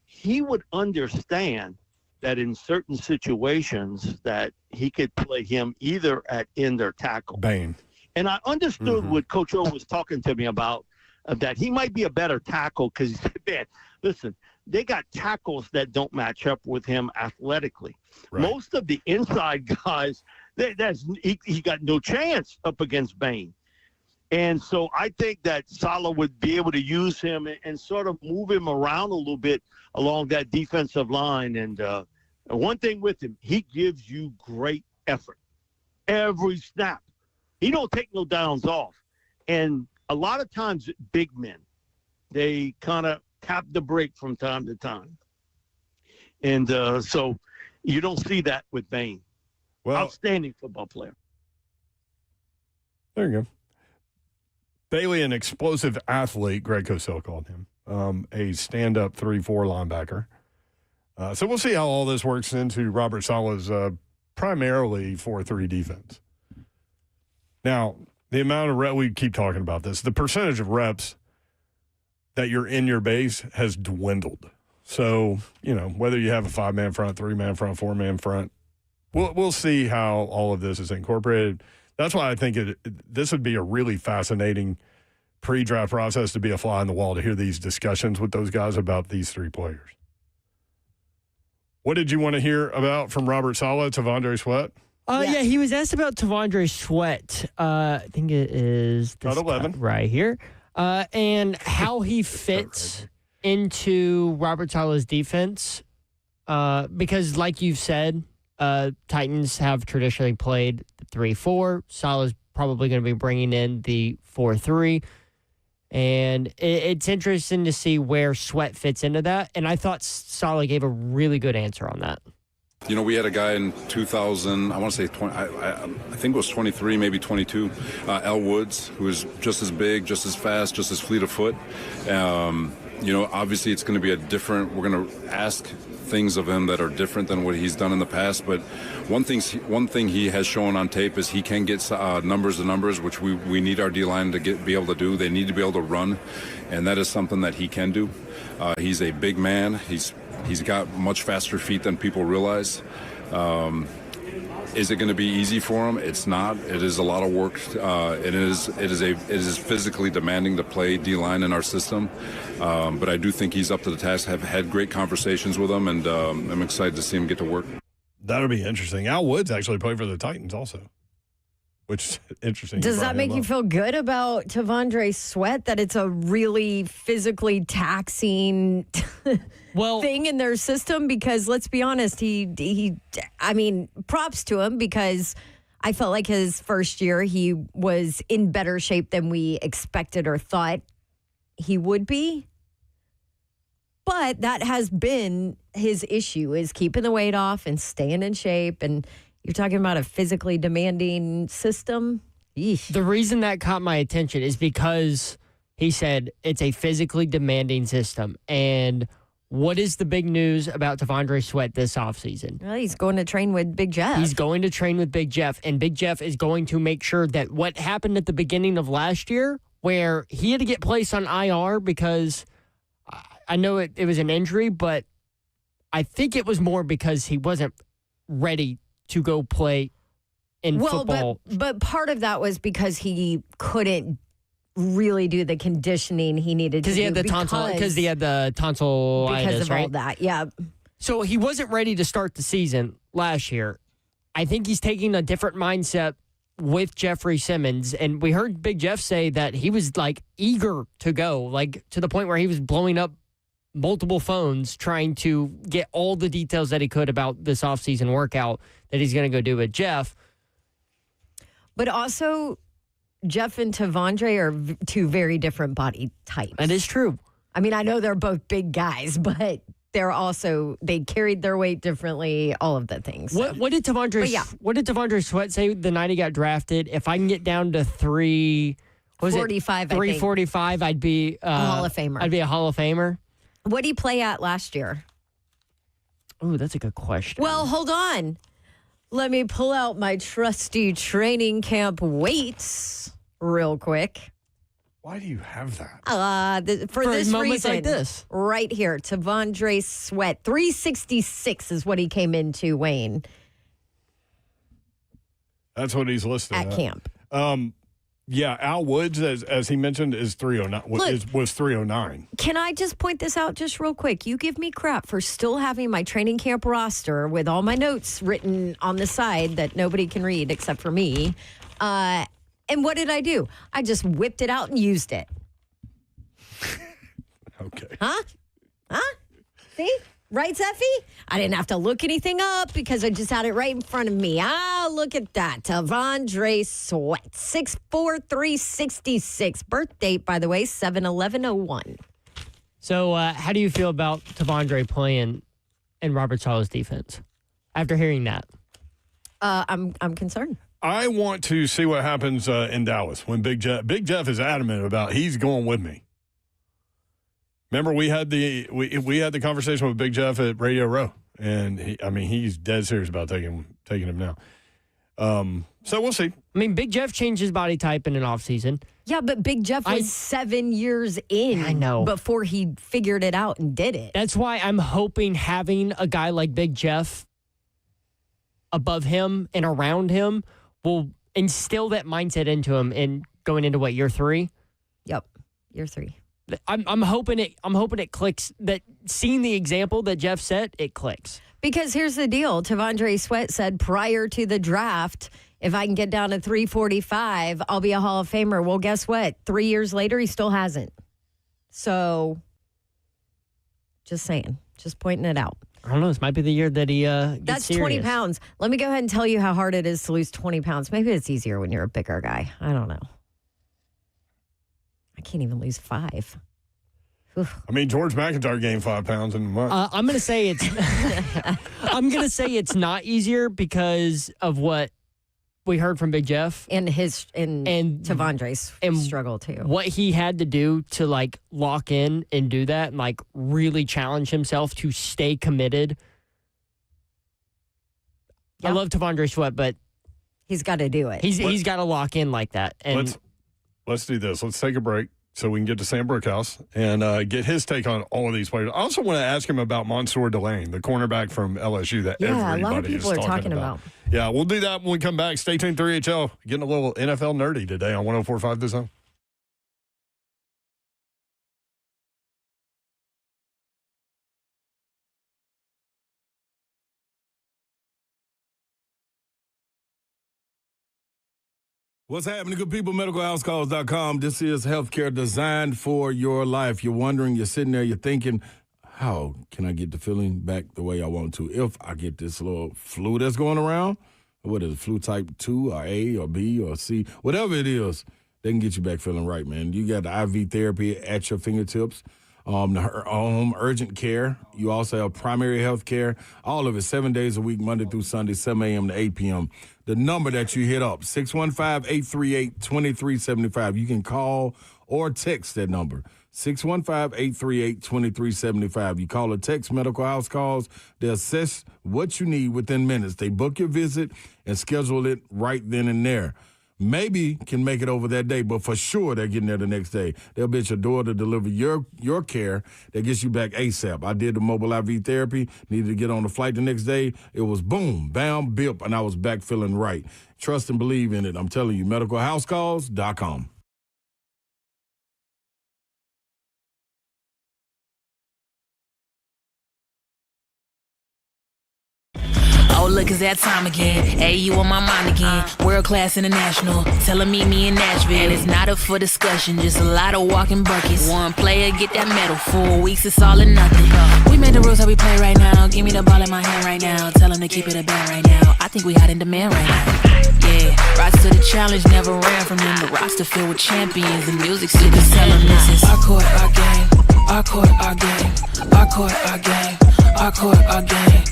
he would understand that in certain situations that he could play him either at end or tackle. Bain. And I understood what Coach O was talking to me about, that he might be a better tackle because he said, man, listen, they got tackles that don't match up with him athletically. Right. Most of the inside guys, he got no chance up against Bain. And so I think that Saleh would be able to use him and sort of move him around a little bit along that defensive line. And one thing with him, he gives you great effort every snap. He don't take no downs off. And a lot of times big men, they kind of tap the brake from time to time. And so you don't see that with Bain. Well, outstanding football player. There you go. Bailey, an explosive athlete, Greg Cosell called him, a stand-up 3-4 linebacker. So we'll see how all this works into Robert Saleh's primarily 4-3 defense. Now, the amount of reps, we keep talking about this, the percentage of reps that you're in your base has dwindled. So, whether you have a 5-man front, 3-man front, 4-man front, we'll see how all of this is incorporated. That's why I think this would be a really fascinating pre-draft process to be a fly on the wall to hear these discussions with those guys about these three players. What did you want to hear about from Robert Saleh, T'Vondre Sweat? Yeah, he was asked about T'Vondre Sweat. I think it is this 11 right here. And how he fits into Robert Saleh's defense. Because like you've said, Titans have traditionally played the 3-4. Saleh's probably going to be bringing in the 4-3. And it's interesting to see where Sweat fits into that. And I thought Saleh gave a really good answer on that. We had a guy in 2000, I want to say 20, I think it was 23, maybe 22, L. Woods, who was just as big, just as fast, just as fleet of foot. Obviously it's going to be we're going to ask things of him that are different than what he's done in the past. But one thing he has shown on tape is he can get numbers to numbers, which we need our D-line to be able to do. They need to be able to run, and that is something that he can do. He's a big man. He's He's got much faster feet than people realize. Is it going to be easy for him? It's not. It is a lot of work. It is physically demanding to play D-line in our system. But I do think he's up to the task. I've had great conversations with him, and I'm excited to see him get to work. That'll be interesting. Al Woods actually played for the Titans also, which is interesting. Does that make you feel good about T'Vondre Sweat, that it's a really physically taxing thing in their system? Because let's be honest, I mean, props to him, because I felt like his first year he was in better shape than we expected or thought he would be. But that has been his issue, is keeping the weight off and staying in shape. And you're talking about a physically demanding system. Yeesh. The reason that caught my attention is because he said it's a physically demanding system. And what is the big news about T'Vondre Sweat this offseason? Well, he's going to train with Big Jeff. He's going to train with Big Jeff, and Big Jeff is going to make sure that what happened at the beginning of last year, where he had to get placed on IR because I know it was an injury, but I think it was more because he wasn't ready to go play in football. But part of that was because he couldn't really do the conditioning he needed to do. Because he had the tonsillitis, because of right? all that, yeah. So he wasn't ready to start the season last year. I think he's taking a different mindset with Jeffrey Simmons, and we heard Big Jeff say that he was like eager to go, like to the point where he was blowing up multiple phones trying to get all the details that he could about this offseason workout that he's going to go do with Jeff. But also, Jeff and T'Vondre are two very different body types. That is true. I mean, I know they're both big guys, but they carried their weight differently, all of the things. So. What did T'Vondre Sweat say the night he got drafted? If I can get down to 345, I'd be a Hall of Famer. I'd be a Hall of Famer. What did he play at last year? Oh, that's a good question. Well, hold on. Let me pull out my trusty training camp weights real quick. Why do you have that? For this moments reason, like this. Right here, T'Vondre Sweat, 366 is what he came into, Wayne. That's what he's listed at camp. Yeah, Al Woods, as he mentioned, is 309. Was 309. Can I just point this out just real quick? You give me crap for still having my training camp roster with all my notes written on the side that nobody can read except for me. And what did I do? I just whipped it out and used it. Okay. Huh? See? Right, Zeffy? I didn't have to look anything up because I just had it right in front of me. Look at that. T'Vondre Sweat, 6'4", 366. Birth date, by the way, 7/11/01. So how do you feel about T'Vondre playing in Robert Saleh's defense after hearing that? I'm concerned. I want to see what happens in Dallas when Big Jeff is adamant about he's going with me. Remember, we had the conversation with Big Jeff at Radio Row, and he's dead serious about taking him now. So we'll see. I mean, Big Jeff changed his body type in an offseason. Yeah, but Big Jeff was 7 years in. I know. Before he figured it out and did it. That's why I'm hoping having a guy like Big Jeff above him and around him will instill that mindset into him and going into year 3? Yep, year 3. I'm hoping it clicks, that seeing the example that Jeff set, it clicks. Because here's the deal. T'Vondre Sweat said prior to the draft, if I can get down to 345, I'll be a Hall of Famer. Well, guess what? 3 years later, he still hasn't. So, just saying. Just pointing it out. I don't know. This might be the year that he gets That's serious. 20 pounds. Let me go ahead and tell you how hard it is to lose 20 pounds. Maybe it's easier when you're a bigger guy. I don't know. I can't even lose 5. I mean, George McIntyre gained 5 pounds in a month. I'm gonna say it's. I'm gonna say it's not easier because of what we heard from Big Jeff and T'Vondre's struggle too. What he had to do to lock in and do that and really challenge himself to stay committed. Yep. I love T'Vondre Sweat, but he's got to do it. He's got to lock in like that. And let's do this. Let's take a break. so we can get to Sam Brookhouse and get his take on all of these players. I also want to ask him about Mansour Delane, the cornerback from LSU that everybody a lot of people is are talking about. Yeah, we'll do that when we come back. Stay tuned, 3HL. Getting a little NFL nerdy today on 104.5 The Zone. What's happening, good people? MedicalHouseCalls.com. This is healthcare designed for your life. You're wondering, you're sitting there, you're thinking, how can I get the feeling back the way I want to? If I get this little flu that's going around, what is it, flu type 2 or A or B or C, whatever it is, they can get you back feeling right, man. You got the IV therapy at your fingertips. The home urgent care. You also have primary health care. All of it 7 days a week, Monday through Sunday, 7 a.m. to 8 p.m. The number that you hit up, 615-838-2375. You can call or text that number, 615-838-2375. You call or text Medical House Calls. They assess what you need within minutes. They book your visit and schedule it right then and there. Maybe can make it over that day, but for sure they're getting there the next day. They'll be at your door to deliver your care that gets you back ASAP. I did the mobile IV therapy, needed to get on the flight the next day. It was boom, bam, bip, and I was back feeling right. Trust and believe in it. I'm telling you, medicalhousecalls.com. Oh, look, it's that time again. Hey, you on my mind again. World class international. Tell them meet me in Nashville. And it's not up for discussion, just a lot of walking buckets. One player get that medal. 4 weeks, it's all or nothing. We made the rules how we play right now. Give me the ball in my hand right now. Tell them to keep it a band right now. I think we hot in demand right now. Yeah, rise to the challenge, never ran from them. The roster filled with champions. The music still can tell them this is our court, our game. Our court, our game. Our court, our game. Our court, our game.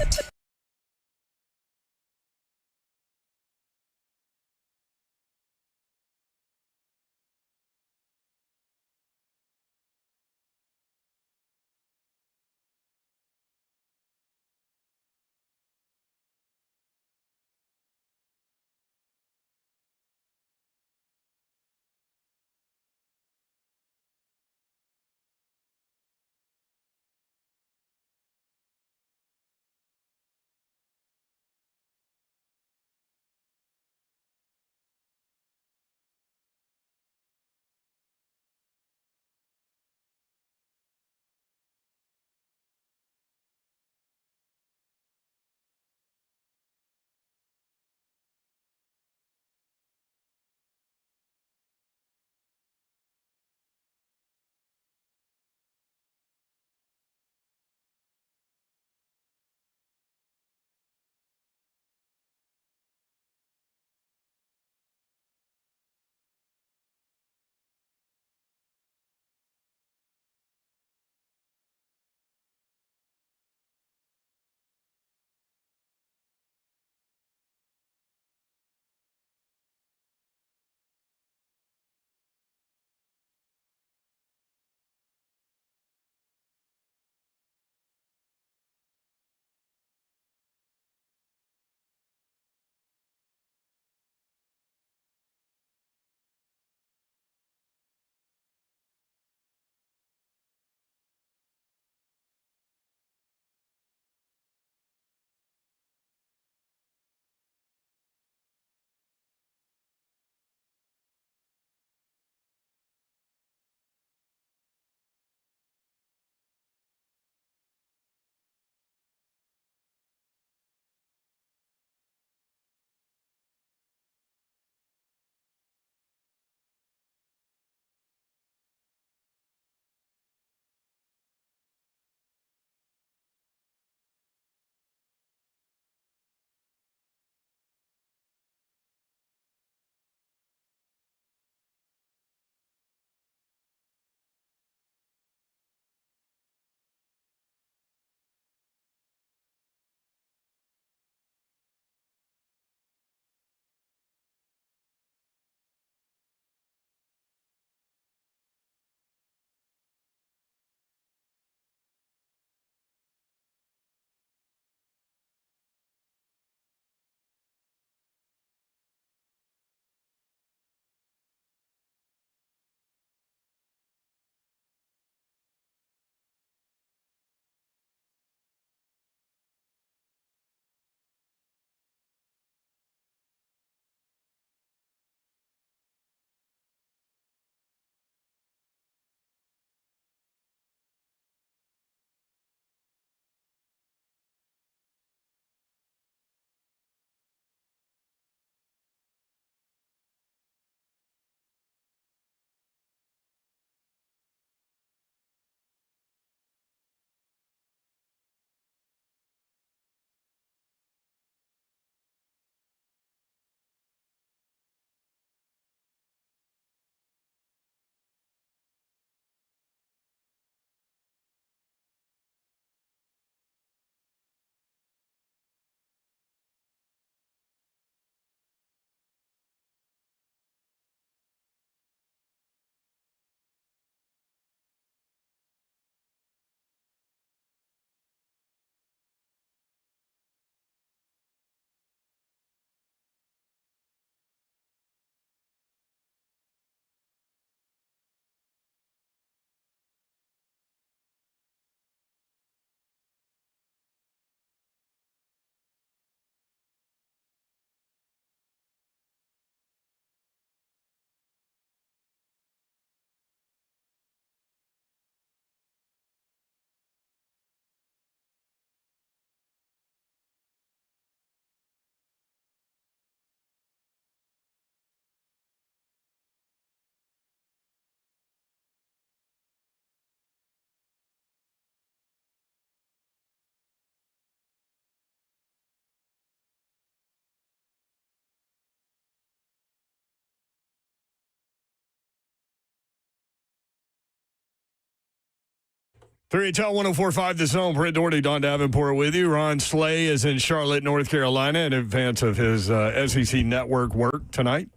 3HL 104.5 The Zone. Brent Doherty, Don Davenport with you. Ron Saleh is in Charlotte, North Carolina in advance of his SEC Network work tonight.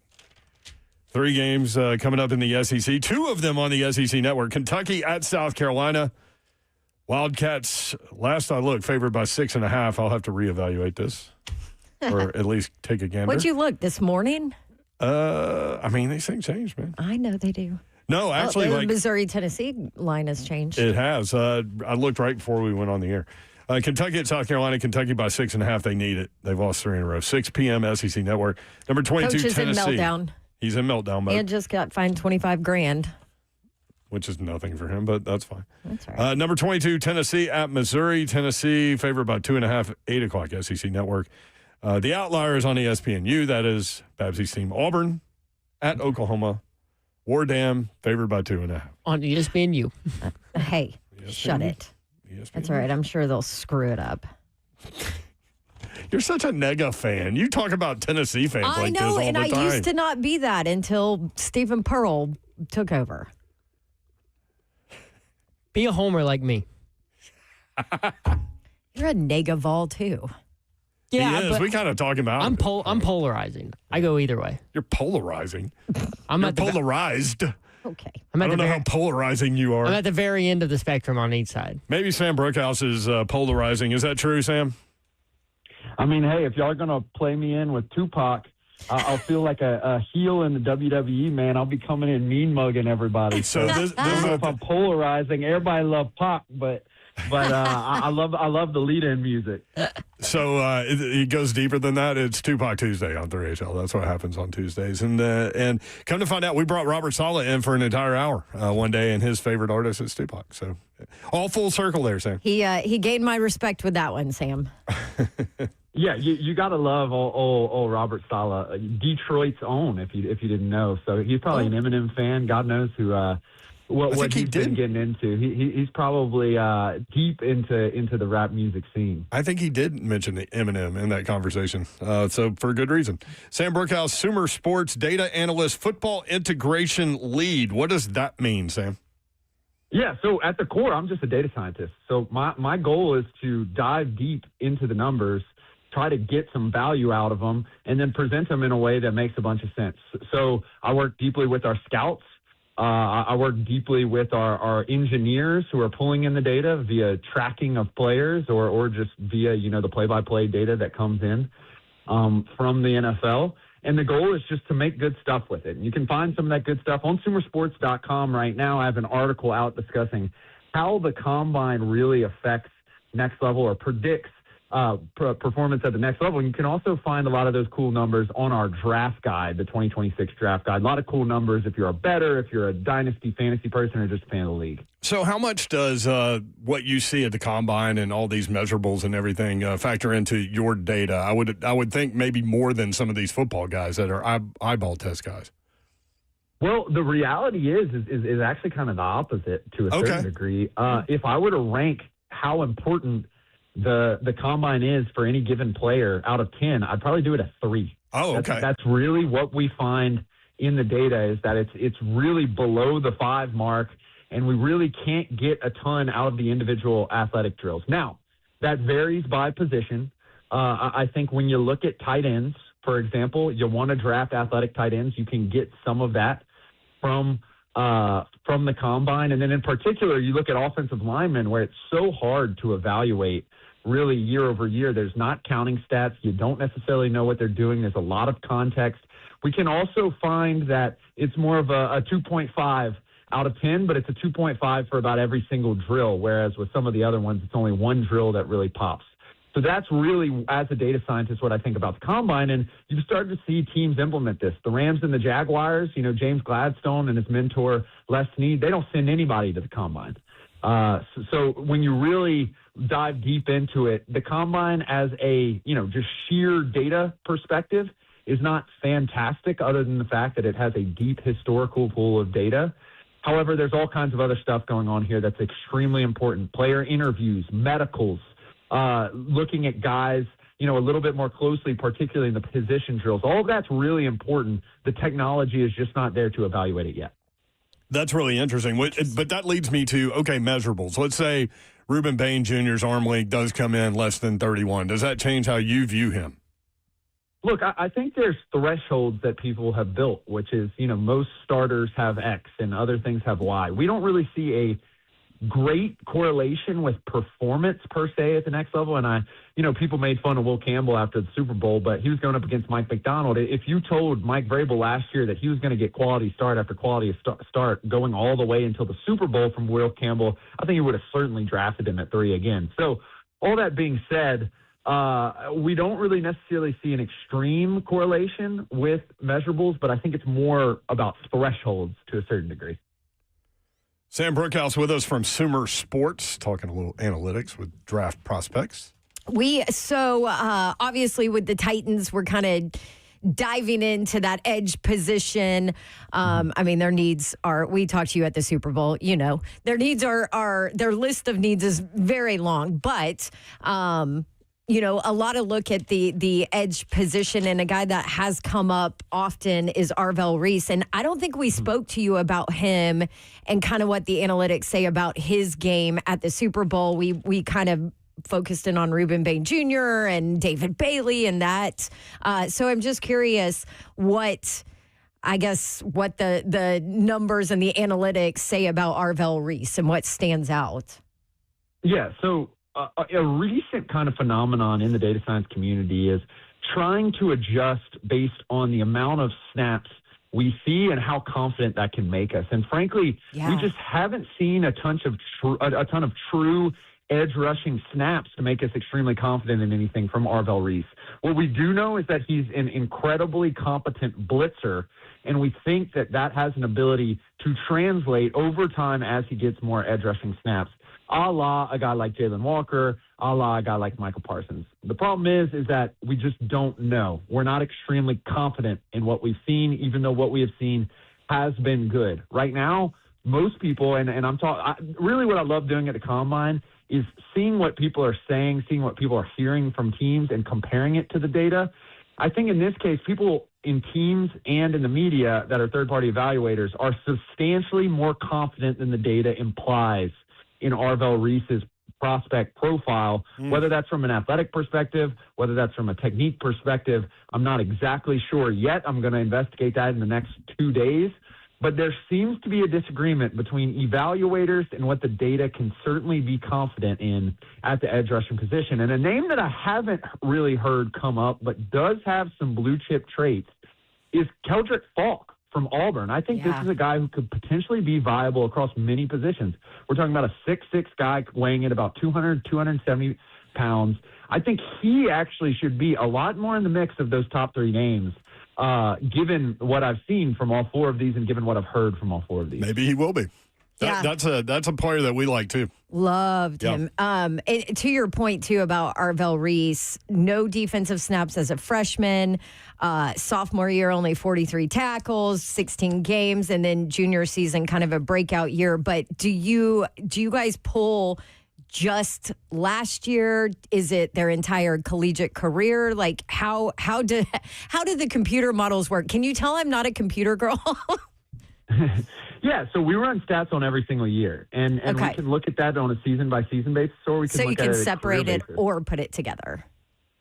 3 games coming up in the SEC. 2 of them on the SEC Network. Kentucky at South Carolina. Wildcats, last I looked, favored by 6.5. I'll have to reevaluate this, or at least take a gander. What'd you look this morning? I mean, these things change, man. I know they do. No, actually, the Missouri-Tennessee line has changed. It has. I looked right before we went on the air. Kentucky at South Carolina. Kentucky by 6.5. They need it. They've lost 3 in a row. 6 p.m. SEC Network. Number 22, Coach is Tennessee. in meltdown. He's in meltdown mode. And just got fined $25,000. Which is nothing for him, but that's fine. That's all right. Number 22, Tennessee at Missouri. Tennessee favored by 2.5, 8 o'clock SEC Network. The Outliers on ESPNU. That is Babsy's team. Auburn at Oklahoma. War Dam favored by 2.5. On ESPNU. Hey, shut it. That's all right. I'm sure they'll screw it up. You're such a nega fan. You talk about Tennessee fans I like know, this all and the I time. used to not be that until Stephen Pearl took over. Be a homer like me. You're a negaval too. Yeah, he is. but We kind of talk about I'm it. I'm polarizing. I go either way. You're polarizing. I'm You're at the polarized. Okay. I don't know how polarizing you are. I'm at the very end of the spectrum on each side. Maybe Sam Brookhouse is polarizing. Is that true, Sam? I mean, hey, if y'all are going to play me in with Tupac, I'll feel like a heel in the WWE, man. I'll be coming in mean mugging everybody. So this I don't know if I'm polarizing. Everybody love Pac, but I love the lead-in music. So it goes deeper than that. It's Tupac Tuesday on 3HL. That's what happens on Tuesdays. And come to find out, we brought Robert Saleh in for an entire hour one day, and his favorite artist is Tupac. So all full circle there, Sam. He gained my respect with that one, Sam. Yeah, you got to love old Robert Saleh, Detroit's own, if you didn't know. So he's probably an Eminem fan. God knows who what he's been getting into. He's probably deep into the rap music scene. I think he did mention the Eminem in that conversation, so for good reason. Sam Brookhouse, Sumer Sports data analyst, football integration lead. What does that mean, Sam? Yeah, so at the core, I'm just a data scientist. So my goal is to dive deep into the numbers, try to get some value out of them, and then present them in a way that makes a bunch of sense. So I work deeply with our scouts. I work deeply with our engineers who are pulling in the data via tracking of players or just via, the play-by-play data that comes in from the NFL. And the goal is just to make good stuff with it. And you can find some of that good stuff on sumersports.com right now. I have an article out discussing how the combine really affects next level or predicts performance at the next level. And you can also find a lot of those cool numbers on our draft guide, the 2026 draft guide. A lot of cool numbers if you're a bettor, if you're a dynasty fantasy person, or just a fan of the league. So how much does what you see at the combine and all these measurables and everything factor into your data? I would think maybe more than some of these football guys that are eyeball test guys. Well, the reality is actually kind of the opposite to a certain degree. If I were to rank how important the combine is for any given player out of 10, I'd probably do it a 3. Oh, okay. That's really what we find in the data is that it's really below the 5 mark, and we really can't get a ton out of the individual athletic drills. Now, that varies by position. I think when you look at tight ends, for example, you want to draft athletic tight ends. You can get some of that from the combine. And then in particular, you look at offensive linemen where it's so hard to evaluate really year over year. There's not counting stats. You don't necessarily know what they're doing. There's a lot of context. We can also find that it's more of a 2.5 out of 10, but it's a 2.5 for about every single drill, whereas with some of the other ones, it's only one drill that really pops. So that's really, as a data scientist, what I think about the combine. And you've started to see teams implement this. The Rams and the Jaguars, James Gladstone and his mentor, Les Snead, they don't send anybody to the combine. So when you really dive deep into it, the combine as a, just sheer data perspective is not fantastic other than the fact that it has a deep historical pool of data. However, there's all kinds of other stuff going on here that's extremely important. Player interviews, medicals, looking at guys, a little bit more closely, particularly in the position drills. All of that's really important. The technology is just not there to evaluate it yet. That's really interesting. But that leads me to, okay, measurables. Let's say Ruben Bain Jr.'s arm length does come in less than 31. Does that change how you view him? Look, I think there's thresholds that people have built, which is, most starters have X and other things have Y. We don't really see a great correlation with performance per se at the next level. And people made fun of Will Campbell after the Super Bowl, but he was going up against Mike McDonald. If you told Mike Vrabel last year that he was going to get quality start after quality start going all the way until the Super Bowl from Will Campbell, I think he would have certainly drafted him at 3 again. So all that being said, we don't really necessarily see an extreme correlation with measurables, but I think it's more about thresholds to a certain degree. Sam Brookhouse with us from Sumer Sports, talking a little analytics with draft prospects. Obviously with the Titans, we're kind of diving into that edge position. Their needs are, we talked to you at the Super Bowl, their needs are their list of needs is very long, but a lot of look at the edge position, and a guy that has come up often is Arvell Reese. And I don't think we spoke to you about him and kind of what the analytics say about his game at the Super Bowl. We kind of focused in on Ruben Bain Jr. and David Bailey and that. So I'm just curious what the numbers and the analytics say about Arvell Reese and what stands out. Yeah, so a recent kind of phenomenon in the data science community is trying to adjust based on the amount of snaps we see and how confident that can make us. And frankly, we just haven't seen a ton of true edge rushing snaps to make us extremely confident in anything from Arvell Reese. What we do know is that he's an incredibly competent blitzer, and we think that has an ability to translate over time as he gets more edge rushing snaps, a la a guy like Jalen Walker, a la a guy like Michael Parsons. The problem is that we just don't know. We're not extremely confident in what we've seen, even though what we have seen has been good. Right now, most people, and I'm talking, really what I love doing at the Combine is seeing what people are saying, seeing what people are hearing from teams and comparing it to the data. I think in this case, people in teams and in the media that are third-party evaluators are substantially more confident than the data implies in Arvell Reese's prospect profile, whether that's from an athletic perspective, whether that's from a technique perspective. I'm not exactly sure yet. I'm going to investigate that in the next 2 days. But there seems to be a disagreement between evaluators and what the data can certainly be confident in at the edge rushing position. And a name that I haven't really heard come up but does have some blue chip traits is Keldrick Falk from Auburn. I think this is a guy who could potentially be viable across many positions. We're talking about a 6'6" guy weighing in about 200, 270 pounds. I think he actually should be a lot more in the mix of those top 3 names, given what I've seen from all 4 of these and given what I've heard from all 4 of these. Maybe he will be. That's a player that we like too. Loved him. And to your point too about Arvell Reese, no defensive snaps as a freshman. Sophomore year, only 43 tackles, 16 games, and then junior season, kind of a breakout year. But do you guys pull just last year? Is it their entire collegiate career? Like how do the computer models work? Can you tell I'm not a computer girl? Yeah, so we run stats on every single year, and we can look at that on a season-by-season basis, or we can look at it separate it or put it together.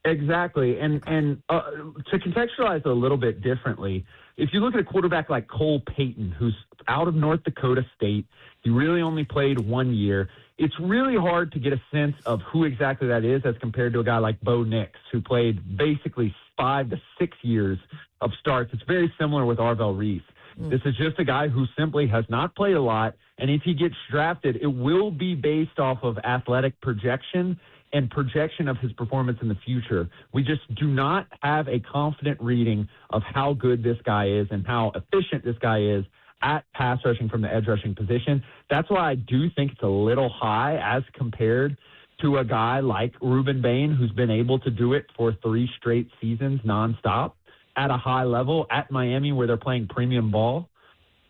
Exactly, and to contextualize it a little bit differently, if you look at a quarterback like Cole Payton, who's out of North Dakota State, he really only played 1 year. It's really hard to get a sense of who exactly that is as compared to a guy like Bo Nix, who played basically 5 to 6 years of starts. It's very similar with Arvell Reese. This is just a guy who simply has not played a lot, and if he gets drafted, it will be based off of athletic projection and projection of his performance in the future. We just do not have a confident reading of how good this guy is and how efficient this guy is at pass rushing from the edge rushing position. That's why I do think it's a little high as compared to a guy like Ruben Bain, who's been able to do it for 3 straight seasons nonstop at a high level at Miami where they're playing premium ball.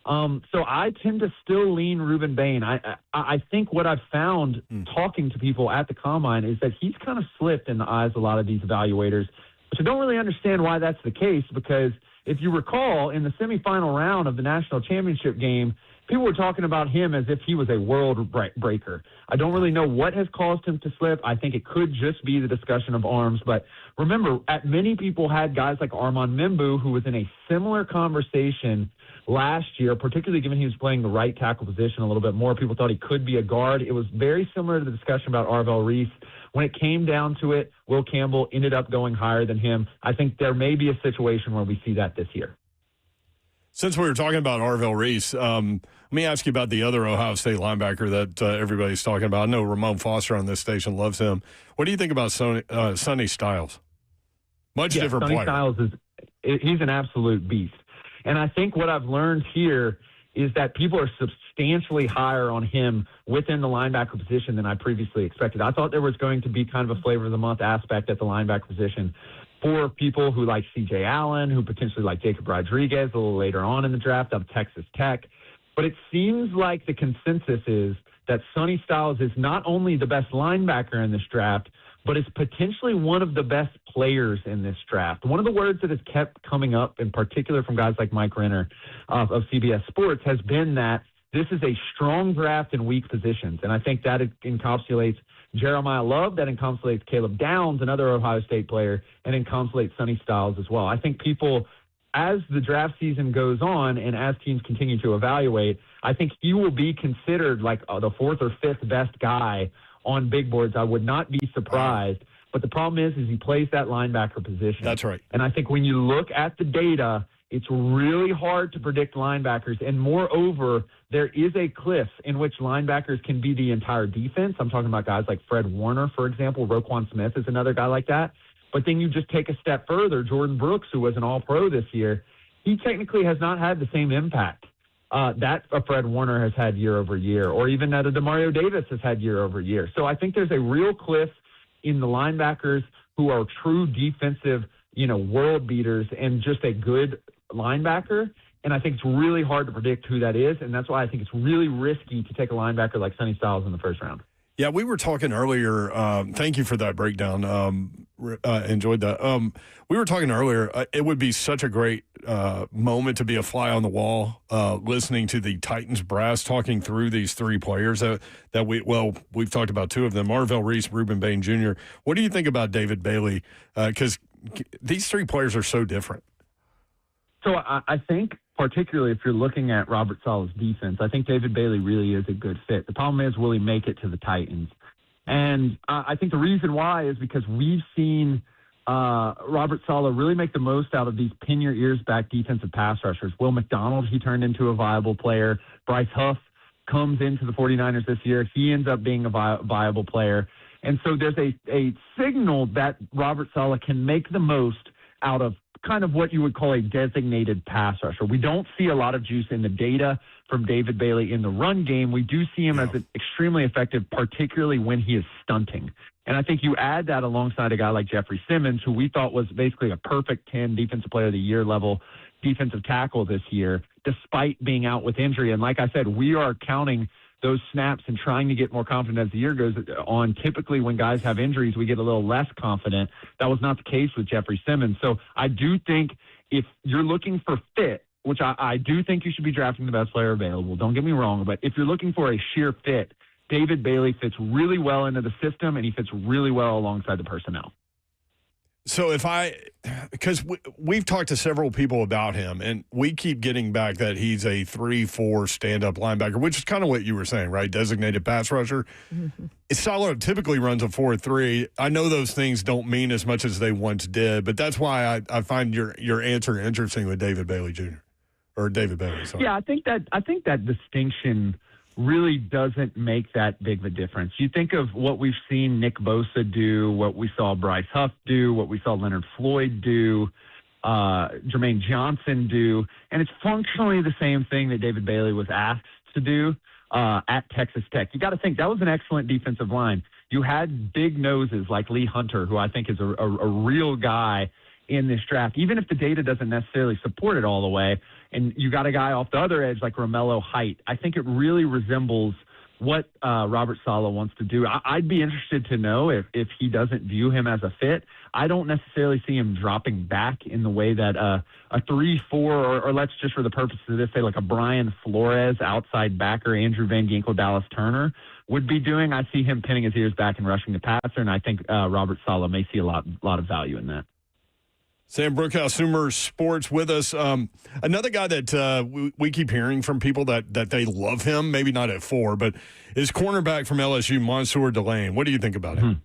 So I tend to still lean Ruben Bain. I think what I've found talking to people at the Combine is that he's kind of slipped in the eyes of a lot of these evaluators, which I don't really understand why that's the case, because if you recall, in the semifinal round of the national championship game, people were talking about him as if he was a world breaker. I don't really know what has caused him to slip. I think it could just be the discussion of arms. But remember, many people had guys like Armand Membu, who was in a similar conversation last year, particularly given he was playing the right tackle position a little bit more. People thought he could be a guard. It was very similar to the discussion about Arvell Reese. When it came down to it, Will Campbell ended up going higher than him. I think there may be a situation where we see that this year. Since we were talking about Arvell Reese, let me ask you about the other Ohio State linebacker that everybody's talking about. I know Ramon Foster on this station loves him. What do you think about Sonny Styles? Much different Sonny player. Styles he's an absolute beast. And I think what I've learned here is that people are substantially higher on him within the linebacker position than I previously expected. I thought there was going to be kind of a flavor of the month aspect at the linebacker position for people who like C.J. Allen, who potentially like Jacob Rodriguez a little later on in the draft of Texas Tech. But it seems like the consensus is that Sonny Styles is not only the best linebacker in this draft, but is potentially one of the best players in this draft. One of the words that has kept coming up, in particular from guys like Mike Renner of CBS Sports, has been that this is a strong draft in weak positions. And I think that it encapsulates Jeremiah Love, that encapsulates Caleb Downs, another Ohio State player, and encapsulates Sonny Styles as well. I think people, as the draft season goes on and as teams continue to evaluate, I think he will be considered like the fourth or fifth best guy on big boards. I would not be surprised. But the problem is he plays that linebacker position. That's right. And I think when you look at the data, it's really hard to predict linebackers. And moreover, there is a cliff in which linebackers can be the entire defense. I'm talking about guys like Fred Warner, for example. Roquan Smith is another guy like that. But then you just take a step further. Jordan Brooks, who was an all-pro this year, he technically has not had the same impact that a Fred Warner has had year over year, or even that a Demario Davis has had year over year. So I think there's a real cliff in the linebackers who are true defensive, world beaters and just a good linebacker. And I think it's really hard to predict who that is. And that's why I think it's really risky to take a linebacker like Sonny Styles in the first round. Yeah, we were talking earlier. Thank you for that breakdown. Enjoyed that. We were talking earlier. It would be such a great moment to be a fly on the wall, listening to the Titans brass talking through these three players that we've talked about two of them: Arvell Reese, Reuben Bain Jr. What do you think about David Bailey? Because these three players are so different. So I think, particularly if you're looking at Robert Saleh's defense, I think David Bailey really is a good fit. The problem is, will he make it to the Titans? And I think the reason why is because we've seen Robert Saleh really make the most out of these pin-your-ears-back defensive pass rushers. Will McDonald, he turned into a viable player. Bryce Huff comes into the 49ers this year. He ends up being a viable player. And so there's a signal that Robert Saleh can make the most out of kind of what you would call a designated pass rusher. We don't see a lot of juice in the data from David Bailey in the run game. We do see him as extremely effective, particularly when he is stunting. And I think you add that alongside a guy like Jeffrey Simmons, who we thought was basically a perfect 10 Defensive Player of the Year level defensive tackle this year, despite being out with injury. And like I said, we are counting those snaps and trying to get more confident as the year goes on. Typically, when guys have injuries, we get a little less confident. That was not the case with Jeffrey Simmons. So I do think if you're looking for fit, which I do think you should be drafting the best player available, don't get me wrong, but if you're looking for a sheer fit, David Bailey fits really well into the system, and he fits really well alongside the personnel. So because we've talked to several people about him, and we keep getting back that he's a 3-4 stand-up linebacker, which is kind of what you were saying, right? Designated pass rusher. Mm-hmm. Saleh typically runs a 4-3. I know those things don't mean as much as they once did, but that's why I find your answer interesting with David Bailey Jr. or David Bailey. Sorry. Yeah, I think that distinction really doesn't make that big of a difference. You think of what we've seen Nick Bosa do, what we saw Bryce Huff do, what we saw Leonard Floyd do, Jermaine Johnson do, and it's functionally the same thing that David Bailey was asked to do at Texas Tech. You got to think that was an excellent defensive line. You had big noses like Lee Hunter, who I think is a real guy in this draft, even if the data doesn't necessarily support it all the way. And you got a guy off the other edge like Romello Height. I think it really resembles what Robert Saleh wants to do. I'd be interested to know if he doesn't view him as a fit. I don't necessarily see him dropping back in the way that a 3-4, or let's just for the purpose of this say like a Brian Flores outside backer, Andrew Van Ginkel, Dallas Turner would be doing. I see him pinning his ears back and rushing the passer, and I think Robert Saleh may see a lot of value in that. Sam Brookhouse, Sumer Sports, with us. Another guy that we keep hearing from people that they love him, maybe not at 4, but is cornerback from LSU, Mansour Delane. What do you think about him?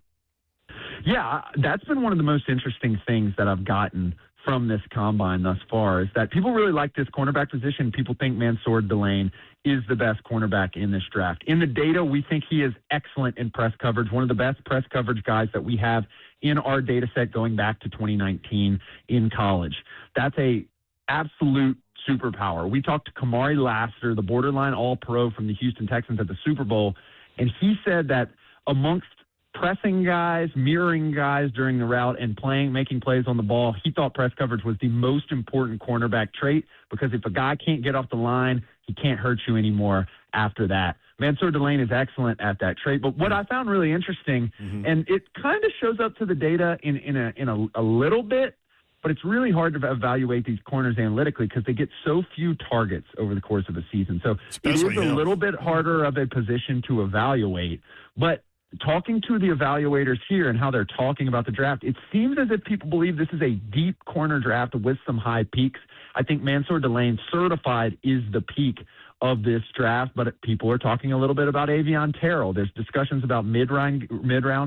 Yeah, that's been one of the most interesting things that I've gotten from this combine thus far, is that people really like this cornerback position. People think Mansour Delane is the best cornerback in this draft. In the data, we think he is excellent in press coverage, one of the best press coverage guys that we have in our data set going back to 2019 in college. That's a absolute superpower. We talked to Kamari Lassiter, the borderline all-pro from the Houston Texans at the Super Bowl, and he said that amongst pressing guys, mirroring guys during the route, and making plays on the ball, he thought press coverage was the most important cornerback trait, because if a guy can't get off the line, he can't hurt you anymore after that. Mansour Delane is excellent at that trait. But what I found really interesting, and it kind of shows up to the data in a little bit, but it's really hard to evaluate these corners analytically because they get so few targets over the course of a season. So Especially it is a little bit harder of a position to evaluate. But talking to the evaluators here and how they're talking about the draft, it seems as if people believe this is a deep corner draft with some high peaks. I think Mansour Delane certified is the peak of this draft, but people are talking a little bit about Avion Terrell. There's discussions about mid-round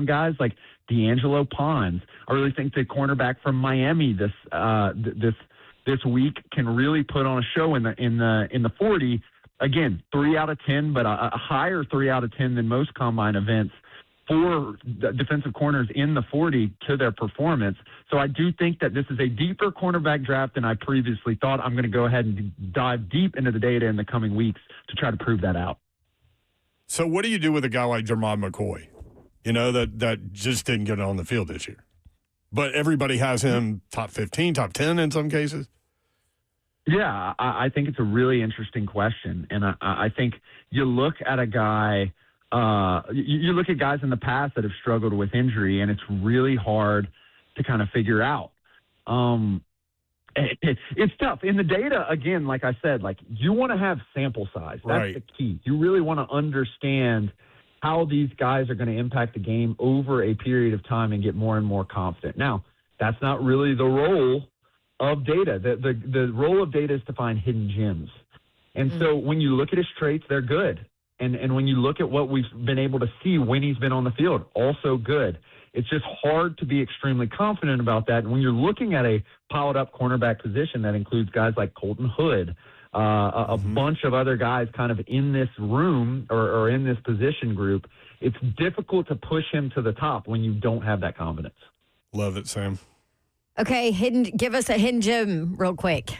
guys like D'Angelo Pons. I really think the cornerback from Miami this week can really put on a show in the 40. Again, 3 out of 10, but a higher 3 out of 10 than most combine events for defensive corners in the 40 to their performance. So I do think that this is a deeper cornerback draft than I previously thought. I'm going to go ahead and dive deep into the data in the coming weeks to try to prove that out. So what do you do with a guy like Jermod McCoy, that just didn't get on the field this year? But everybody has him top 15, top 10 in some cases. Yeah, I think it's a really interesting question. And I think you look at a guy you look at guys in the past that have struggled with injury, and it's really hard to kind of figure out. It's tough. In the data, again, like I said, you want to have sample size. That's the key. You really want to understand how these guys are going to impact the game over a period of time and get more and more confident. Now, that's not really the role of data. The role of data is to find hidden gems. And so when you look at his traits, they're good. And when you look at what we've been able to see when he's been on the field, also good. It's just hard to be extremely confident about that. And when you're looking at a piled-up cornerback position that includes guys like Colton Hood, a bunch of other guys kind of in this room or in this position group, it's difficult to push him to the top when you don't have that confidence. Love it, Sam. Okay, give us a hidden gem real quick.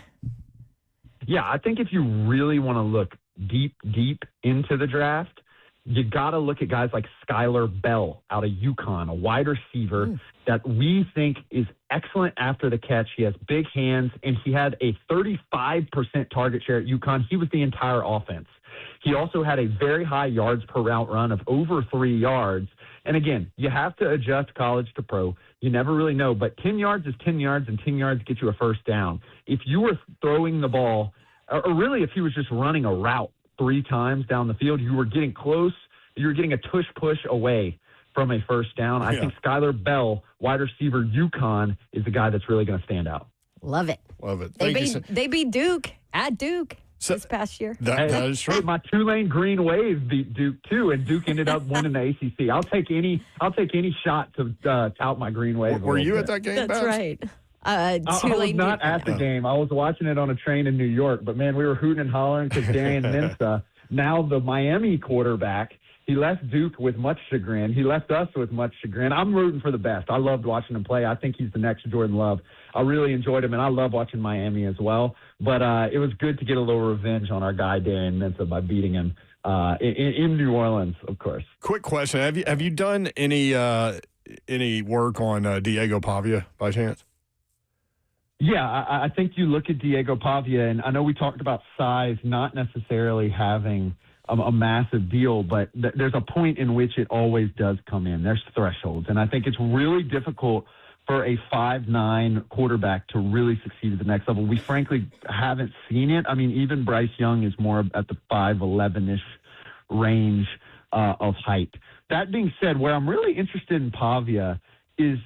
Yeah, I think if you really want to look deep into the draft, you got to look at guys like Skylar Bell out of UConn, a wide receiver that we think is excellent after the catch. He has big hands, and he had a 35% target share at UConn. He was the entire offense. He also had a very high yards per route run of over 3 yards. And again, you have to adjust college to pro. You never really know, but 10 yards is 10 yards, and 10 yards get you a first down. If you were throwing the ball, or really if he was just running a route 3 times down the field, you were getting close. You were getting a tush-push away from a first down. I think Skylar Bell, wide receiver UConn, is the guy that's really going to stand out. Love it. Love it. They beat Duke at Duke this past year. That is true. Hey, my Tulane Green Wave beat Duke too, and Duke ended up winning the ACC. I'll take any shot to tout my Green Wave. Were you at that game? That's Babs? right. I was not at the game. I was watching it on a train in New York. But, man, we were hooting and hollering because Darian Mensah, now the Miami quarterback, he left Duke with much chagrin. He left us with much chagrin. I'm rooting for the best. I loved watching him play. I think he's the next Jordan Love. I really enjoyed him, and I love watching Miami as well. But it was good to get a little revenge on our guy, Darian Mensah, by beating him in New Orleans, of course. Quick question. Have you done any work on Diego Pavia by chance? Yeah, I think you look at Diego Pavia, and I know we talked about size not necessarily having a massive deal, but there's a point in which it always does come in. There's thresholds, and I think it's really difficult for a 5'9" quarterback to really succeed at the next level. We frankly haven't seen it. I mean, even Bryce Young is more at the 5'11" range of height. That being said, where I'm really interested in Pavia is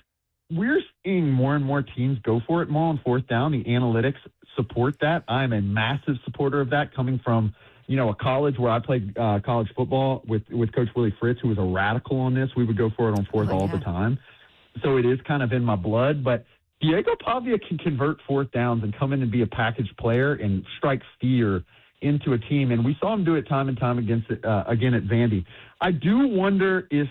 we're seeing more and more teams go for it more on fourth down. The analytics support that. I'm a massive supporter of that, coming from a college where I played college football with Coach Willie Fritz, who was a radical on this. We would go for it on fourth all the time. So it is kind of in my blood. But Diego Pavia can convert fourth downs and come in and be a package player and strike fear into a team. And we saw him do it time and time again at Vandy. I do wonder if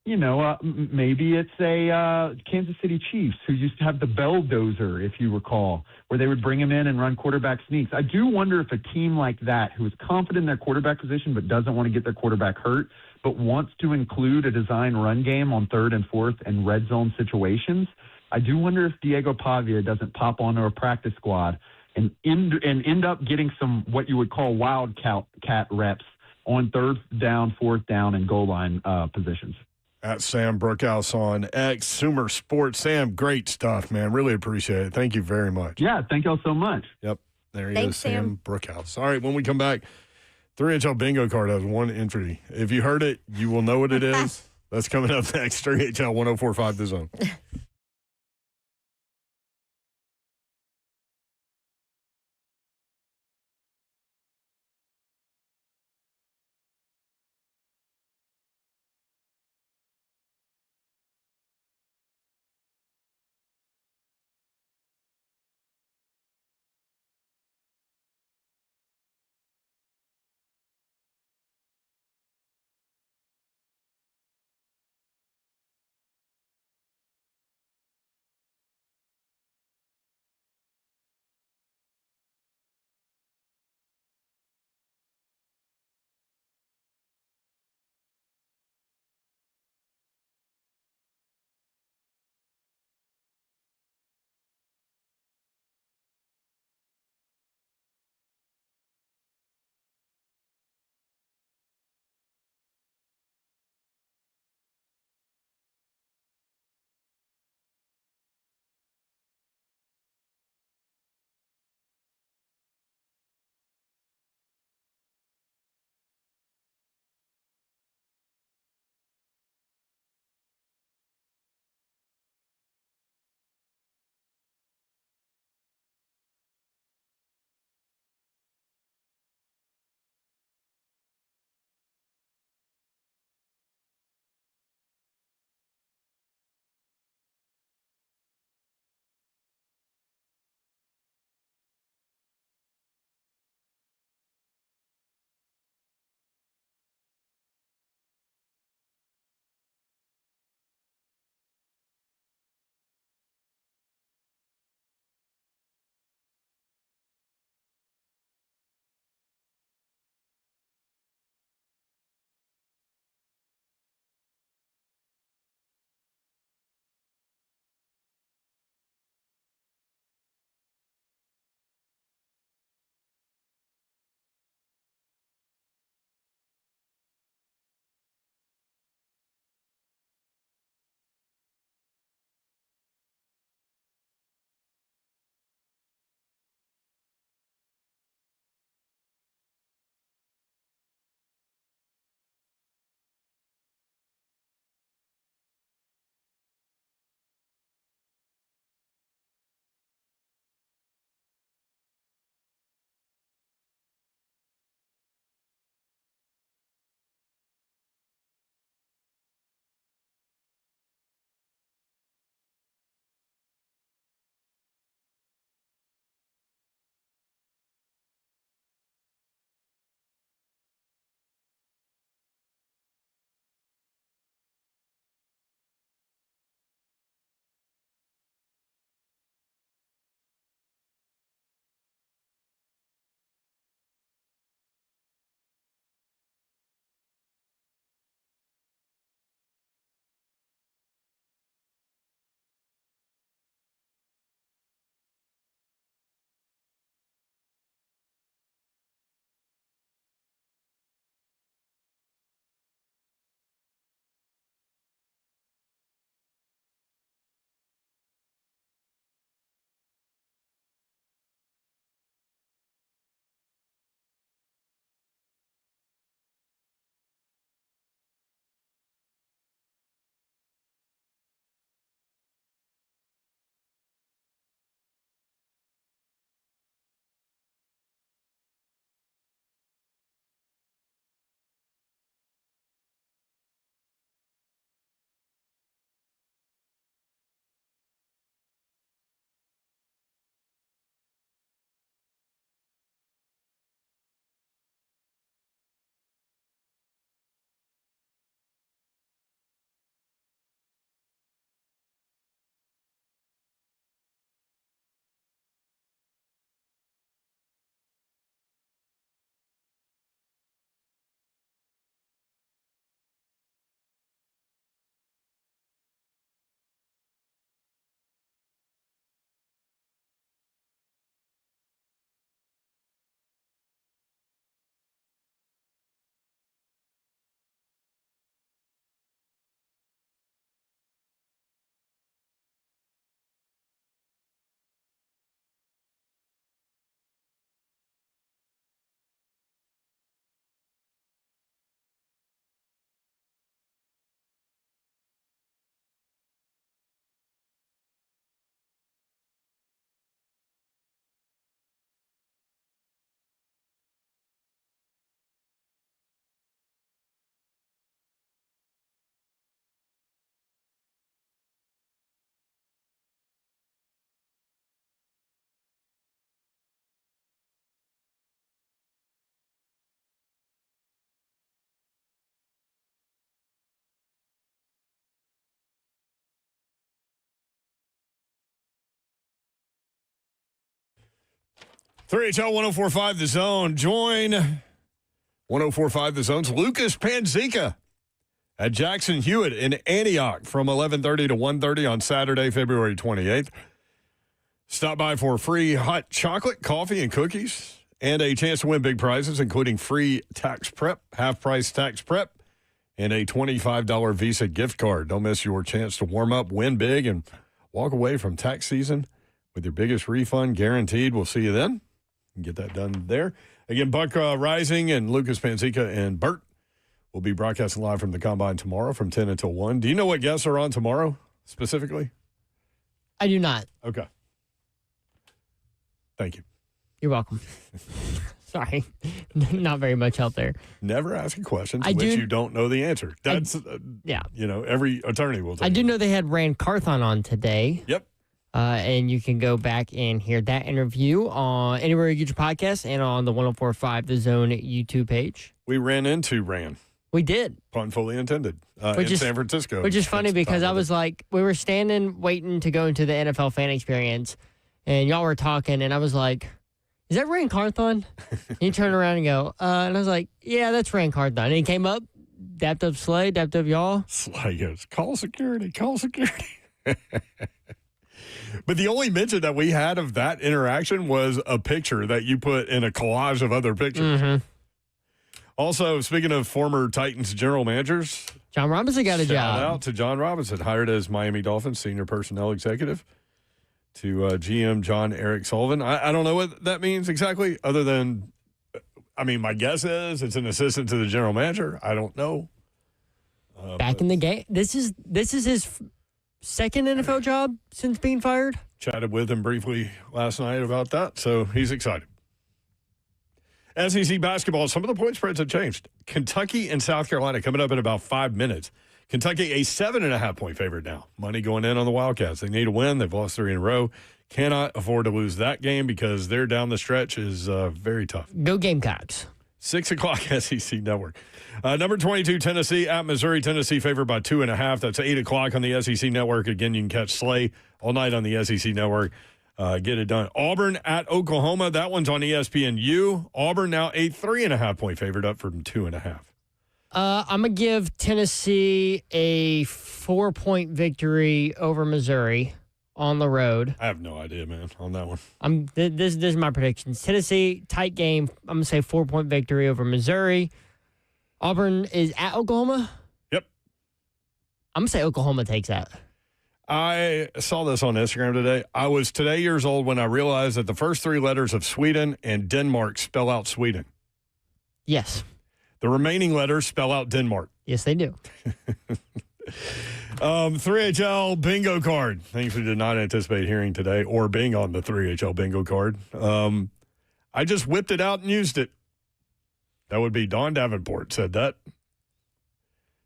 maybe it's a Kansas City Chiefs who used to have the belldozer, if you recall, where they would bring him in and run quarterback sneaks. I do wonder if a team like that, who is confident in their quarterback position but doesn't want to get their quarterback hurt, but wants to include a design run game on third and fourth and red zone situations, I do wonder if Diego Pavia doesn't pop onto a practice squad and end up getting some what you would call wildcat reps on third down, fourth down, and goal line positions. At Sam Brookhouse on X, Sumer Sports. Sam, great stuff, man. Really appreciate it. Thank you very much. Yeah, thank y'all so much. Yep, there he Thanks, is, Sam Brookhouse. All right, when we come back, 3HL bingo card has one entry. If you heard it, you will know what it is. That's coming up next. 3HL 104.5 The Zone. 3HL 104.5 The Zone. Join 104.5 The Zone's Lucas Panzica at Jackson Hewitt in Antioch from 11:30 to 1:30 on Saturday, February 28th. Stop by for free hot chocolate, coffee, and cookies, and a chance to win big prizes, including free tax prep, half-price tax prep, and a $25 Visa gift card. Don't miss your chance to warm up, win big, and walk away from tax season with your biggest refund guaranteed. We'll see you then. Get that done there. Again, Buck Rising and Lucas Panzica and Bert will be broadcasting live from the Combine tomorrow from 10 until 1. Do you know what guests are on tomorrow specifically? I do not. Okay. Thank you. You're welcome. Sorry. Not very much out there. Never ask a question to which you don't know the answer. That's, yeah. Every attorney will tell I you. do know they had Rand Carthon on today. Yep. And you can go back and hear that interview on anywhere you get your podcast and on the 104.5 The Zone YouTube page. We ran into Rand. We did. Pun fully intended. In San Francisco. Which is funny because I was like, we were standing waiting to go into the NFL fan experience, and y'all were talking, and I was like, is that Rand Carthon? And he turned around and go, and I was like, yeah, that's Rand Carthon. And he came up, dapped up Slay, dapped up y'all. Slay goes, call security, call security. But the only mention that we had of that interaction was a picture that you put in a collage of other pictures. Mm-hmm. Also, speaking of former Titans general managers, John Robinson got a job. Shout out to John Robinson, hired as Miami Dolphins senior personnel executive, to GM John Eric Sullivan. I don't know what that means exactly, other than, my guess is it's an assistant to the general manager. I don't know. Back in the game. This is his second NFL job since being fired. Chatted with him briefly last night about that, so he's excited. SEC basketball, some of the point spreads have changed. Kentucky and South Carolina coming up in about 5 minutes. Kentucky, a 7.5-point favorite now. Money going in on the Wildcats. They need a win. They've lost 3 in a row. Cannot afford to lose that game because their down the stretch is very tough. Go Gamecocks. 6 o'clock SEC Network. Number 22, Tennessee at Missouri. Tennessee favored by 2.5. That's 8 o'clock on the SEC Network. Again, you can catch Slay all night on the SEC Network. Get it done. Auburn at Oklahoma. That one's on ESPNU. Auburn now a 3.5-point favorite, up from 2.5. I'm going to give Tennessee a 4-point victory over Missouri on the road. I have no idea, man, on that one. This is my predictions. Tennessee, tight game. I'm going to say 4-point victory over Missouri. Auburn is at Oklahoma? Yep. I'm going to say Oklahoma takes that. I saw this on Instagram today. I was today years old when I realized that the first 3 letters of Sweden and Denmark spell out Sweden. Yes. The remaining letters spell out Denmark. Yes, they do. 3HL bingo card. Things we did not anticipate hearing today or being on the 3HL bingo card. I just whipped it out and used it. That would be Dawn Davenport said that.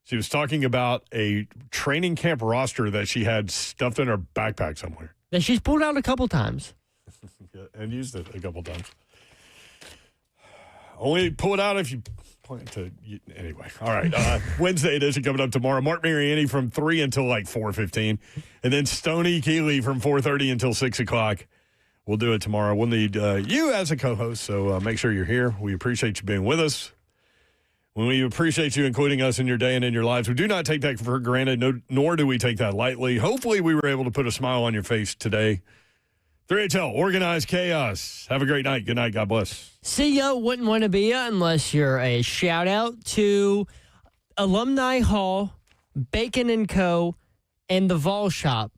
She was talking about a training camp roster that she had stuffed in her backpack somewhere. That she's pulled out a couple times. And used it a couple times. Only pull it out if you plan to. Anyway, all right. Wednesday edition coming up tomorrow. Mark Mariani from 3 until like 4:15. And then Stoney Keeley from 4:30 until 6 o'clock. We'll do it tomorrow. We'll need you as a co-host, so make sure you're here. We appreciate you being with us. We appreciate you including us in your day and in your lives. We do not take that for granted, nor do we take that lightly. Hopefully, we were able to put a smile on your face today. 3HL, organized chaos. Have a great night. Good night. God bless. See ya. Wouldn't want to be ya unless you're a shout-out to Alumni Hall, Bacon & Co., and the Vol Shop.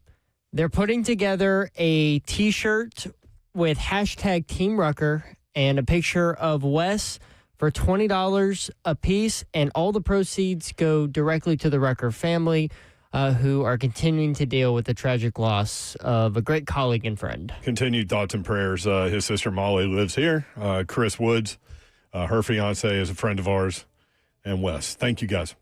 They're putting together a T-shirt with hashtag Team Rucker and a picture of Wes for $20 a piece, and all the proceeds go directly to the Rucker family, who are continuing to deal with the tragic loss of a great colleague and friend. Continued thoughts and prayers. His sister Molly lives here. Chris Woods, her fiance, is a friend of ours, and Wes. Thank you, guys.